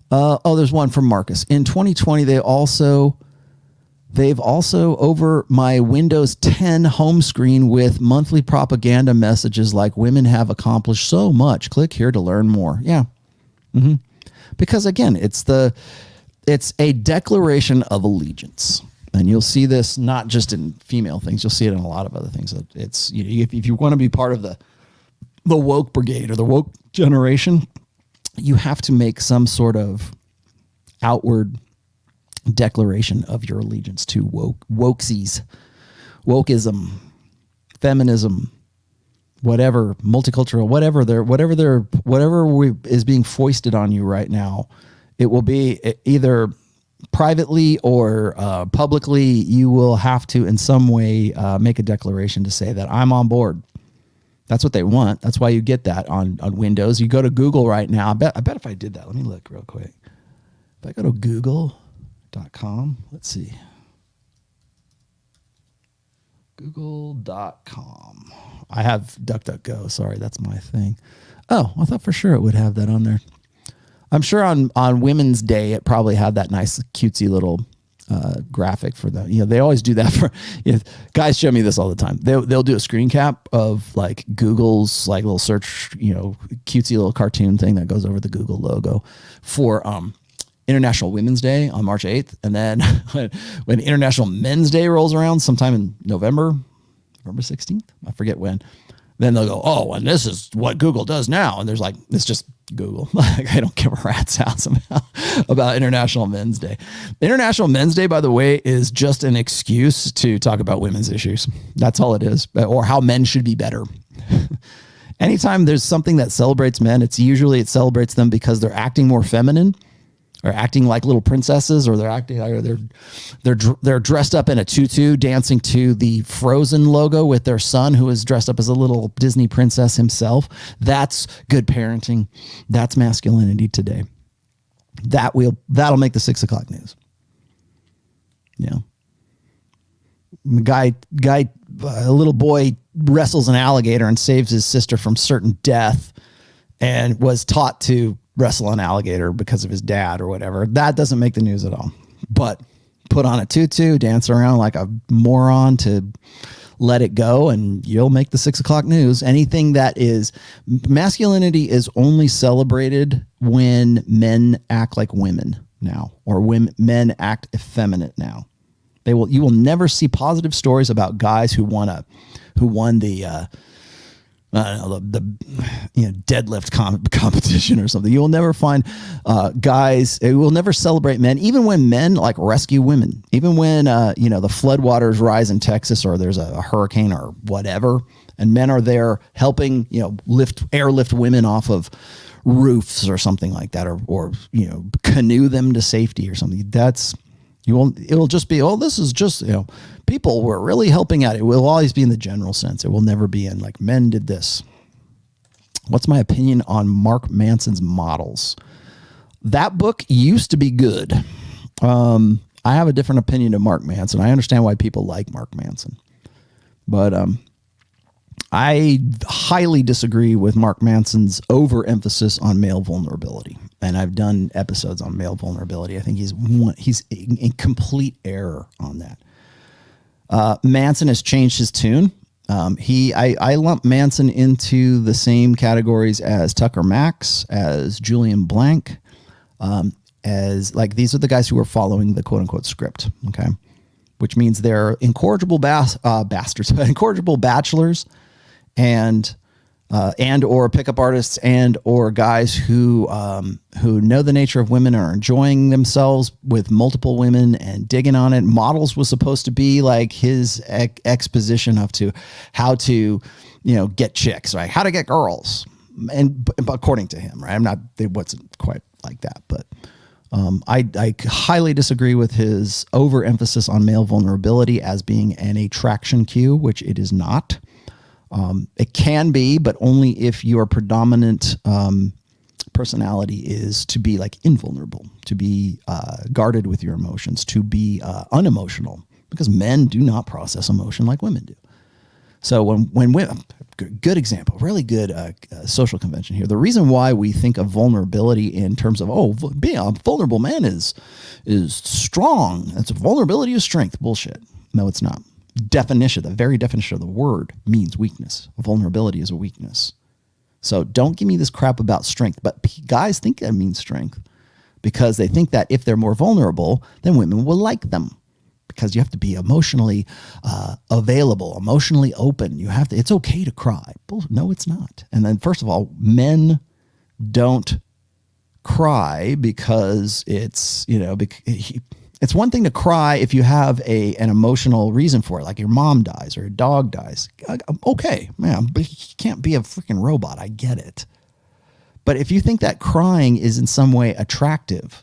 There's one from Marcus. In 2020, they've also over my Windows 10 home screen with monthly propaganda messages like women have accomplished so much. Click here to learn more. Yeah. Mm-hmm. Because again, it's a declaration of allegiance. And you'll see this not just in female things. You'll see it in a lot of other things. It's, if you want to be part of the woke brigade or the woke generation, you have to make some sort of outward declaration of your allegiance to wokeism, feminism, whatever, multicultural, whatever is being foisted on you right now. It will be either privately or publicly. You will have to in some way make a declaration to say that I'm on board. That's what they want. That's why you get that on Windows. You go to Google right now. I bet if I did that, let me look real quick. If I go to google.com, let's see. Google.com. I have DuckDuckGo. Sorry, that's my thing. Oh, I thought for sure it would have that on there. I'm sure on Women's Day, it probably had that nice cutesy little graphic for them. They always do that for guys show me this all the time. They'll do a screen cap of like Google's like little search, cutesy little cartoon thing that goes over the Google logo for International Women's Day on March 8th. And then when International Men's Day rolls around sometime in November 16th, I forget when, then they'll go, oh, and this is what Google does now. And there's like, it's just Google. I don't give a rat's ass about International Men's Day. International Men's Day, by the way, is just an excuse to talk about women's issues. That's all it is, or how men should be better. Anytime there's something that celebrates men, it celebrates them because they're acting more feminine, or acting like little princesses, or they're dressed up in a tutu, dancing to the Frozen logo with their son, who is dressed up as a little Disney princess himself. That's good parenting. That's masculinity today. That'll make the 6 o'clock news. A little boy wrestles an alligator and saves his sister from certain death, and was taught to wrestle an alligator because of his dad or whatever. That doesn't make the news at all. But put on a tutu, dance around like a moron to let it go, and you'll make the 6 o'clock news. Anything that is masculinity is only celebrated when men act like women now, or when men act effeminate now. You will never see positive stories about guys who won the deadlift competition or something. You'll never find guys. It will never celebrate men, even when men like rescue women. Even when the floodwaters rise in Texas, or there's a hurricane or whatever, and men are there helping airlift women off of roofs or something like that, or canoe them to safety or something. It'll just be, this is just, people were really helping out. It will always be in the general sense. It will never be in like men did this. What's my opinion on Mark Manson's models? That book used to be good. I have a different opinion of Mark Manson. I understand why people like Mark Manson, but I highly disagree with Mark Manson's overemphasis on male vulnerability. And I've done episodes on male vulnerability. I think he's in complete error on that. Manson has changed his tune. I lump Manson into the same categories as Tucker Max, as Julian Blank, as like, these are the guys who are following the quote unquote script. Okay. Which means they're incorrigible bastards, incorrigible bachelors, and or pickup artists, and or guys who know the nature of women, are enjoying themselves with multiple women and digging on it. Models was supposed to be like his exposition of how to get chicks, right? How to get girls, and according to him, right? It wasn't quite like that, but I highly disagree with his overemphasis on male vulnerability as being an attraction cue, which it is not. It can be, but only if your predominant personality is to be like invulnerable, to be guarded with your emotions, to be unemotional, because men do not process emotion like women do. So when women, good example, really good social convention here. The reason why we think of vulnerability in terms of, being a vulnerable man is strong. That's vulnerability is strength. Bullshit. No, it's not. Definition, the very definition of the word means weakness. Vulnerability is a weakness. So don't give me this crap about strength. But guys think that means strength because they think that if they're more vulnerable, then women will like them. Because you have to be emotionally available, emotionally open. You have to. It's okay to cry. No, it's not. And then, first of all, men don't cry because it's it's one thing to cry if you have an emotional reason for it, like your mom dies or your dog dies. Okay, man, but you can't be a freaking robot. I get it. But if you think that crying is in some way attractive,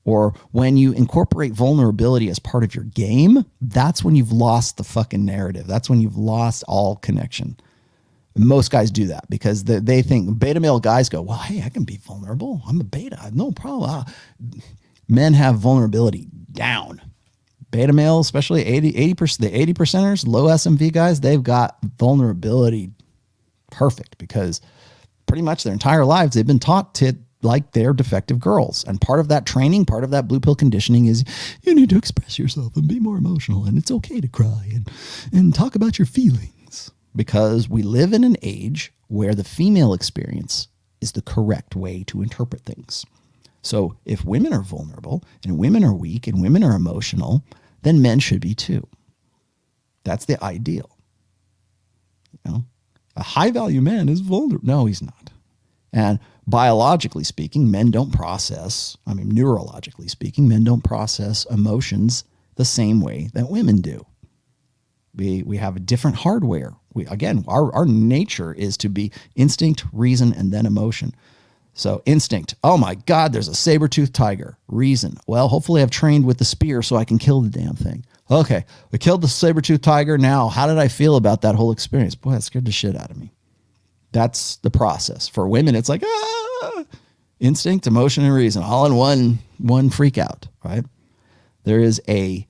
or when you incorporate vulnerability as part of your game, that's when you've lost the fucking narrative. That's when you've lost all connection. Most guys do that because they think, beta male guys go, well, hey, I can be vulnerable. I'm a beta. No problem. Men have vulnerability down. Beta males, especially 80%, the 80%ers, low SMV guys, they've got vulnerability perfect because pretty much their entire lives they've been taught to like they're defective girls. And part of that training, part of that blue pill conditioning is you need to express yourself and be more emotional. And it's okay to cry and talk about your feelings because we live in an age where the female experience is the correct way to interpret things. So if women are vulnerable and women are weak and women are emotional, then men should be too. That's the ideal. A high value man is vulnerable. No, he's not. And biologically speaking, men don't process, neurologically speaking, men don't process emotions the same way that women do. We have a different hardware. Our nature is to be instinct, reason, and then emotion. So instinct, oh my God, there's a saber-toothed tiger. Reason, well, hopefully I've trained with the spear so I can kill the damn thing. Okay, we killed the saber-toothed tiger. Now, how did I feel about that whole experience? Boy, that scared the shit out of me. That's the process. For women, it's like, instinct, emotion, and reason, all in one freak out, right? There is a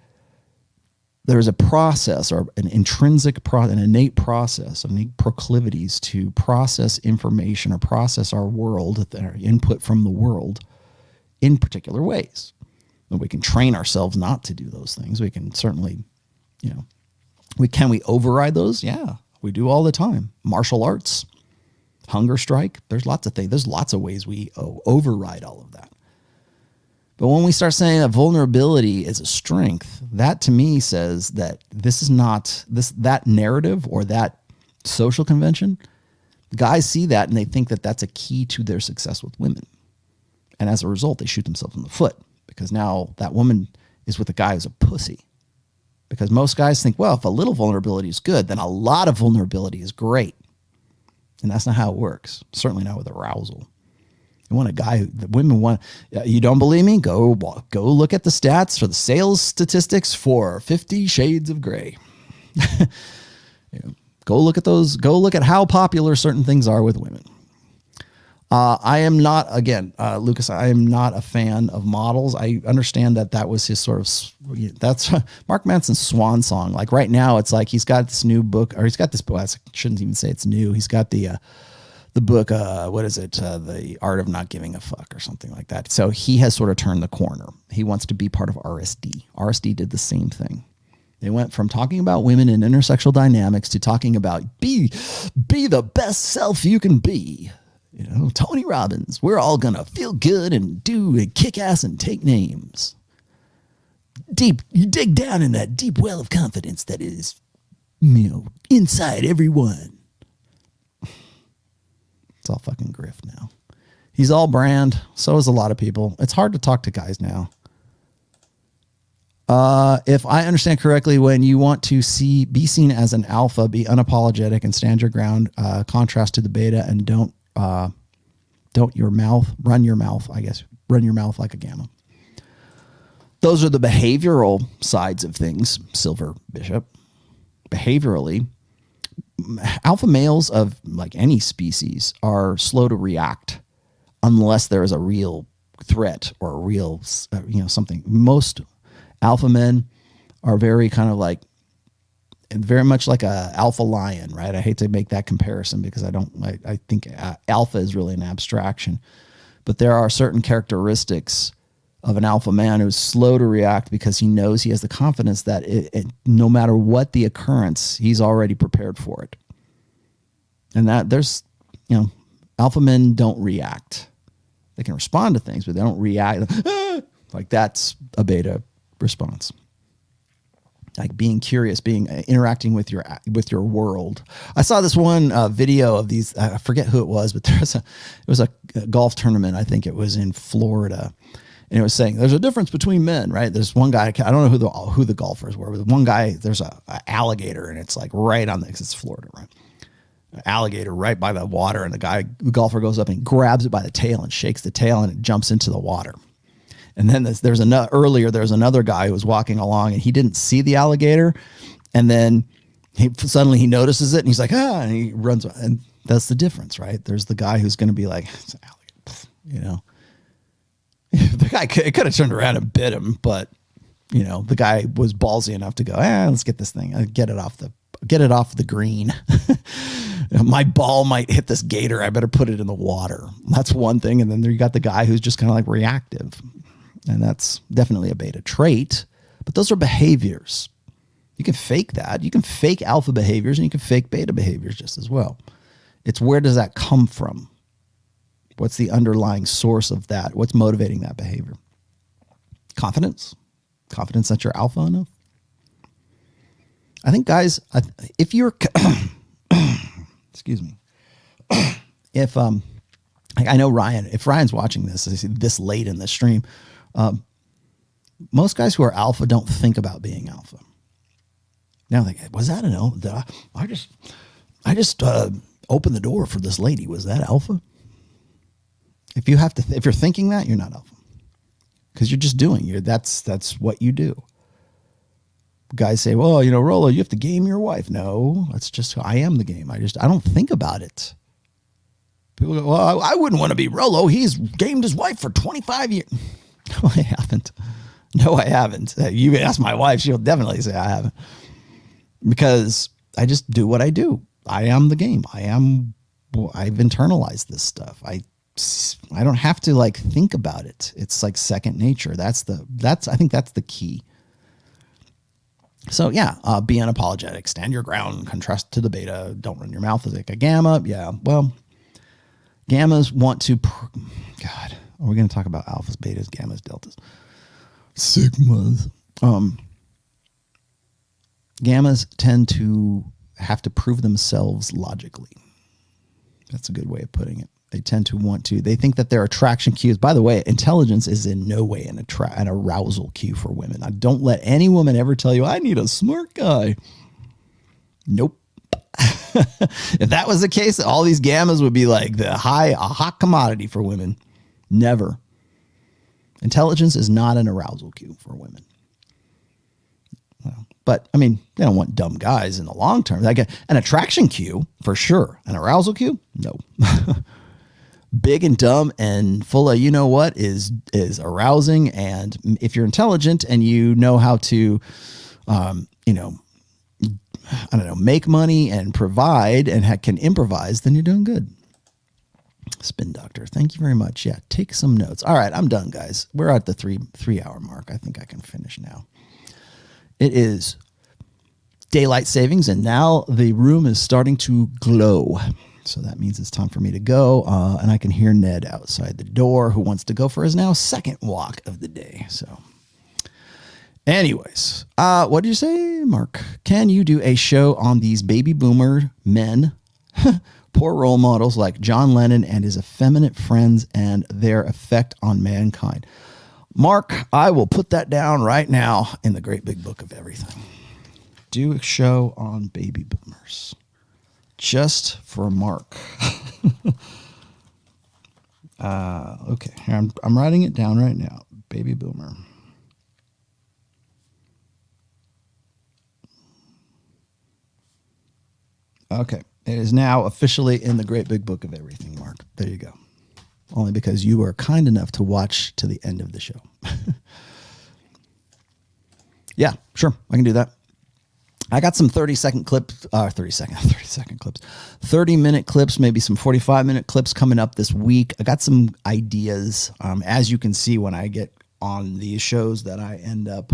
process or an innate process, innate proclivities to process information or process our world, our input from the world in particular ways. And we can train ourselves not to do those things. We can certainly, we override those? Yeah, we do all the time. Martial arts, hunger strike. There's lots of things. There's lots of ways we override all of that. But when we start saying that vulnerability is a strength, that to me says that this is not that narrative or that social convention. Guys see that and they think that that's a key to their success with women. And as a result, they shoot themselves in the foot because now that woman is with a guy who's a pussy. Because most guys think, well, if a little vulnerability is good, then a lot of vulnerability is great. And that's not how it works. Certainly not with arousal. You want a guy that women want. You don't believe me? Go look at the stats for the sales statistics for 50 Shades of Grey. Go look at those. Go look at how popular certain things are with women. I am not, Lucas, I am not a fan of models. I understand that was his sort of, that's Mark Manson's swan song. Like right now, it's like he's got this new book, or he's got this book. I shouldn't even say it's new. He's got the book, what is it? The Art of Not Giving a Fuck or something like that. So he has sort of turned the corner. He wants to be part of RSD. RSD did the same thing. They went from talking about women and intersexual dynamics to talking about be the best self you can be. Tony Robbins, we're all going to feel good and do and kick ass and take names. You dig down in that deep well of confidence that is, inside everyone. It's all fucking grift now. He's all brand. So is a lot of people. It's hard to talk to guys now. If I understand correctly, when you want to be seen as an alpha, be unapologetic and stand your ground, contrast to the beta, and run your mouth like a gamma. Those are the behavioral sides of things, Silver Bishop. Behaviorally, alpha males of like any species are slow to react unless there is a real threat or a real, something. Most alpha men are very kind of like, and very much like a alpha lion, right? I hate to make that comparison because I think alpha is really an abstraction, but there are certain characteristics of an alpha man who's slow to react because he knows he has the confidence that no matter what the occurrence, he's already prepared for it. And that there's, alpha men don't react. They can respond to things, but they don't react. Like that's a beta response. Like being curious, interacting with your world. I saw this one video of these. I forget who it was, but it was a golf tournament. I think it was in Florida, and it was saying there's a difference between men, right? There's one guy. I don't know who the golfers were, but one guy. There's a alligator, and it's like right on because it's Florida, right? An alligator right by the water, and the golfer goes up and grabs it by the tail and shakes the tail, and it jumps into the water. And then there's another guy who was walking along and he didn't see the alligator. And then suddenly he notices it and he's like, and he runs. And that's the difference, right? There's the guy who's going to be like, it's an alligator, The guy could have turned around and bit him, but, the guy was ballsy enough to go, let's get this thing, get it off the green. My ball might hit this gator. I better put it in the water. That's one thing. And then there you got the guy who's just kind of like reactive. And that's definitely a beta trait, but those are behaviors. You can fake that. You can fake alpha behaviors and you can fake beta behaviors just as well. It's where does that come from? What's the underlying source of that? What's motivating that behavior? Confidence. Confidence that you're alpha enough. I think, guys, if you're, excuse me, if I know Ryan, if Ryan's watching this late in the stream, most guys who are alpha don't think about being alpha. Now they go, was that I just opened the door for this lady. Was that alpha? If you're thinking that, you're not alpha because you're just that's what you do. Guys say, well, Rollo, you have to game your wife. No, that's just, I am the game. I don't think about it. People go, well, I wouldn't want to be Rollo. He's gamed his wife for 25 years. No, I haven't. No, I haven't. You ask my wife, she'll definitely say I haven't. Because I just do what I do. I am the game. I've internalized this stuff. I don't have to think about it. It's like second nature. I think that's the key. So yeah, be unapologetic, stand your ground, contrast to the beta, don't run your mouth as like a gamma. Yeah, well, gammas want to, God, are we going to talk about alphas, betas, gammas, deltas, sigmas? Gammas tend to have to prove themselves logically. That's a good way of putting it. They tend to they think that their attraction cues, by the way, intelligence is in no way an arousal cue for women. Don't let any woman ever tell you, I need a smart guy. Nope. If that was the case, all these gammas would be like a hot commodity for women. Never. Intelligence is not an arousal cue for women. But I mean, they don't want dumb guys in the long term. Like an attraction cue for sure. An arousal cue? No. Big and dumb and full of is arousing. And if you're intelligent and you know how to, make money and provide and can improvise, then you're doing good. Spin Doctor, thank you very much. Yeah, take some notes. All right, I'm done, guys. We're at the three hour mark. I think I can finish now. It is daylight savings, and now the room is starting to glow. So that means it's time for me to go, and I can hear Ned outside the door who wants to go for his now second walk of the day. So anyways, what did you say, Mark? Can you do a show on these baby boomer men, poor role models like John Lennon and his effeminate friends and their effect on mankind? Mark, I will put that down right now in the great big book of everything. Do a show on baby boomers. Just for Mark. Okay, I'm writing it down right now. Baby boomer. Okay, it is now officially in the great big book of everything, Mark. There you go. Only because you were kind enough to watch to the end of the show. Yeah, sure, I can do that. I got some 30-second clips, 30-second clips, 30-minute clips, maybe some 45-minute clips coming up this week. I got some ideas. As you can see, when I get on these shows, that I end up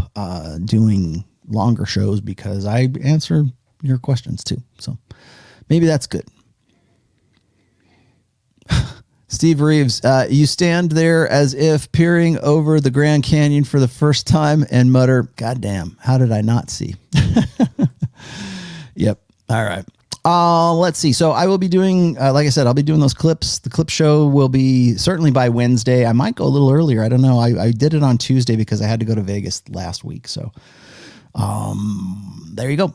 doing longer shows because I answer your questions too. So maybe that's good. Steve Reeves, you stand there as if peering over the Grand Canyon for the first time and mutter, "God damn, how did I not see?" Yep. All right. Let's see. So I will be doing, like I said, I'll be doing those clips. The clip show will be certainly by Wednesday. I might go a little earlier. I don't know. I did it on Tuesday because I had to go to Vegas last week. So there you go.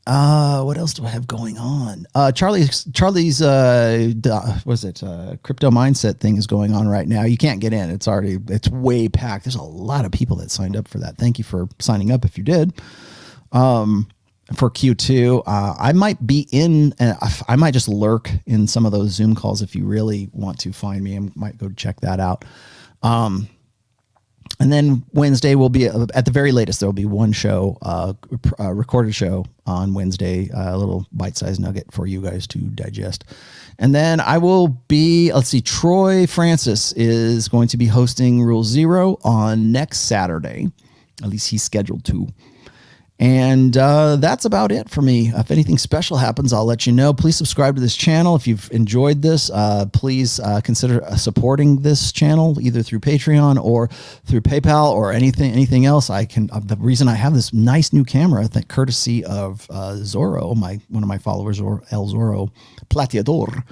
What else do I have going on? Charlie's crypto mindset thing is going on right now. You can't get in. It's way packed. There's a lot of people that signed up for that. Thank you for signing up if you did. For Q2, I might be in, I might just lurk in some of those Zoom calls. If you really want to find me, I might go check that out. And then Wednesday will be, at the very latest, there will be one show, a recorded show on Wednesday, a little bite-sized nugget for you guys to digest. And then I will be, let's see, Troy Francis is going to be hosting Rule Zero on next Saturday. At least he's scheduled to. And that's about it for me. If anything special happens, I'll let you know. Please subscribe to this channel. If you've enjoyed this, please consider supporting this channel either through Patreon or through PayPal or anything else. The reason I have this nice new camera, I think, courtesy of Zorro, one of my followers, or El Zorro Plateador,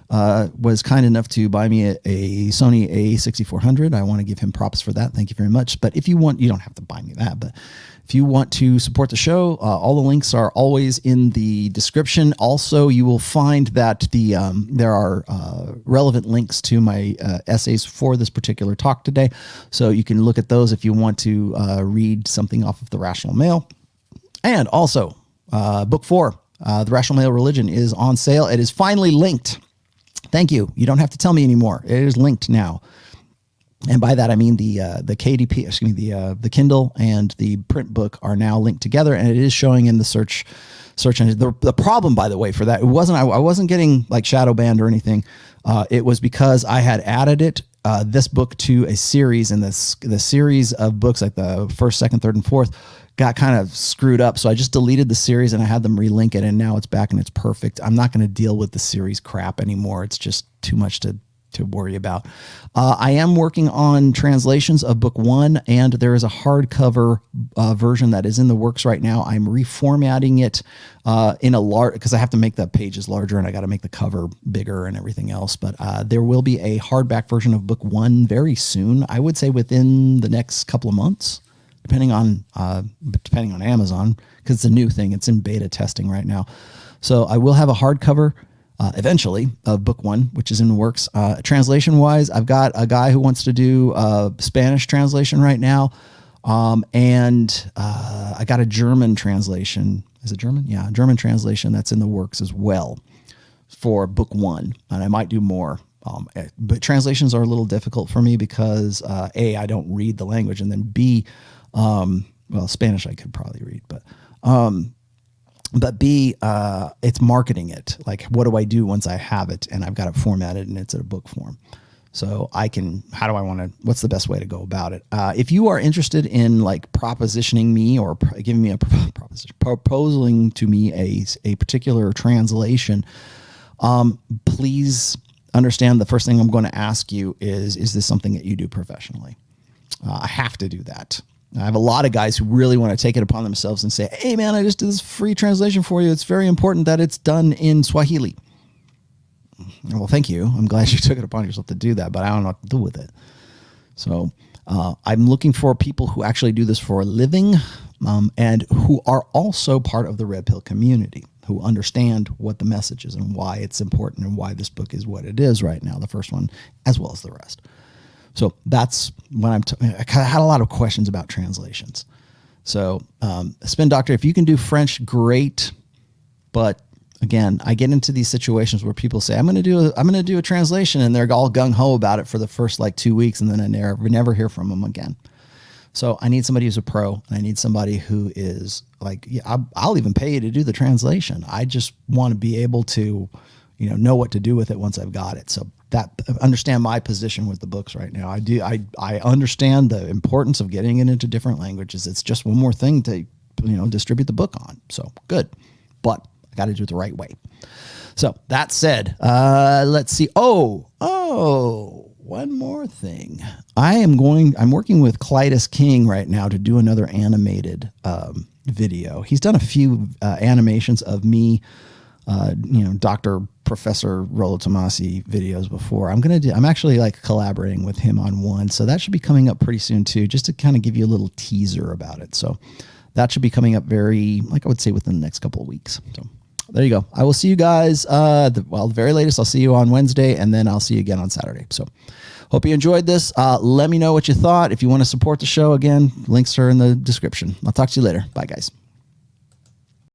was kind enough to buy me a Sony A6400. I want to give him props for that. Thank you very much. But if you want, you don't have to buy me that, but if you want to support the show, all the links are always in the description. Also, you will find that there are relevant links to my essays for this particular talk today. So you can look at those if you want to read something off of The Rational Male. And also, book 4, The Rational Male Religion, is on sale. It is finally linked. Thank you. You don't have to tell me anymore. It is linked now. And by that, I mean the KDP, excuse me, the Kindle and the print book are now linked together, and it is showing in the search engine. The problem, by the way, for that, I wasn't getting like shadow banned or anything. It was because I had added this book to a series, and the series of books, like the first, second, third, and fourth, got kind of screwed up. So I just deleted the series and I had them relink it, and now it's back and it's perfect. I'm not going to deal with the series crap anymore. It's just too much to worry about. I am working on translations of book 1, and there is a hardcover version that is in the works right now. I'm reformatting it in a large, because I have to make the pages larger and I got to make the cover bigger and everything else. But there will be a hardback version of book 1 very soon. I would say within the next couple of months, depending on Amazon, because it's a new thing. It's in beta testing right now. So I will have a hardcover eventually of book 1, which is in the works. Translation wise, I've got a guy who wants to do a Spanish translation right now. And I got a German translation. Is it German? Yeah. German translation that's in the works as well for book 1. And I might do more. But translations are a little difficult for me because A, I don't read the language, and then B, well, Spanish I could probably read, but B, it's marketing it. Like, what do I do once I have it and I've got it formatted and it's in a book form? So what's the best way to go about it? If you are interested in like propositioning me or giving me a proposition, proposing to me a particular translation, please understand the first thing I'm going to ask you is this something that you do professionally? I have to do that. I have a lot of guys who really want to take it upon themselves and say, hey, man, I just did this free translation for you. It's very important that it's done in Swahili. Well, thank you. I'm glad you took it upon yourself to do that, but I don't know what to do with it. So I'm looking for people who actually do this for a living and who are also part of the Red Pill community, who understand what the message is and why it's important and why this book is what it is right now, the first one, as well as the rest. So that's when I had a lot of questions about translations. So Spin Doctor, if you can do French, great. But again, I get into these situations where people say, I'm going to do a translation, and they're all gung ho about it for the first like 2 weeks. And then I never hear from them again. So I need somebody who's a pro, and I need somebody who is like, yeah, I'll even pay you to do the translation. I just want to be able to, know what to do with it once I've got it. So that understand my position with the books right now. I understand the importance of getting it into different languages. It's just one more thing to, distribute the book on. So good, but I got to do it the right way. So that said, let's see. One more thing. I'm working with Clytus King right now to do another animated video. He's done a few animations of me, Dr. Professor Rollo Tomassi videos before. I'm actually like collaborating with him on one. So that should be coming up pretty soon too, just to kind of give you a little teaser about it. So that should be coming up I would say within the next couple of weeks. So there you go. I will see you guys, the very latest, I'll see you on Wednesday, and then I'll see you again on Saturday. So hope you enjoyed this. Let me know what you thought. If you want to support the show, again, links are in the description. I'll talk to you later. Bye, guys.